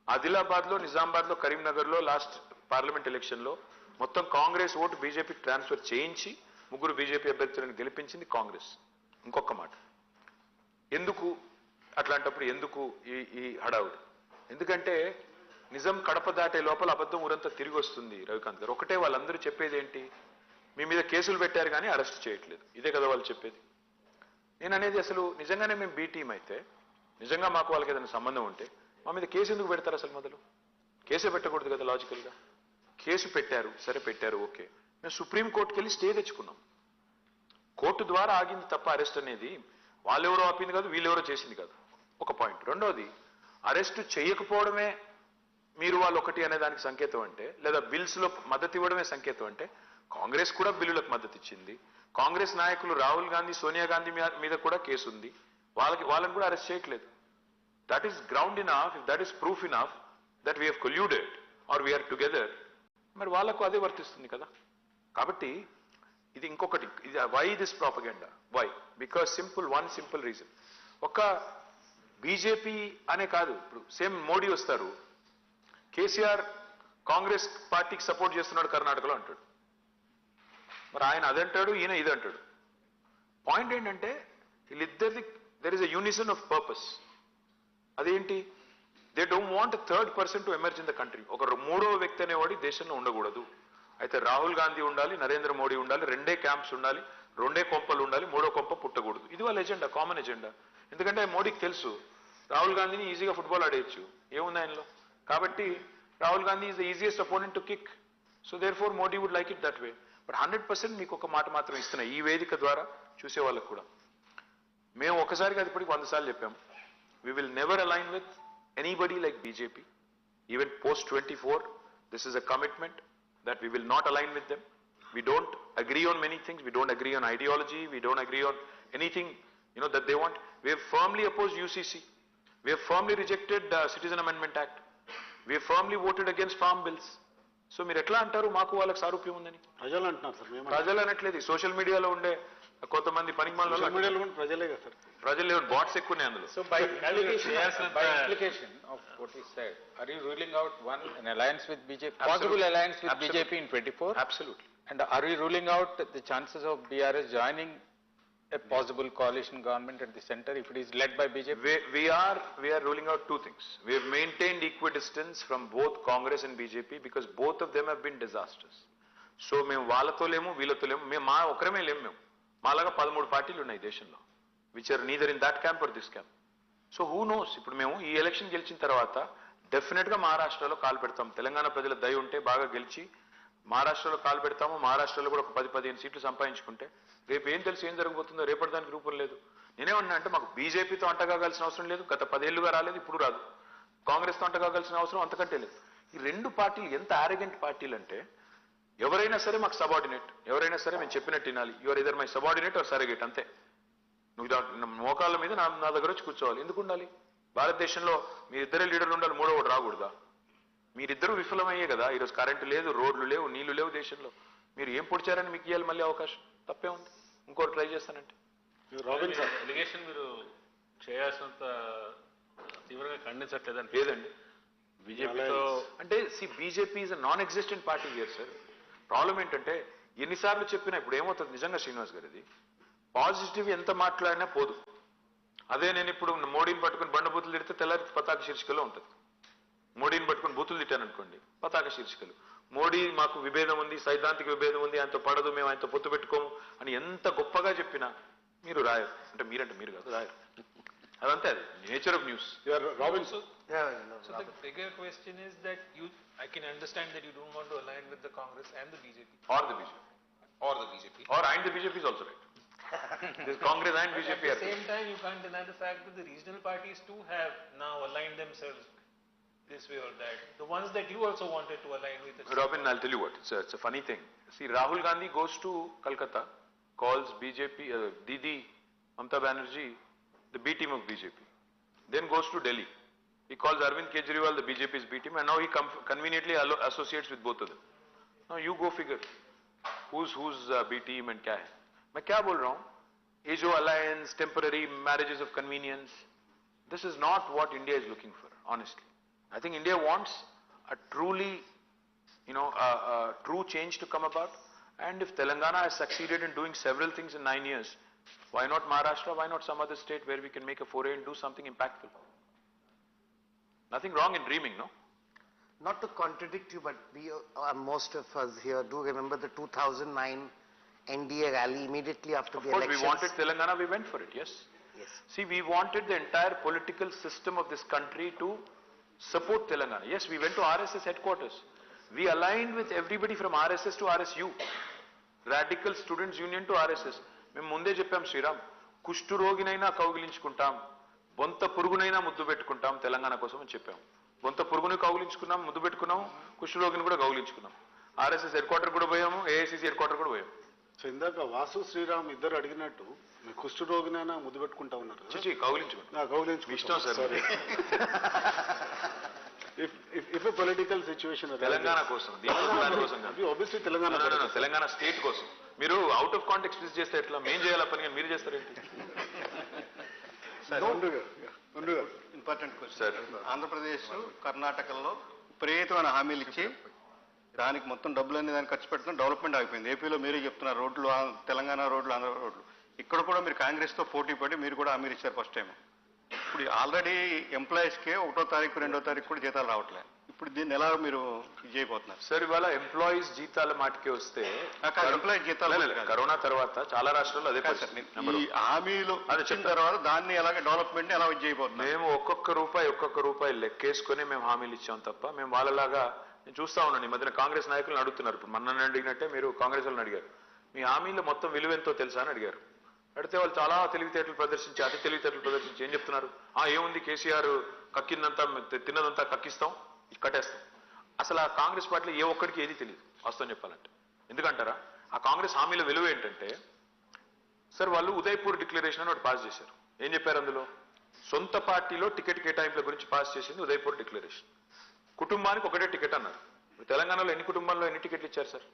ఆదిలాబాద్లో, నిజామాబాద్లో, కరీంనగర్లో లాస్ట్ పార్లమెంట్ ఎలక్షన్లో మొత్తం కాంగ్రెస్ ఓటు బీజేపీ ట్రాన్స్ఫర్ చేయించి 3 బీజేపీ అభ్యర్థులను గెలిపించింది కాంగ్రెస్. ఇంకొక మాట, ఎందుకు అట్లాంటప్పుడు ఎందుకు ఈ హడావుడి? ఎందుకంటే నిజం కడప దాటే లోపల అబద్ధం ఊరంతా తిరిగి వస్తుంది. రవికాంత్ గారు ఒకటే వాళ్ళందరూ చెప్పేది ఏంటి? మీ మీద కేసులు పెట్టారు కానీ అరెస్ట్ చేయట్లేదు. ఇదే కదా వాళ్ళు చెప్పేది. నేను అనేది అసలు నిజంగానే మేము బీ టీం అయితే, నిజంగా మాకు వాళ్ళకి ఏదైనా సంబంధం ఉంటే మా మీద కేసు ఎందుకు పెడతారు? అసలు మొదలు కేసే పెట్టకూడదు కదా లాజికల్గా. కేసు పెట్టారు, సరే పెట్టారు, ఓకే. మేము సుప్రీంకోర్టుకి వెళ్ళి స్టే తెచ్చుకున్నాం. కోర్టు ద్వారా ఆగింది తప్ప అరెస్ట్ అనేది వాళ్ళెవరో ఆపింది కాదు, వీళ్ళెవరో చేసింది కాదు. ఒక పాయింట్. రెండోది, అరెస్ట్ చేయకపోవడమే మీరు వాళ్ళు ఒకటి అనే దానికి సంకేతం అంటే, లేదా బిల్స్లో మద్దతు ఇవ్వడమే సంకేతం అంటే కాంగ్రెస్ కూడా బిల్లులకు మద్దతు ఇచ్చింది. కాంగ్రెస్ నాయకులు రాహుల్ గాంధీ, సోనియా గాంధీ మీద కూడా కేసు ఉంది. వాళ్ళని కూడా అరెస్ట్ చేయట్లేదు. That is ground enough, if that is proof enough that we have colluded or we are together, మరి వాళ్ళకు అదే వర్తిస్తుంది కదా. కాబట్టి ఇది ఇంకొకటి, ఇది why this propaganda? Why? Because one simple reason. ఒక బీజేపీ అనే కాదు, ఇప్పుడు సేమ్ మోడీ వస్తారు, కేసీఆర్ కాంగ్రెస్ పార్టీకి సపోర్ట్ చేస్తున్నాడు కర్ణాటకలో అంటాడు. మరి ఆయన అదంటాడు, ఈయన ఇది అంటాడు. పాయింట్ ఏంటంటే వీళ్ళిద్దరిది there is a unison of purpose. అదేంటి? They don't want third person to emerge in the country. ఒక 3వ వ్యక్తి అనేవాడి దేశంలో ఉండకూడదు. అయితే రాహుల్ గాంధీ ఉండాలి, నరేంద్ర మోడీ ఉండాలి, 2 క్యాంప్స్ ఉండాలి, 2 కొంపలు ఉండాలి, 3వ కొంప పుట్టకూడదు. ఇది వాళ్ళ ఎజెండా, కామన్ ఎజెండా. ఎందుకంటే మోడీకి తెలుసు రాహుల్ గాంధీని ఈజీగా ఫుట్బాల్ ఆడేయచ్చు, ఏముంది ఆయనలో. కాబట్టి Rahul Gandhi is the easiest opponent to kick. So therefore Modi would like it that way. But 100% మీకు ఒక మాట మాత్రం ఇస్తున్నా ఈ వేదిక ద్వారా చూసే వాళ్ళకు కూడా. మేము ఒకసారి కాదు ఇప్పటికి 100 సార్లు చెప్పాం, we will never align with anybody like BJP. Even post 24, this is a commitment that we will not align with them. We don't agree on many things. We don't agree on ideology. We don't agree on anything, that they want. We have firmly opposed UCC. We have firmly rejected Citizen Amendment Act. We have firmly voted against farm bills. So మీరు ఎట్లా అంటారు మాకు వాళ్ళకి సారూప్యం ఉందని? ప్రజలు అంటున్నారు sir. మేము ప్రజలు అనట్లేదు, సోషల్ మీడియాలో ఉండే కొంతమంది పనికిమాల మీడియాలో కూడా ప్రజలే కదా సార్. ప్రజలు బాట్స్ ఎక్కువనే అందులో. So by implication of what is said, are you ruling out an alliance with BJP, possible alliance with BJP in 24? Absolutely. And are we ruling out the chances of BRS joining a possible coalition government at the center if it is led by BJP? We are ruling out 2 things. We have maintained equidistance from both Congress and BJP because both of them have been disasters. So మేము వాళ్ళతో లేము, వీళ్ళతో లేము, మేము మా ఒకరమే లేము. మేము మాలాగా 13 పార్టీలు ఉన్నాయి దేశంలో, which are neither in that camp or this camp. So who knows, ఇప్పుడు మేము ఈ ఎలక్షన్ గెలిచిన తర్వాత డెఫినెట్ గా మహారాష్ట్రలో కాలు పెడతాం. తెలంగాణ ప్రజల దయ ఉంటే బాగా గెలిచి మహారాష్ట్రలో కాలు పెడతాము, మహారాష్ట్రలో కూడా ఒక 10-15 సీట్లు సంపాదించుకుంటే రేపు ఏం తెలుసు ఏం జరగబోతుందో, రేపటి దానికి రూపం లేదు. నేనేమన్నా అంటే మాకు బీజేపీతో అంటగాగాల్సిన అవసరం లేదు, గత 10 ఏళ్లుగా రాలేదు, ఇప్పుడు రాదు. కాంగ్రెస్తో అంటగాగాల్సిన అవసరం అంతకంటే లేదు. ఈ రెండు పార్టీలు ఎంత ఆరోగెంట్ పార్టీలు అంటే ఎవరైనా సరే మాకు సబార్డినేట్, ఎవరైనా సరే మేము చెప్పినట్టు వినాలి. Your either my subordinate or surrogate, అంతే. నువ్వు మోకాళ్ళ మీద నా దగ్గర వచ్చి కూర్చోవాలి. ఎందుకు ఉండాలి? భారతదేశంలో మీరిద్దరే లీడర్లు ఉండాలి, మూడో ఒకటి రాకూడదా? మీరిద్దరూ విఫలమయ్యే కదా ఈరోజు కరెంటు లేదు, రోడ్లు లేవు, నీళ్లు లేవు దేశంలో. మీరు ఏం పొడిచారని మీకు ఇవ్వాలి మళ్ళీ అవకాశం? తప్పే ఉంది. ఇంకోటి ట్రై చేస్తానంటే ఎలిగేషన్ మీరు చేయాల్సినంత తీవ్రంగా ఖండించట్లేదండి. లేదండి. బీజేపీతో అంటే BJP is non existent party here sir. Problem ఏంటంటే ఎన్నిసార్లు చెప్పినా ఇప్పుడు ఏమవుతుంది నిజంగా శ్రీనివాస్ గారు, ఇది పాజిటివ్ ఎంత మాట్లాడినా పోదు. అదే నేను ఇప్పుడు మోడీని పట్టుకుని బండబూతులు తిడితే తెల్లారి పతాక శీర్షికలో ఉంటుంది. మోడీని పట్టుకుని బూతులు తిట్టాను అనుకోండి, పతాక శీర్షికలు. మోడీ మాకు విభేదం ఉంది, సైద్ధాంతిక విభేదం ఉంది, ఆయనతో పడదు, మేము ఆయనతో పొత్తు పెట్టుకోము అని ఎంత గొప్పగా చెప్పినా మీరు రాయరు. అంటే మీరు కాదు, రాయరు. అదంతే, అది nature of news. Robinson. So the bigger question is that I can understand that you don't want to align with the Congress and the BJP. Or the BJP. Or and the BJP is also right. This Congress and BJP At are the same time, you can't deny the fact that the regional parties too have now aligned themselves this way or that. The ones that you also wanted to align with. Robin, I'll tell you what, it's a funny thing. See, Rahul Gandhi goes to Calcutta, calls BJP, Didi, Mamata Banerjee, the B team of BJP. Then goes to Delhi. He calls Arvind Kejriwal, the BJP's B team, and now he conveniently associates with both of them. Now you go figure, who's B team and kya hai? मैं क्या बोल रहा हूँ? ये जो alliance, temporary marriages of convenience, this is not what India is looking for, honestly. I think India wants a truly, a true change to come about. And if Telangana has succeeded in doing several things in 9 years, why not Maharashtra? Why not some other state where we can make a foray and do something impactful? Nothing wrong in dreaming, no? Not to contradict you, but most of us here do remember the 2009 NDA rally immediately after the elections. Of course, we wanted Telangana, we went for it, yes. Yes. See, we wanted the entire political system of this country to support Telangana. Yes, we went to RSS headquarters. We aligned with everybody from RSS to RSU. Radical Students Union to RSS. మేము ముందే చెప్పాం శ్రీరామ్, కుష్టు రోగినైనా కౌగిలించుకుంటాం, బొంత పురుగునైనా ముద్దు పెట్టుకుంటాం తెలంగాణ కోసం అని చెప్పాం. బొంత పురుగుని కౌగిలించుకున్నాం, ముద్దు పెట్టుకున్నాం, కుష్టు రోగిని కూడా కౌగిలించుకున్నాం. ఆర్ఎస్ఎస్ హెడ్ క్వార్టర్ కూడా పోయాము, ఏఐసిసి హెడ్ క్వార్టర్ కూడా పోయాము. సో ఇందాక వాసు శ్రీరామ్ ఇద్దరు అడిగినట్టు మీ కుష్టు రోగినైనా ముద్దు పెట్టుకుంటా ఉన్నారు. కౌగిలించుకుంటాం. ఇష్టం sir. If a political situation Telangana కోసం, obviously తెలంగాణ స్టేట్ కోసం మీరు అవుట్ ఆఫ్ కాంటెక్స్ట్ యూజ్ చేస్తే ఎట్లా? మేం చేయాల పని మీరు చేస్తారేంటి? Important question. ఆంధ్రప్రదేశ్, కర్ణాటకలో విపరీతమైన హామీలు ఇచ్చి దానికి మొత్తం డబ్బులన్నీ దానికి ఖర్చు పెడుతున్న డెవలప్మెంట్ ఆగిపోయింది. ఏపీలో మీరే చెప్తున్నారు రోడ్లు, తెలంగాణ రోడ్లు, ఆంధ్ర రోడ్లు. ఇక్కడ కూడా మీరు కాంగ్రెస్తో పోటీ పడి మీరు కూడా హామీలు ఇచ్చారు ఫస్ట్ టైం. ఇప్పుడు ఆల్రెడీ ఎంప్లాయీస్కే 1వ తారీఖు 2వ తారీఖు కూడా జీతాలు రావట్లేదు. ఇప్పుడు దీన్ని ఎలా మీరు చేయబోతున్నారు? సార్, ఇవాళ ఎంప్లాయీస్ జీతాల మాటకే వస్తే, ఎంప్లాయీ జీతాలు కరోనా తర్వాత చాలా రాష్ట్రాల్లో అదే పరిస్థితి. ఈ హామీలు వచ్చిన తర్వాత దాన్ని ఎలాగే డెవలప్మెంట్ ఎలా చేయబోతున్నారు? మేము ఒక్కొక్క రూపాయి లెక్కేసుకుని మేము హామీలు ఇచ్చాం తప్ప మేము వాళ్ళలాగా, నేను చూస్తా ఉన్నాను ఈ మధ్యన కాంగ్రెస్ నాయకులను అడుగుతున్నారు. ఇప్పుడు మన అడిగినట్టే మీరు కాంగ్రెస్ వాళ్ళని అడిగారు, మీ హామీలు మొత్తం విలువెంతో తెలుసా అని అడిగారు. అడిగితే వాళ్ళు చాలా అతి తెలివితేటలు ప్రదర్శించి ఏం చెప్తున్నారు? ఏముంది, కేసీఆర్ కక్కిందంతా తిన్నదంతా కక్కిస్తాం, కట్టేస్తాం. అసలు ఆ కాంగ్రెస్ పార్టీలో ఏ ఒక్కడికి ఏది తెలియదు వాస్తవం చెప్పాలంటే. ఎందుకంటారా? ఆ కాంగ్రెస్ హామీల విలువ ఏంటంటే, సార్ వాళ్ళు ఉదయపూర్ డిక్లరేషన్ అని ఒకటి పాస్ చేశారు. ఏం చెప్పారు అందులో? సొంత పార్టీలో టికెట్ కేటాయింపుల గురించి పాస్ చేసింది ఉదయపూర్ డిక్లరేషన్. కుటుంబానికి ఒకటే టికెట్ అన్నారు. తెలంగాణలో ఎన్ని కుటుంబాల్లో ఎన్ని టికెట్లు ఇచ్చారు సార్?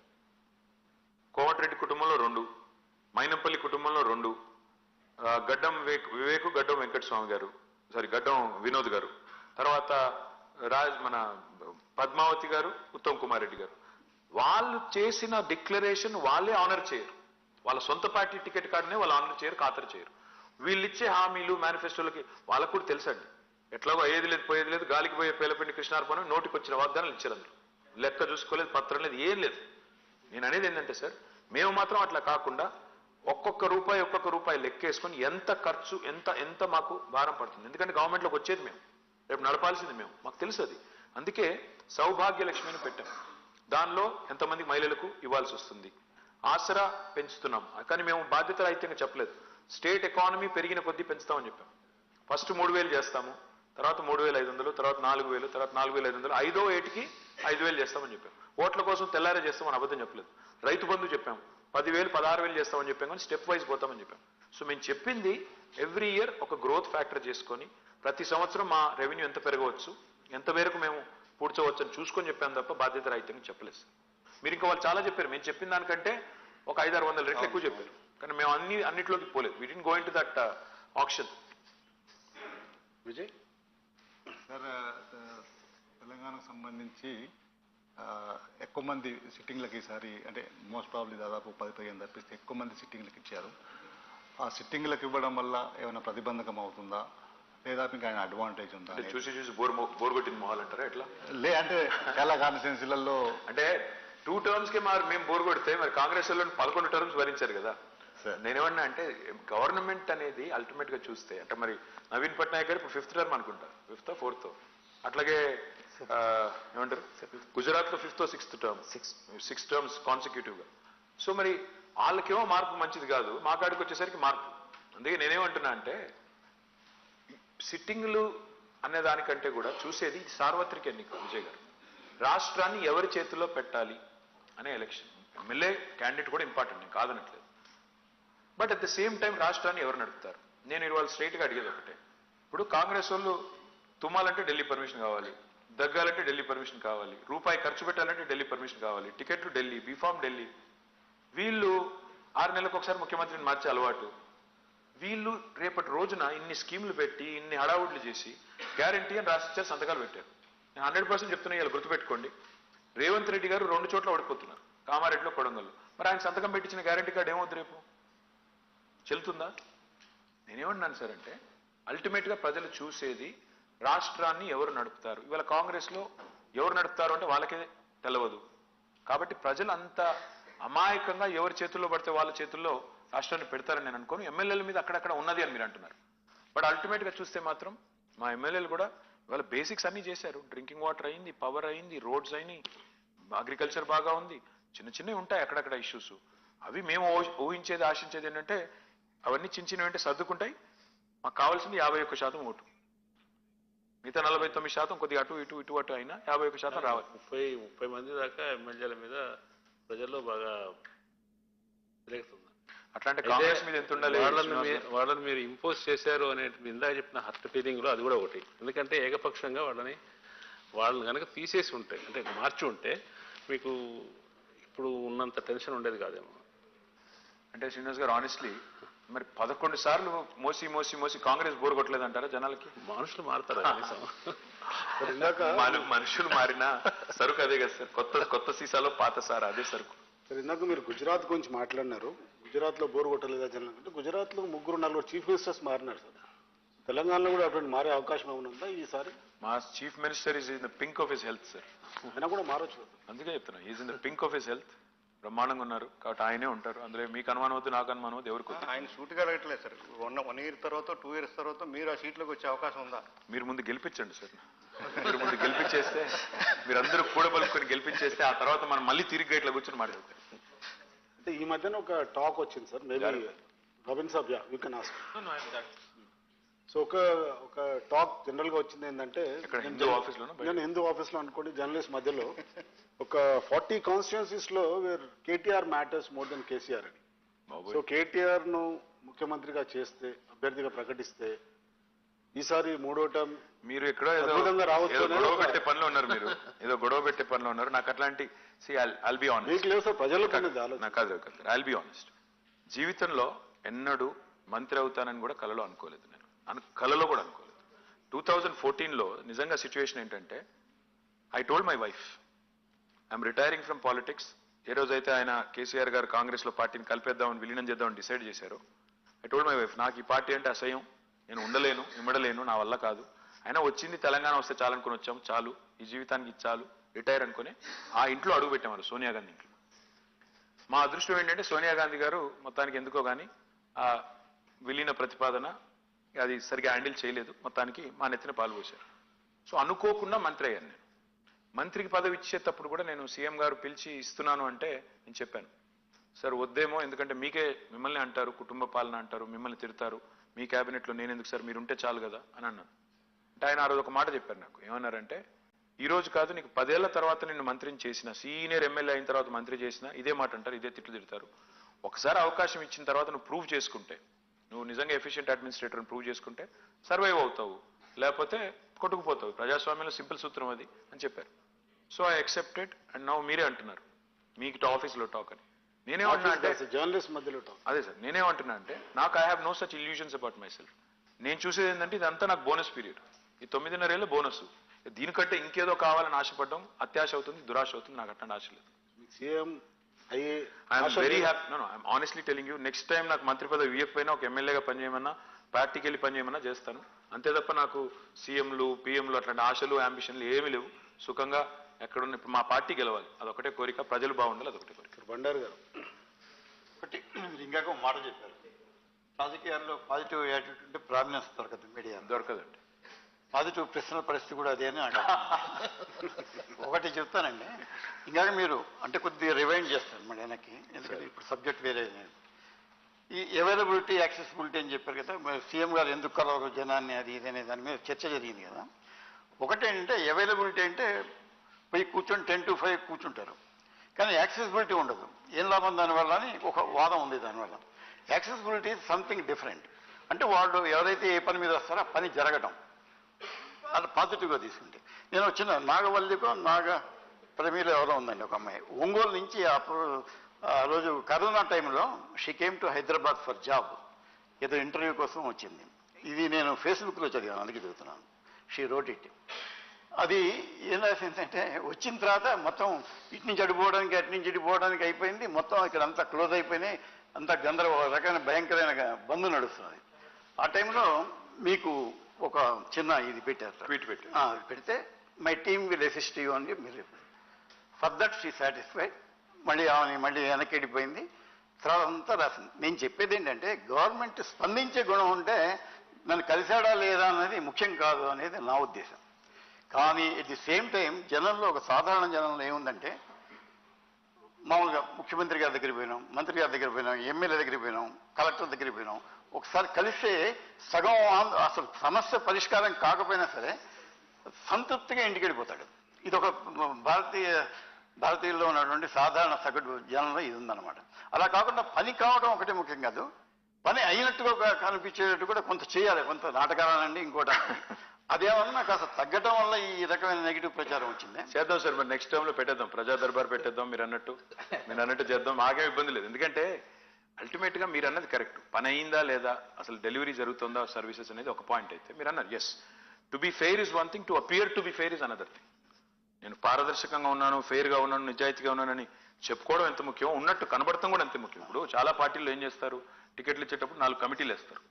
కోమటిరెడ్డి కుటుంబంలో 2, మైనంపల్లి కుటుంబంలో 2, గడ్డం వివేకు, గడ్డం వెంకటస్వామి గారు, గడ్డం వినోద్ గారు, తర్వాత మన పద్మావతి గారు, ఉత్తమ్ కుమార్ రెడ్డి గారు. వాళ్ళు చేసిన డిక్లరేషన్ వాళ్ళే ఆనర్ చేయరు. వాళ్ళ సొంత పార్టీ టికెట్ కార్డునే వాళ్ళు ఆనర్ చేయరు, ఖాతరు చేయరు. వీళ్ళిచ్చే హామీలు మేనిఫెస్టోలకి వాళ్ళకు కూడా తెలుసండి. ఎట్లాగో అయ్యేది లేదు, పోయేది లేదు, గాలికి పోయే పేలపిండి కృష్ణార్పణ, నోటికి వచ్చిన వాగ్దానాలు ఇచ్చారు. అందులో లెక్క చూసుకోలేదు, పత్రం లేదు, ఏం లేదు. నేను అనేది ఏంటంటే సార్, మేము మాత్రం అట్లా కాకుండా ఒక్కొక్క రూపాయి లెక్కేసుకొని ఎంత ఖర్చు, ఎంత మాకు భారం పడుతుంది. ఎందుకంటే గవర్నమెంట్లోకి వచ్చేది మేము, రేపు నడపాల్సింది మేము, మాకు తెలుసు అది. అందుకే సౌభాగ్య లక్ష్మిని పెట్టాం. దానిలో ఎంతమంది మహిళలకు ఇవ్వాల్సి వస్తుంది, ఆసరా పెంచుతున్నాం. కానీ మేము బాధ్యత రహితంగా చెప్పలేదు. స్టేట్ ఎకానమీ పెరిగిన కొద్దీ పెంచుతామని చెప్పాం. ఫస్ట్ 3,000 చేస్తాము, తర్వాత 3,500, తర్వాత 4,000, తర్వాత 4,500, 5వ ఏటికి 5,000 చేస్తామని చెప్పాం. ఓట్ల కోసం తెల్లారే చేస్తామని అబద్ధం చెప్పలేదు. రైతు బంధు చెప్పాం, 10,000, 16,000 చేస్తామని చెప్పాం, కానీ స్టెప్ వైజ్ పోతామని చెప్పాం. సో మేము చెప్పింది ఎవ్రీ ఇయర్ ఒక గ్రోత్ ఫ్యాక్టర్ చేసుకొని ప్రతి సంవత్సరం మా రెవెన్యూ ఎంత పెరగవచ్చు, ఎంత మేరకు మేము పూడ్చవచ్చు అని చూసుకొని చెప్పాను తప్ప బాధ్యత రహితంగా చెప్పలేదు. మీరు ఇంకా వాళ్ళు చాలా చెప్పారు, మేము చెప్పిన దానికంటే ఒక 500-600 రెట్లు ఎక్కువ చెప్పారు, కానీ మేము అన్నిట్లోకి పోలేదు. We didn't go into that option. Vijay sir, తెలంగాణకు సంబంధించి ఎక్కువ మంది సిట్టింగ్లకి ఈసారి అంటే మోస్ట్ ప్రాబ్లీ దాదాపు 10-15 తప్పిస్తే ఎక్కువ మంది సిట్టింగ్లకు ఇచ్చారు. ఆ సిట్టింగ్లకు ఇవ్వడం వల్ల ఏమైనా ప్రతిబంధకం అవుతుందా, లేదా మీకు ఆయన అడ్వాంటేజ్ ఉందా? చూసి బోర్ కొట్టిన మొహాలు అంటారా ఎట్లా? అంటే చాలా కాన్స్టిట్యున్సీలలో అంటే 2 టర్మ్స్కి మేము బోర్ కొడితే మరి కాంగ్రెస్ వాళ్ళు 11 టర్మ్స్ భరించారు కదా. నేనేమన్నా అంటే గవర్నమెంట్ అనేది అల్టిమేట్ గా చూస్తే అంటే మరి నవీన్ పట్నాయక్ గారు ఇప్పుడు 5th టర్మ్ అనుకుంటా, 5th or 4th. అట్లాగే ఏమంటారు గుజరాత్ లో 5th or 6th term, 6 terms consecutive గా. సో మరి వాళ్ళకేమో మార్పు మంచిది కాదు, మా కాడికి వచ్చేసరికి మార్పు. అందుకే నేనేమంటున్నా అంటే సిట్టింగ్లు అనే దానికంటే కూడా చూసేది సార్వత్రిక ఎన్నిక. విజయ్ గారు, రాష్ట్రాన్ని ఎవరి చేతుల్లో పెట్టాలి అనే ఎలక్షన్. ఎమ్మెల్యే క్యాండిడేట్ కూడా ఇంపార్టెంట్, నేను కాదనట్లేదు. But at the same time రాష్ట్రాన్ని ఎవరు నడుపుతారు? నేను ఇవాళ స్ట్రైట్గా అడిగేది ఒకటే. ఇప్పుడు కాంగ్రెస్ వాళ్ళు తుమ్మాలంటే ఢిల్లీ పర్మిషన్ కావాలి, దగ్గాలంటే ఢిల్లీ పర్మిషన్ కావాలి, రూపాయి ఖర్చు పెట్టాలంటే ఢిల్లీ పర్మిషన్ కావాలి, టికెట్లు ఢిల్లీ, బీఫామ్ ఢిల్లీ. వీళ్ళు 6 నెలలకు ఒకసారి ముఖ్యమంత్రిని మార్చే అలవాటు. వీళ్ళు రేపటి రోజున ఇన్ని స్కీములు పెట్టి ఇన్ని హడావుడ్లు చేసి గ్యారంటీ అని రాసిచ్చారు, సంతకాలు పెట్టారు. నేను 100% చెప్తున్నా, ఇలా గుర్తుపెట్టుకోండి. రేవంత్ రెడ్డి గారు 2 చోట్ల ఓడిపోతున్నారు, కామారెడ్డిలో, కొడంగల్లో. మరి ఆయన సంతకం పెట్టించిన గ్యారంటీ కార్డు ఏమవుతుంది, రేపు చెల్లుతుందా? నేనేమన్నాను సార్ అంటే అల్టిమేట్గా ప్రజలు చూసేది రాష్ట్రాన్ని ఎవరు నడుపుతారు. ఇవాళ కాంగ్రెస్లో ఎవరు నడుపుతారు అంటే వాళ్ళకే తెలవదు. కాబట్టి ప్రజలు అంత అమాయకంగా ఎవరి చేతుల్లో పడితే వాళ్ళ చేతుల్లో రాష్ట్రాన్ని పెడతారని నేను అనుకోను. ఎమ్మెల్యేల మీద అక్కడక్కడ ఉన్నది అని మీరు అంటున్నారు. బట్ అల్టిమేట్గా చూస్తే మాత్రం మా ఎమ్మెల్యేలు కూడా ఇవాళ బేసిక్స్ అన్నీ చేశారు. డ్రింకింగ్ వాటర్ అయింది, పవర్ అయింది, రోడ్స్ అయినాయి, అగ్రికల్చర్ బాగా ఉంది. చిన్నవి ఉంటాయి అక్కడక్కడ ఇష్యూస్. అవి మేము ఊహించేది, ఆశించేది ఏంటంటే అవన్నీ చిన్నవి అంటే సర్దుకుంటాయి. మాకు కావాల్సింది 51% ఓటు. మిగతా 49% కొద్దిగా ఇటు అటు అయినా 51% రావాలి. 30 మంది దాకా ఎమ్మెల్యేల మీద ప్రజల్లో బాగా తిరుగుతుంది. అట్లాంటి కాంగ్రెస్ మీద ఎంత ఉండాలి? వాళ్ళని మీరు ఇంపోజ్ చేశారు అనే ఇందాక చెప్పిన హర్ట్ ఫీలింగ్ లో అది కూడా ఒకటి. ఎందుకంటే ఏకపక్షంగా వాళ్ళని కనుక తీసేసి ఉంటే, అంటే మార్చి ఉంటే మీకు ఇప్పుడు ఉన్నంత టెన్షన్ ఉండేది కాదేమో. అంటే శ్రీనివాస్ గారు, ఆనెస్ట్లీ మరి 11 సార్లు మోసి కాంగ్రెస్ బోర్ కొట్టలేదంటారా జనాలకి? మనుషులు మారుతారా? మనుషులు మారినా సరుకు అదే కదా సార్. కొత్త సీసాలో పాత సార్ అదే సరుకు. సార్, ఇందాక మీరు గుజరాత్ గురించి మాట్లాడినారు. గుజరాత్ లో బోర్ కొట్టలేదా జనాలు అంటే గుజరాత్ లో 3-4 చీఫ్ మినిస్టర్స్ మారినారు సార్. తెలంగాణలో కూడా అటువంటి మారే అవకాశం ఏమైనా ఉందా ఈసారి? మా chief minister is in the pink of his health sir. అయినా కూడా మారొచ్చు. అందుకే చెప్తున్నా, is in the pink of his health. బ్రహ్మాండంగా ఉన్నారు కాబట్టి ఆయనే ఉంటారు. అందులో మీకు అనుమానం అవుతుంది, నాకు అనుమానం అవుతుంది, ఎవరికి? ఆయన సూటిగా అడగట్లేదు సార్. 1 year తర్వాత 2 years తర్వాత మీరు ఆ సీట్లోకి వచ్చే అవకాశం ఉందా? మీరు ముందు గెలిపించండి సార్. మీరు ముందు గెలిపించేస్తే, మీరందరూ కూడబలుకొని గెలిపించేస్తే ఆ తర్వాత మనం మళ్ళీ తిరిగి ఇట్లా కూర్చొని మాట్లాడతాం. అంటే ఈ మధ్యన ఒక టాక్ వచ్చింది sir, maybe Rabin saab, you can ask. So ఒక టాక్ జనరల్ గా వచ్చింది ఏంటంటే, నేను హిందూ ఆఫీస్ లో అనుకోండి, జర్నలిస్ట్ మధ్యలో ఒక 40 కాన్స్టిట్యున్సీస్ లో KTR matters more than KCR అని. సో కేటీఆర్ ను ముఖ్యమంత్రిగా చేస్తే, అభ్యర్థిగా ప్రకటిస్తే ఈసారి 3వ టర్మ్ మీరు ఎక్కడో గొడవ పెట్టే పనిలో ఉన్నారు. మీరు ఏదో గొడవ పెట్టే పనిలో ఉన్నారు. నాకు అట్లాంటి ఐల్ బి ఆనెస్ట్, లేదు సార్, ప్రజలకు ఐల్ బి ఆనెస్ట్. జీవితంలో ఎన్నడూ మంత్రి అవుతానని కూడా కలలో అనుకోలేదు. నేను కలలో కూడా అనుకోలేదు. 2014లో నిజంగా సిచ్యువేషన్ ఏంటంటే, I told my wife I'm retiring from politics. ఏ రోజైతే ఆయన కేసీఆర్ గారు కాంగ్రెస్ లో పార్టీని కలిపేద్దామని, విలీనం చేద్దామని డిసైడ్ చేశారు, ఐ టోల్డ్ మై వైఫ్, నాకు ఈ పార్టీ అంటే అసహ్యం, నేను ఉండలేను, ఇమ్మడలేను, నా వల్ల కాదు. అయినా వచ్చింది తెలంగాణ వస్తే చాలనుకుని వచ్చాము, చాలు, ఈ జీవితానికి చాలు, రిటైర్ అనుకుని ఆ ఇంట్లో అడుగు పెట్టాము, సోనియా గాంధీ ఇంట్లో. మా అదృష్టం ఏంటంటే సోనియా గాంధీ గారు మొత్తానికి ఎందుకో కానీ ఆ విలీన ప్రతిపాదన అది సరిగా హ్యాండిల్ చేయలేదు, మొత్తానికి మా నెత్తిన పాలు పోశారు. సో అనుకోకుండా మంత్రి అయ్యాను నేను. మంత్రికి పదవి ఇచ్చేటప్పుడు కూడా నేను సీఎం గారు పిలిచి ఇస్తున్నాను అంటే నేను చెప్పాను, సార్ వద్దేమో, ఎందుకంటే మీకే మిమ్మల్ని అంటారు, కుటుంబ పాలన అంటారు, మిమ్మల్ని తిడతారు, మీ క్యాబినెట్లో నేను ఎందుకు సార్, మీరు ఉంటే చాలు కదా అని అన్నాను. అంటే ఆయన ఆ రోజు ఒక మాట చెప్పారు నాకు, ఏమన్నారంటే ఈ రోజు కాదు, నీకు 10 ఏళ్ల తర్వాత నిన్ను మంత్రిని చేసిన, సీనియర్ ఎమ్మెల్యే అయిన తర్వాత మంత్రి చేసిన ఇదే మాట అంటారు, ఇదే తిట్లు తిడతారు. ఒకసారి అవకాశం ఇచ్చిన తర్వాత నువ్వు ప్రూవ్ చేసుకుంటే, నువ్వు నిజంగా ఎఫిషియెంట్ అడ్మినిస్ట్రేటర్ని ప్రూవ్ చేసుకుంటే సర్వైవ్ అవుతావు, లేకపోతే కొట్టుకుపోతావు. ప్రజాస్వామ్యంలో సింపుల్ సూత్రం అది అని చెప్పారు. So I accepted. And now మీరే అంటున్నారు మీకు ఆఫీస్లో టాక్ అని. నేనేమంటున్నా అంటే జర్నలిస్ట్ మధ్యలో అదే సార్, నేనేమంటున్నా అంటే నాకు I have no such illusions about my self. నేను చూసేది ఏంటంటే ఇదంతా నాకు బోనస్ పీరియడ్, ఈ 9.5 ఏళ్ళ బోనస్. దీనికంటే ఇంకేదో కావాలని ఆశపడడం అత్యాశ అవుతుంది, దురాశ అవుతుంది. నాకు అట్లాంటి ఆశ లేదు. సీఎం అయ్యే I'm very happy. No I'm honestly telling you, next time నాకు మంత్రి పదవి ఇవ్వకపోయినా ఒక ఎమ్మెల్యేగా పనిచేయమన్నా, పార్టీకి వెళ్ళి పనిచేయమన్నా చేస్తాను. అంతే తప్ప నాకు సీఎంలు పిఎంలు అట్లాంటి ఆశలు అంబిషన్లు ఏమీ లేవు. సుఖంగా ఎక్కడున్న ఇప్పుడు మా పార్టీ గెలవాలి, అదొకటే కోరిక, ప్రజలు బాగుండాలి, అదొకటే కోరిక. బండారు గారు ఒకటి ఇంకొక మాట చెప్పారు, రాజకీయాల్లో పాజిటివ్ యాటిట్యూడ్ ఉంటే ప్రామినెన్స్ దొరకదు, మీడియా దొరకదండి. పాజిటివ్ ప్రశ్నల పరిస్థితి కూడా అదే అని ఒకటి చెప్తానండి. ఇంకాక మీరు అంటే కొద్దిగా రివైండ్ చేస్తారు మళ్ళీ వెనక్కి, ఎందుకంటే ఇప్పుడు సబ్జెక్ట్ వేరే. ఈ అవైలబిలిటీ యాక్సెసిబిలిటీ అని చెప్పారు కదా, సీఎం గారు ఎందుకు కలవరు జనాన్ని, అది ఇది అనే దాని మీద చర్చ జరిగింది కదా. ఒకటేంటంటే అవైలబిలిటీ అంటే పోయి కూర్చొని 10 to 5 కూర్చుంటారు, కానీ యాక్సెసిబిలిటీ ఉండదు. ఏం లాభం దానివల్ల అని ఒక వాదం ఉంది. దానివల్ల యాక్సెసిబిలిటీ సంథింగ్ డిఫరెంట్. అంటే వాళ్ళు ఎవరైతే ఏ పని మీద వస్తారో ఆ పని జరగడం, అది పాజిటివ్గా తీసుకుంటే. నేను వచ్చిన నాగవల్లికో ప్రమీలో ఎవరో ఉందండి ఒక అమ్మాయి, ఒంగోలు నుంచి ఆ రోజు కరోనా టైంలో she came to Hyderabad for job, ఏదో ఇంటర్వ్యూ కోసం వచ్చింది. ఇది నేను ఫేస్బుక్లో చదివాను, అందుకే చదువుతున్నాను. She wrote it. అది ఏం రాసిందంటే వచ్చిన తర్వాత మొత్తం ఇటు నుంచి అడిపోవడానికి అటు నుంచి ఇడిపోవడానికి అయిపోయింది, మొత్తం ఇక్కడ అంతా క్లోజ్ అయిపోయినాయి, అంతా రకమైన భయంకరమైన బంద్ నడుస్తున్నది. ఆ టైంలో మీకు ఒక చిన్న ఇది పెట్టారు, ట్వీట్ పెడితే my team will assist you అని మీరు. For that she satisfied. మళ్ళీ వెనక్కి వెళ్ళిపోయింది. తర్వాత అంతా రాసింది. నేను చెప్పేది ఏంటంటే గవర్నమెంట్ స్పందించే గుణం ఉంటే నన్ను కలిశాడా లేదా అనేది ముఖ్యం కాదు అనేది నా ఉద్దేశం. కానీ ఎట్ ది సేమ్ టైం జనంలో, ఒక సాధారణ జనంలో ఏముందంటే, మామూలుగా ముఖ్యమంత్రి గారి దగ్గరికి పోయినాం, మంత్రి గారి దగ్గర పోయినాం, ఎమ్మెల్యే దగ్గరికి పోయినాం, కలెక్టర్ దగ్గరికి పోయినాం, ఒకసారి కలిస్తే సగం అసలు సమస్య పరిష్కారం కాకపోయినా సరే సంతృప్తిగా ఇంటికి వెళ్ళిపోతాడు. ఇది ఒక భారతీయుల్లో ఉన్నటువంటి సాధారణ సగటు జనంలో ఇది ఉందన్నమాట. అలా కాకుండా పని కావడం ఒకటే ముఖ్యం కాదు, పని అయినట్టుగా కనిపించేటట్టు కూడా కొంత చేయాలి, కొంత నాటకాలనండి ఇంకోటి. అదేమన్నా కాస్త తగ్గడం వల్ల ఈ రకమైన నెగిటివ్ ప్రచారం వచ్చింది. చేద్దాం సార్, మరి నెక్స్ట్ టైంలో పెట్టేద్దాం, ప్రజా దర్బార్ పెట్టేద్దాం. మీరు అన్నట్టు చేద్దాం, మాకేం ఇబ్బంది లేదు. ఎందుకంటే అల్టిమేట్ గా మీరు అన్నది కరెక్ట్. పని అయిందా లేదా, అసలు డెలివరీ జరుగుతుందా సర్వీసెస్ అనేది ఒక పాయింట్. అయితే మీరు అన్నారు yes, to be fair is one thing, to appear to be fair is another thing. నేను పారదర్శకంగా ఉన్నాను, ఫెయిర్గా ఉన్నాను, నిజాయితీగా ఉన్నానని చెప్పుకోవడం ఎంత ముఖ్యం, ఉన్నట్టు కనబడటం కూడా ఎంత ముఖ్యం. ఇప్పుడు చాలా పార్టీల్లో ఏం చేస్తారు, టికెట్లు ఇచ్చేటప్పుడు 4 కమిటీలు వేస్తారు,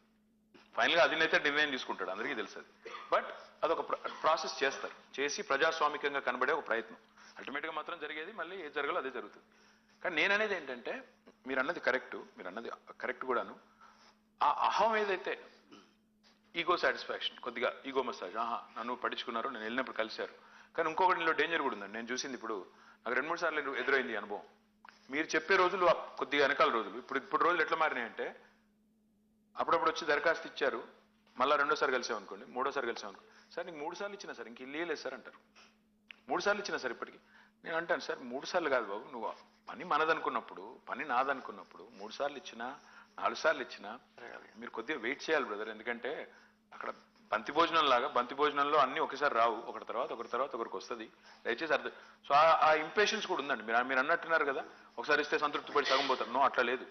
ఫైనల్గా అధినేత నిర్ణయం తీసుకుంటాడు, అందరికీ తెలుసు. బట్ అదొక ప్రాసెస్ చేస్తారు, చేసి ప్రజాస్వామికంగా కనబడే ఒక ప్రయత్నం. అల్టిమేట్గా మాత్రం జరిగేది మళ్ళీ ఏది జరగాలో అదే జరుగుతుంది. కానీ నేను అనేది ఏంటంటే, మీరు అన్నది కరెక్ట్ కూడాను. ఆ అహం ఏదైతే ఈగో సాటిస్ఫాక్షన్, కొద్దిగా ఈగో మసాజ్, నన్ను పట్టించుకున్నారు, నేను వెళ్ళినప్పుడు కలిశారు. కానీ ఇంకొకటిలో డేంజర్ కూడా ఉందండి. నేను చూసింది, ఇప్పుడు నాకు 2-3 సార్లు ఎదురైంది అనుభవం. మీరు చెప్పే రోజులు కొద్దిగా వెనకాల రోజులు, ఇప్పుడు రోజులు ఎట్లా మారినాయంటే, అప్పుడప్పుడు వచ్చి దరఖాస్తు ఇచ్చారు, మళ్ళీ 2వ సారి కలిసాం అనుకోండి, 3వ సారి కలిసాం అనుకోండి, సార్ నీకు 3 సార్లు ఇచ్చినా సార్ ఇంక ఇల్లు లేదు సార్ అంటారు. 3 సార్లు ఇచ్చినా సార్ ఇప్పటికి. నేను అంటాను, సార్ 3 సార్లు కాదు బాబు, నువ్వు పని మనదనుకున్నప్పుడు, పని నాదనుకున్నప్పుడు 3 సార్లు ఇచ్చినా 4 సార్లు ఇచ్చినా మీరు కొద్దిగా వెయిట్ చేయాలి బ్రదర్. ఎందుకంటే అక్కడ బంతి భోజనం లాగా, బంతి భోజనంలో అన్ని ఒకసారి రావు, ఒకటి తర్వాత ఒకరికి వస్తుంది. దయచేసి అర్థం. సో ఆ ఇంపేషన్స్ కూడా ఉందండి. మీరు అన్నట్టున్నారు కదా, ఒకసారి ఇస్తే సంతృప్తి పడి సగం పోతారు. నో, అట్లా లేదు.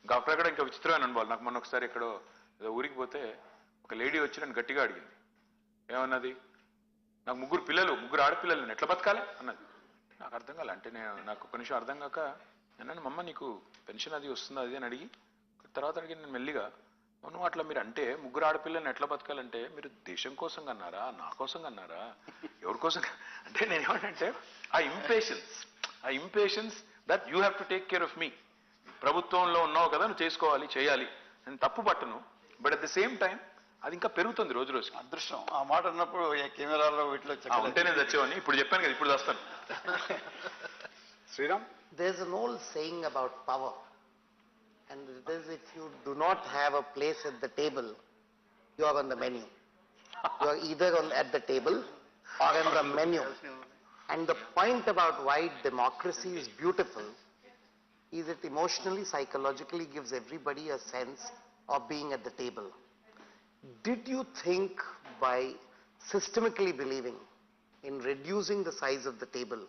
అక్కడక్కడ ఇంకా విచిత్రమైన అనుభవాలు. నాకు మొన్న ఒకసారి ఎక్కడో ఏదో ఊరికి పోతే ఒక లేడీ వచ్చి నన్ను గట్టిగా అడిగింది. ఏమన్నది, నాకు 3 ఆడపిల్లలు, నేను ఎట్లా బతకాలి అన్నది. నాకు అర్థం కాలే. అంటే నాకు ఒక నిమిషం అర్థం కాక నేను, మమ్మ నీకు పెన్షన్ అది వస్తుందా అది అని అడిగి, తర్వాత అడిగి నేను మెల్లిగా, నువ్వు అట్లా మీరు అంటే 3 ఆడపిల్లల్ని ఎట్లా బతకాలంటే మీరు దేశం కోసం కన్నారా, నా కోసం కన్నారా, ఎవరి కోసం అంటే నేనేమంటే ఆ impatience that you have to take care of me. ప్రభుత్వంలో ఉన్నావు కదా, నువ్వు చేయాలి. నేను తప్పు పట్టను. But at the same time అది ఇంకా పెరుగుతుంది రోజు రోజుకి. అదృష్టం ఆ మాట అన్నప్పుడు ఈ కెమెరాలో వీటిలో ఉంటేనే తెచ్చేవాడిని, ఇప్పుడు చెప్పాను కదా, ఇప్పుడు తెస్తాను. Sriram? There's an old saying about power, and it is if you do not have a place at the table, you are on the menu. You are either at the table or on the menu. And the point about why democracy is beautiful is it emotionally, psychologically gives everybody a sense of being at the table. Did you think by systemically believing in reducing the size of the table,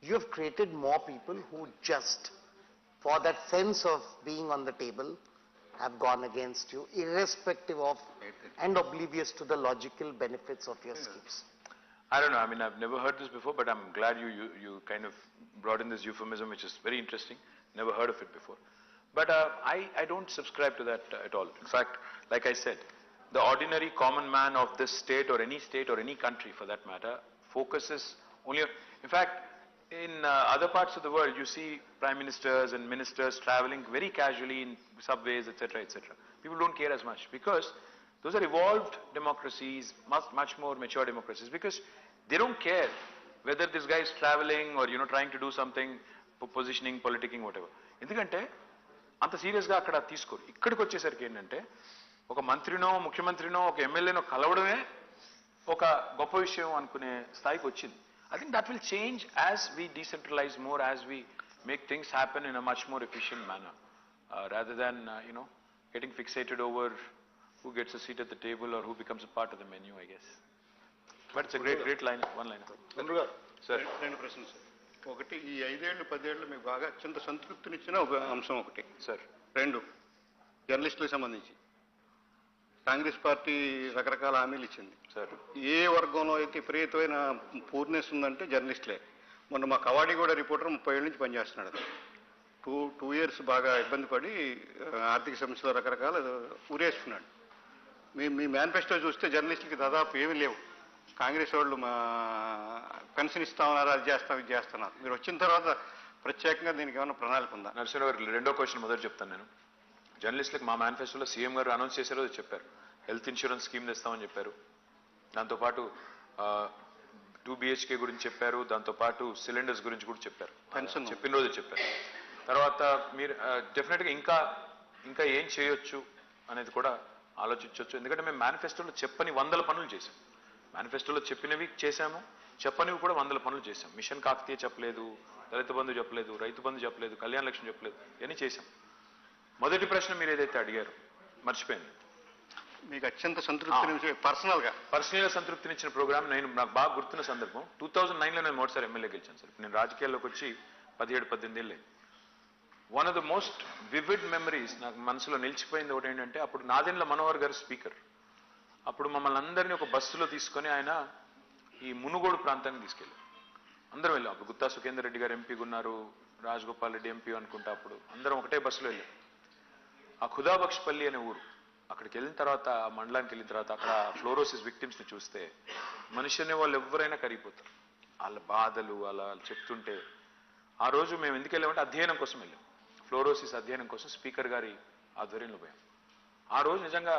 you have created more people who just, for that sense of being on the table, have gone against you, irrespective of and oblivious to the logical benefits of your schemes? I don't know. I mean, I've never heard this before, but I'm glad you kind of brought in this euphemism, which is very interesting. Never heard of it before. But I don't subscribe to that at all. In fact, like I said, the ordinary common man of this state or any country for that matter focuses only on, in fact, in other parts of the world, you see prime ministers and ministers traveling very casually in subways, etc., etc. People don't care as much because those are evolved democracies, much more mature democracies, because they don't care whether this guy is traveling or, trying to do something, positioning, politicking, whatever. ఎందుకంటే అంత సీరియస్గా అక్కడ తీసుకోరు. ఇక్కడికి వచ్చేసరికి ఏంటంటే ఒక మంత్రినో ముఖ్యమంత్రినో ఒక ఎమ్మెల్యేనో కలవడమే ఒక గొప్ప విషయం అనుకునే స్థాయికి వచ్చింది. I think that will change as we decentralize more, as we make things happen in a much more efficient manner, rather than, getting fixated over who gets a seat at the table or who becomes a part of the menu, I guess. But it's a great line, one line. Sir. రెండు ప్రశ్నలు sir. ఒకటి, ఈ 5 ఏళ్ళు 10 ఏళ్ళు మీకు బాగా అత్యంత సంతృప్తినిచ్చిన ఒక అంశం ఒకటి. సార్. 2, జర్నలిస్టులకు సంబంధించి కాంగ్రెస్ పార్టీ రకరకాల హామీలు ఇచ్చింది. సార్. ఏ వర్గంలో అయితే విపరీతమైన పూర్నెస్ ఉందంటే జర్నలిస్టులే. మొన్న మా కవాడిగూడ రిపోర్టర్ 30 ఏళ్ళ నుంచి పనిచేస్తున్నాడు. 2 years బాగా ఇబ్బంది పడి ఆర్థిక సమస్యలు రకరకాల ఊరేసుకున్నాడు. మీ మేనిఫెస్టో చూస్తే జర్నలిస్టులకి దాదాపు ఏమీ లేవు. కాంగ్రెస్ వాళ్ళు మా పెన్షన్ ఇస్తామన్నారు, అది చేస్తాం, ఇది చేస్తున్నారు. మీరు వచ్చిన తర్వాత ప్రత్యేకంగా దీనికి ఏమైనా ప్రణాళిక ఉందా? నరసింహ గారు, రెండో క్వశ్చన్ మొదటి చెప్తాను నేను. జర్నలిస్టులకు మా మేనిఫెస్టోలో సీఎం గారు అనౌన్స్ చేశారో చెప్పారు. హెల్త్ ఇన్సూరెన్స్ స్కీమ్ తెస్తామని చెప్పారు. దాంతోపాటు 2 BHK గురించి చెప్పారు. దాంతోపాటు సిలిండర్స్ గురించి కూడా చెప్పారు. చెప్పిన రోజు చెప్పారు. తర్వాత మీరు డెఫినెట్గా ఇంకా ఏం చేయొచ్చు అనేది కూడా ఆలోచించవచ్చు. ఎందుకంటే మేము మేనిఫెస్టోలో చెప్పని 100 పనులు చేశాం. మేనిఫెస్టోలో చెప్పినవి చేశాము, చెప్పనివి కూడా 100 పనులు చేశాం. మిషన్ కాకతీయ చెప్పలేదు, దళిత బంధు చెప్పలేదు, రైతు బంధు చెప్పలేదు, కళ్యాణ లక్ష్మి చెప్పలేదు, ఇవన్నీ చేశాం. మొదటి ప్రశ్న మీరు ఏదైతే అడిగారు మర్చిపోయాను. మీకు అత్యంత సంతృప్తి పర్సనల్గా సంతృప్తినిచ్చిన ప్రోగ్రామ్ నాకు బాగా గుర్తున్న సందర్భం 2009లో నేను మొదటిసారి ఎమ్మెల్యే గెలిచాను సార్. నేను రాజకీయాల్లోకి వచ్చి 17-18 ఏళ్ళే. One of the most vivid memories నాకు మనసులో నిలిచిపోయింది ఒకటి ఏంటంటే, అప్పుడు నాదెండ్ల మనోహర్ గారు స్పీకర్. అప్పుడు మమ్మల్ని అందరినీ ఒక బస్సులో తీసుకొని ఆయన ఈ మునుగోడు ప్రాంతానికి తీసుకెళ్ళారు. అందరం వెళ్ళాం. అప్పుడు గుత్తా సుఖేందర్ రెడ్డి గారు ఎంపీగా ఉన్నారు, రాజగోపాల్ రెడ్డి ఎంపీ అనుకుంటా. అప్పుడు అందరం ఒకటే బస్సులో వెళ్ళాం. ఆ ఖుదాబక్షపల్లి అనే ఊరు, అక్కడికి వెళ్ళిన తర్వాత, ఆ మండలానికి వెళ్ళిన తర్వాత అక్కడ ఫ్లోరోసిస్ విక్టిమ్స్ని చూస్తే మనిషి అనే వాళ్ళు ఎవరైనా కరిగిపోతారు. వాళ్ళ బాధలు అలా చెప్తుంటే, ఆ రోజు మేము ఎందుకు వెళ్ళామంటే అధ్యయనం కోసం వెళ్ళాం. ఫ్లోరోసిస్ అధ్యయనం కోసం స్పీకర్ గారి ఆధ్వర్యంలో పోయాం. ఆ రోజు నిజంగా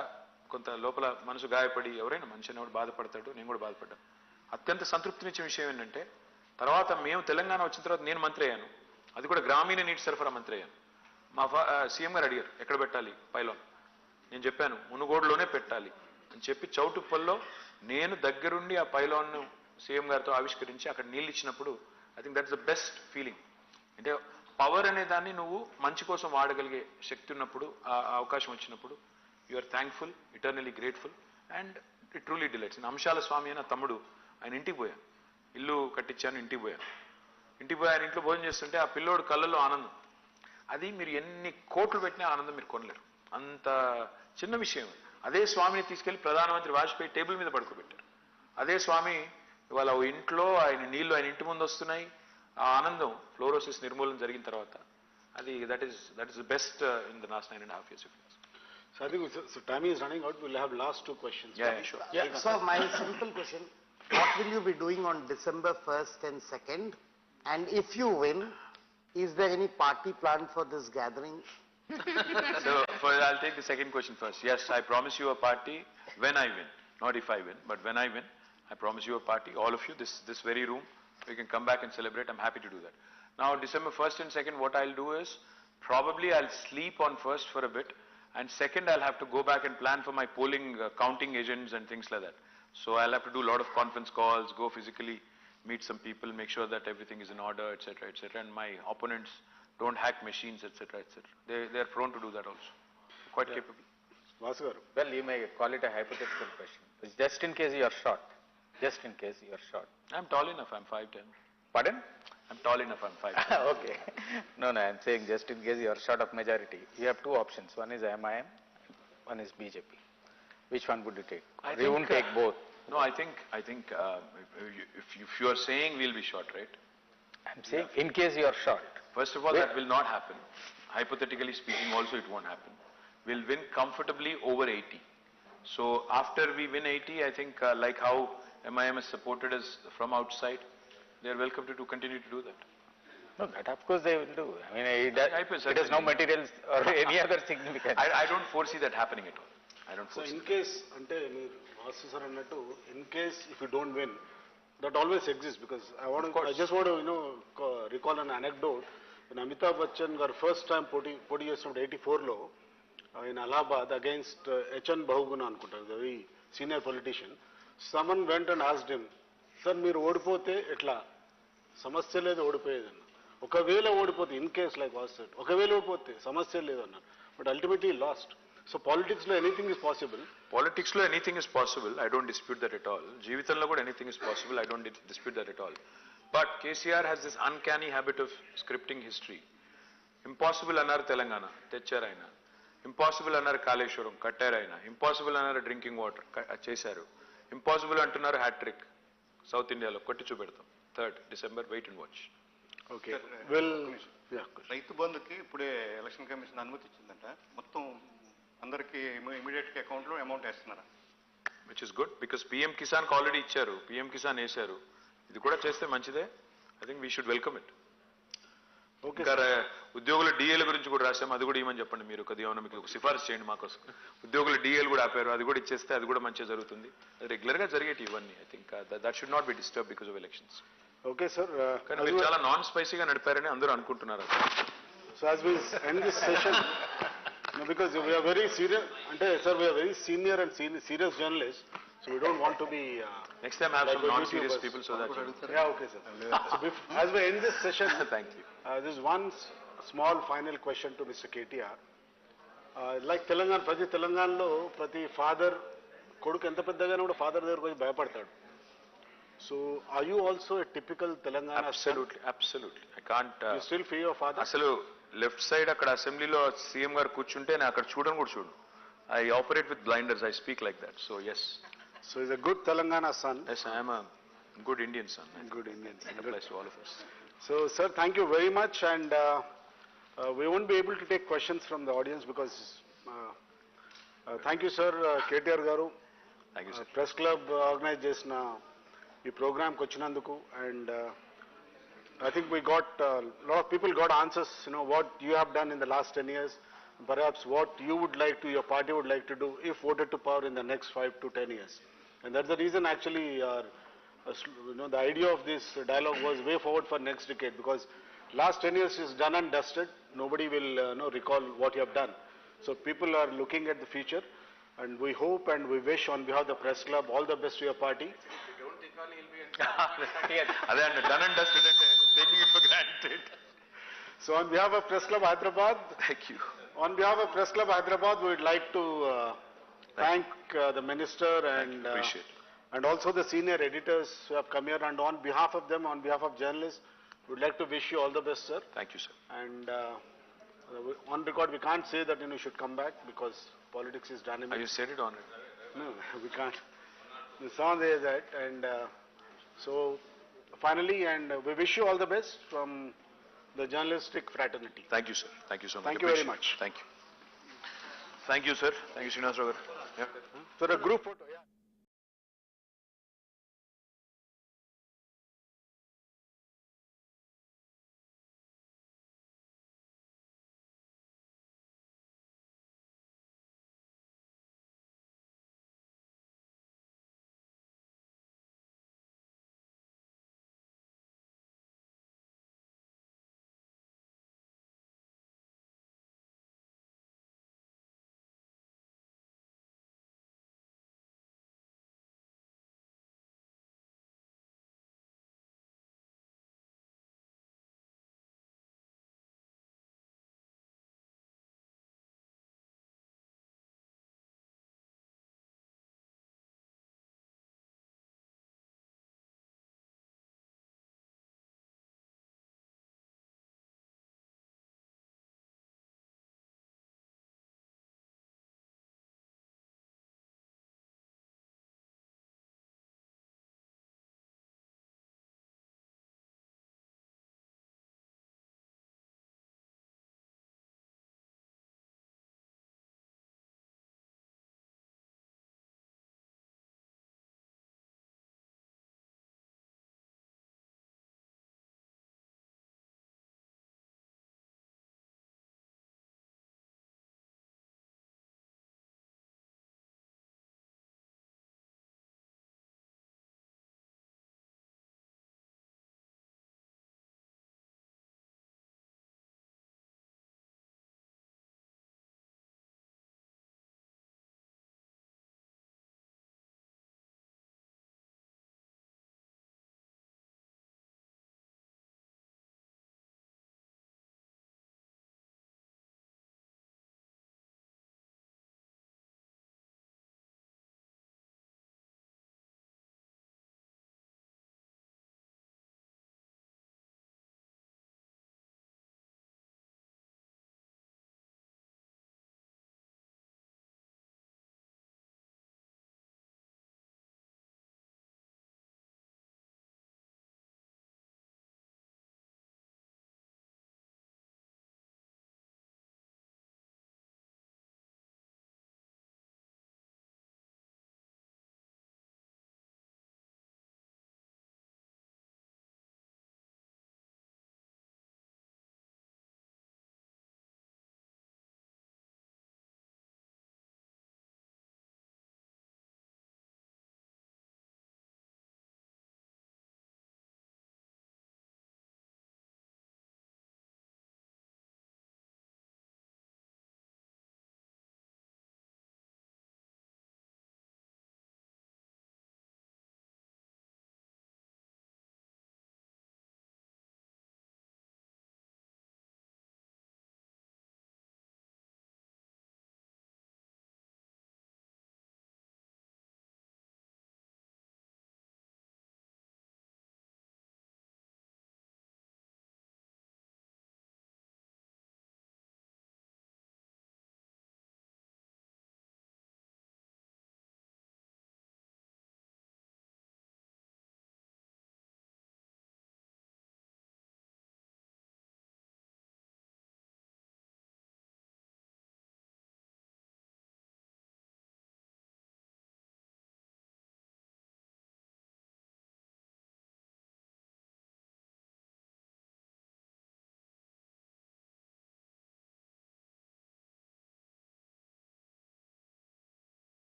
కొంత లోపల మనసు గాయపడి, ఎవరైనా మనిషి అనేవాడు బాధపడతాడు, నేను కూడా బాధపడ్డాను. అత్యంత సంతృప్తినిచ్చే విషయం ఏంటంటే, తర్వాత మేము తెలంగాణ వచ్చిన తర్వాత నేను మంత్రి అయ్యాను. అది కూడా గ్రామీణ నీటి సరఫరా మంత్రి అయ్యాను. మా సీఎం గారు అడిగారు ఎక్కడ పెట్టాలి పైలాన్. నేను చెప్పాను మునుగోడులోనే పెట్టాలి అని చెప్పి చౌటుప్పల్లో నేను దగ్గరుండి ఆ పైలాన్ను సీఎం గారితో ఆవిష్కరించి అక్కడ నీళ్ళు ఇచ్చినప్పుడు I think that's the best feeling. అంటే పవర్ అనే దాన్ని నువ్వు మంచి కోసం వాడగలిగే శక్తి ఉన్నప్పుడు, ఆ అవకాశం వచ్చినప్పుడు you are thankful, eternally grateful, and it truly delights. Amshala Swamy అని తమ్ముడు, ఆయన ఇంటికి పోయాను, ఇల్లు కట్టించాను, ఇంటికి పోయాను. ఇంటికి పోయి ఆయన ఇంట్లో భోజనం చేస్తుంటే ఆ పిల్లోడు కళ్ళల్లో ఆనందం, అది మీరు ఎన్ని కోట్లు పెట్టినా ఆనందం మీరు కొనలేరు. అంత చిన్న విషయం. అదే స్వామిని తీసుకెళ్లి ప్రధానమంత్రి వాజ్పేయి టేబుల్ మీద పడుకోబెట్టారు. అదే స్వామి ఇవాళ ఇంట్లో ఆయన నీళ్లు ఆయన ఇంటి ముందు వస్తున్నాయి. ఆ ఆనందం ఫ్లోరోసిస్ నిర్మూలన జరిగిన తర్వాత అది that is the best in the last 9.5 years. So I think so time is running out. We'll have last 2 questions. Yeah, sure. Yeah, so my simple question, what will you be doing on December 1st and 2nd? And if you win, is there any party plan for this gathering So I'll take the second question first. Yes, I promise you a party when I win, not if I win, but when I win, I promise you a party, all of you, this very room, we can come back and celebrate. I'm happy to do that. Now, December 1st and 2nd, what I'll do is, probably I'll sleep on 1st for a bit, and 2nd I'll have to go back and plan for my polling, counting agents and things like that. So I'll have to do a lot of conference calls, go physically, meet some people, make sure that everything is in order, etc., etc. And my opponents don't hack machines, etc., etc. They're prone to do that also. Quite capable. Vasu garu. Well, you may call it a hypothetical question. It's just in case you are short. Just in case you are short. I'm tall enough, I'm 5'10". Pardon? I'm tall enough, I'm 5'10". Okay. No, I'm saying just in case you are short of majority. You have two options. One is MIM, one is BJP. Which one would you take? You won't take both. No, I think if you are saying we'll be short, right? I'm saying in case you are short. First of all, that will not happen. Hypothetically speaking, also it won't happen. We'll win comfortably over 80. So after we win 80, I think like how MIM has supported us from outside, they are welcome to continue to do that. No, that of course they will do. I mean, it has no materials or any other significance. I don't foresee that happening at all. I don't So foresee. in case, Vasu sir annattu, in case if you don't win, that always exists because I just want to, recall an anecdote. When Amitabh Bachchan got first time putting years from 84 lo, in Allahabad against H.N. Bahuguna Ankunta, the very senior politician, someone went and asked him, sir, మీరు ఓడిపోతే ఎట్లా సమస్య లేదు ఓడిపోయేదన్న ఒకవేళ ఓడిపోతే in case like was said ఒకవేళ ఓడిపోతే సమస్య లేదు అన్నారు but ultimately lost so politics లో anything is possible Politics lo anything is possible. I don't dispute that at all. Jeevitanlo kuda anything is possible. I don't dispute that at all. But KCR has this uncanny habit of scripting history. Impossible annar Telangana, techaraina. Impossible annar Kaleshwaram, kattaraina. Impossible annar drinking water, chesaru. Impossible antunnaru hat trick. South India lo kotti చూపెడతాం. 3rd December, wait and watch. Okay well రైతు బంధుకి ఇప్పుడే election commission అనుమతి ఇచ్చిందంట మొత్తం అందరికి immediate account లో amount వేస్తున్నారా? Which is good because PM Kisan కి already ఇచ్చారు. PM Kisan వేశారు. ఇది కూడా చేస్తే మంచిదే. I think we should welcome it. Okay ఇంకా ఉద్యోగుల డిఏల గురించి కూడా రాశాము. అది కూడా ఇవ్వమని చెప్పండి మీరు. ఏమైనా మీకు ఒక సిఫార్సు చేయండి మాకోసం. ఉద్యోగుల డిఏలు కూడా ఆపారు. అది కూడా ఇచ్చేస్తే అది కూడా మంచిగా జరుగుతుంది. రెగ్యులర్ గా జరిగేటి ఇవన్నీ. I think that should not be disturb because of elections. Okay sir కానీ మీరు చాలా నాన్ స్పైసీగా నడిపారని అందరూ అనుకుంటున్నారు. So as we end this session because we are very serious అంటే sir we are very senior and serious journalists so we don't want to be next time have some non serious people so that yeah okay sir so as we end this session thank you this is one small final question to Mr. KTR like ప్రతి తెలంగాణలో ప్రతి father కొడుకు ఎంత పెద్దగానే కూడా father దగ్గర పోయి భయపడతాడు so are you also a typical Telangana absolutely I can't you still fear your father అసలు లెఫ్ట్ సైడ్ అక్కడ అసెంబ్లీలో సీఎం గారు కూర్చుంటే నేను అక్కడ చూడను కూడా చూడు I operate with blinders I speak like that so yes so is a good Telangana son yes I am a good Indian son good Indian son it applies to all of us so sir thank you very much and we won't be able to take questions from the audience because thank you sir KTR garu thank you sir press club organize chesina ee program ku vachinanduku and I think we got a lot of people got answers, what you have done in the last 10 years, perhaps what you would like to, your party would like to do if voted to power in the next 5 to 10 years. And that's the reason actually, the idea of this dialogue was way forward for next decade because last 10 years is done and dusted. Nobody will recall what you have done. So people are looking at the future and we hope and we wish on behalf of the press club all the best to your party. అదే అండి done and dusted అంటే taking it for granted. So on behalf of Press Club Hyderabad, Thank you. On behalf of Press Club Hyderabad, we would like to thank the minister and also the senior editors who have come here. And on behalf of them, on behalf of journalists, we would like to wish you all the best, sir. Thank you, sir. And on record, we can't say that you should come back because politics is dynamic. You said it on it. No, we can't. We saw there that, and so finally, and we wish you all the best from the journalistic fraternity. Thank you, sir. Thank you so much. Thank you very much. Thank you. Thank you, sir. Thank you, Srinivas Garu. Yeah. So a group photo, yeah.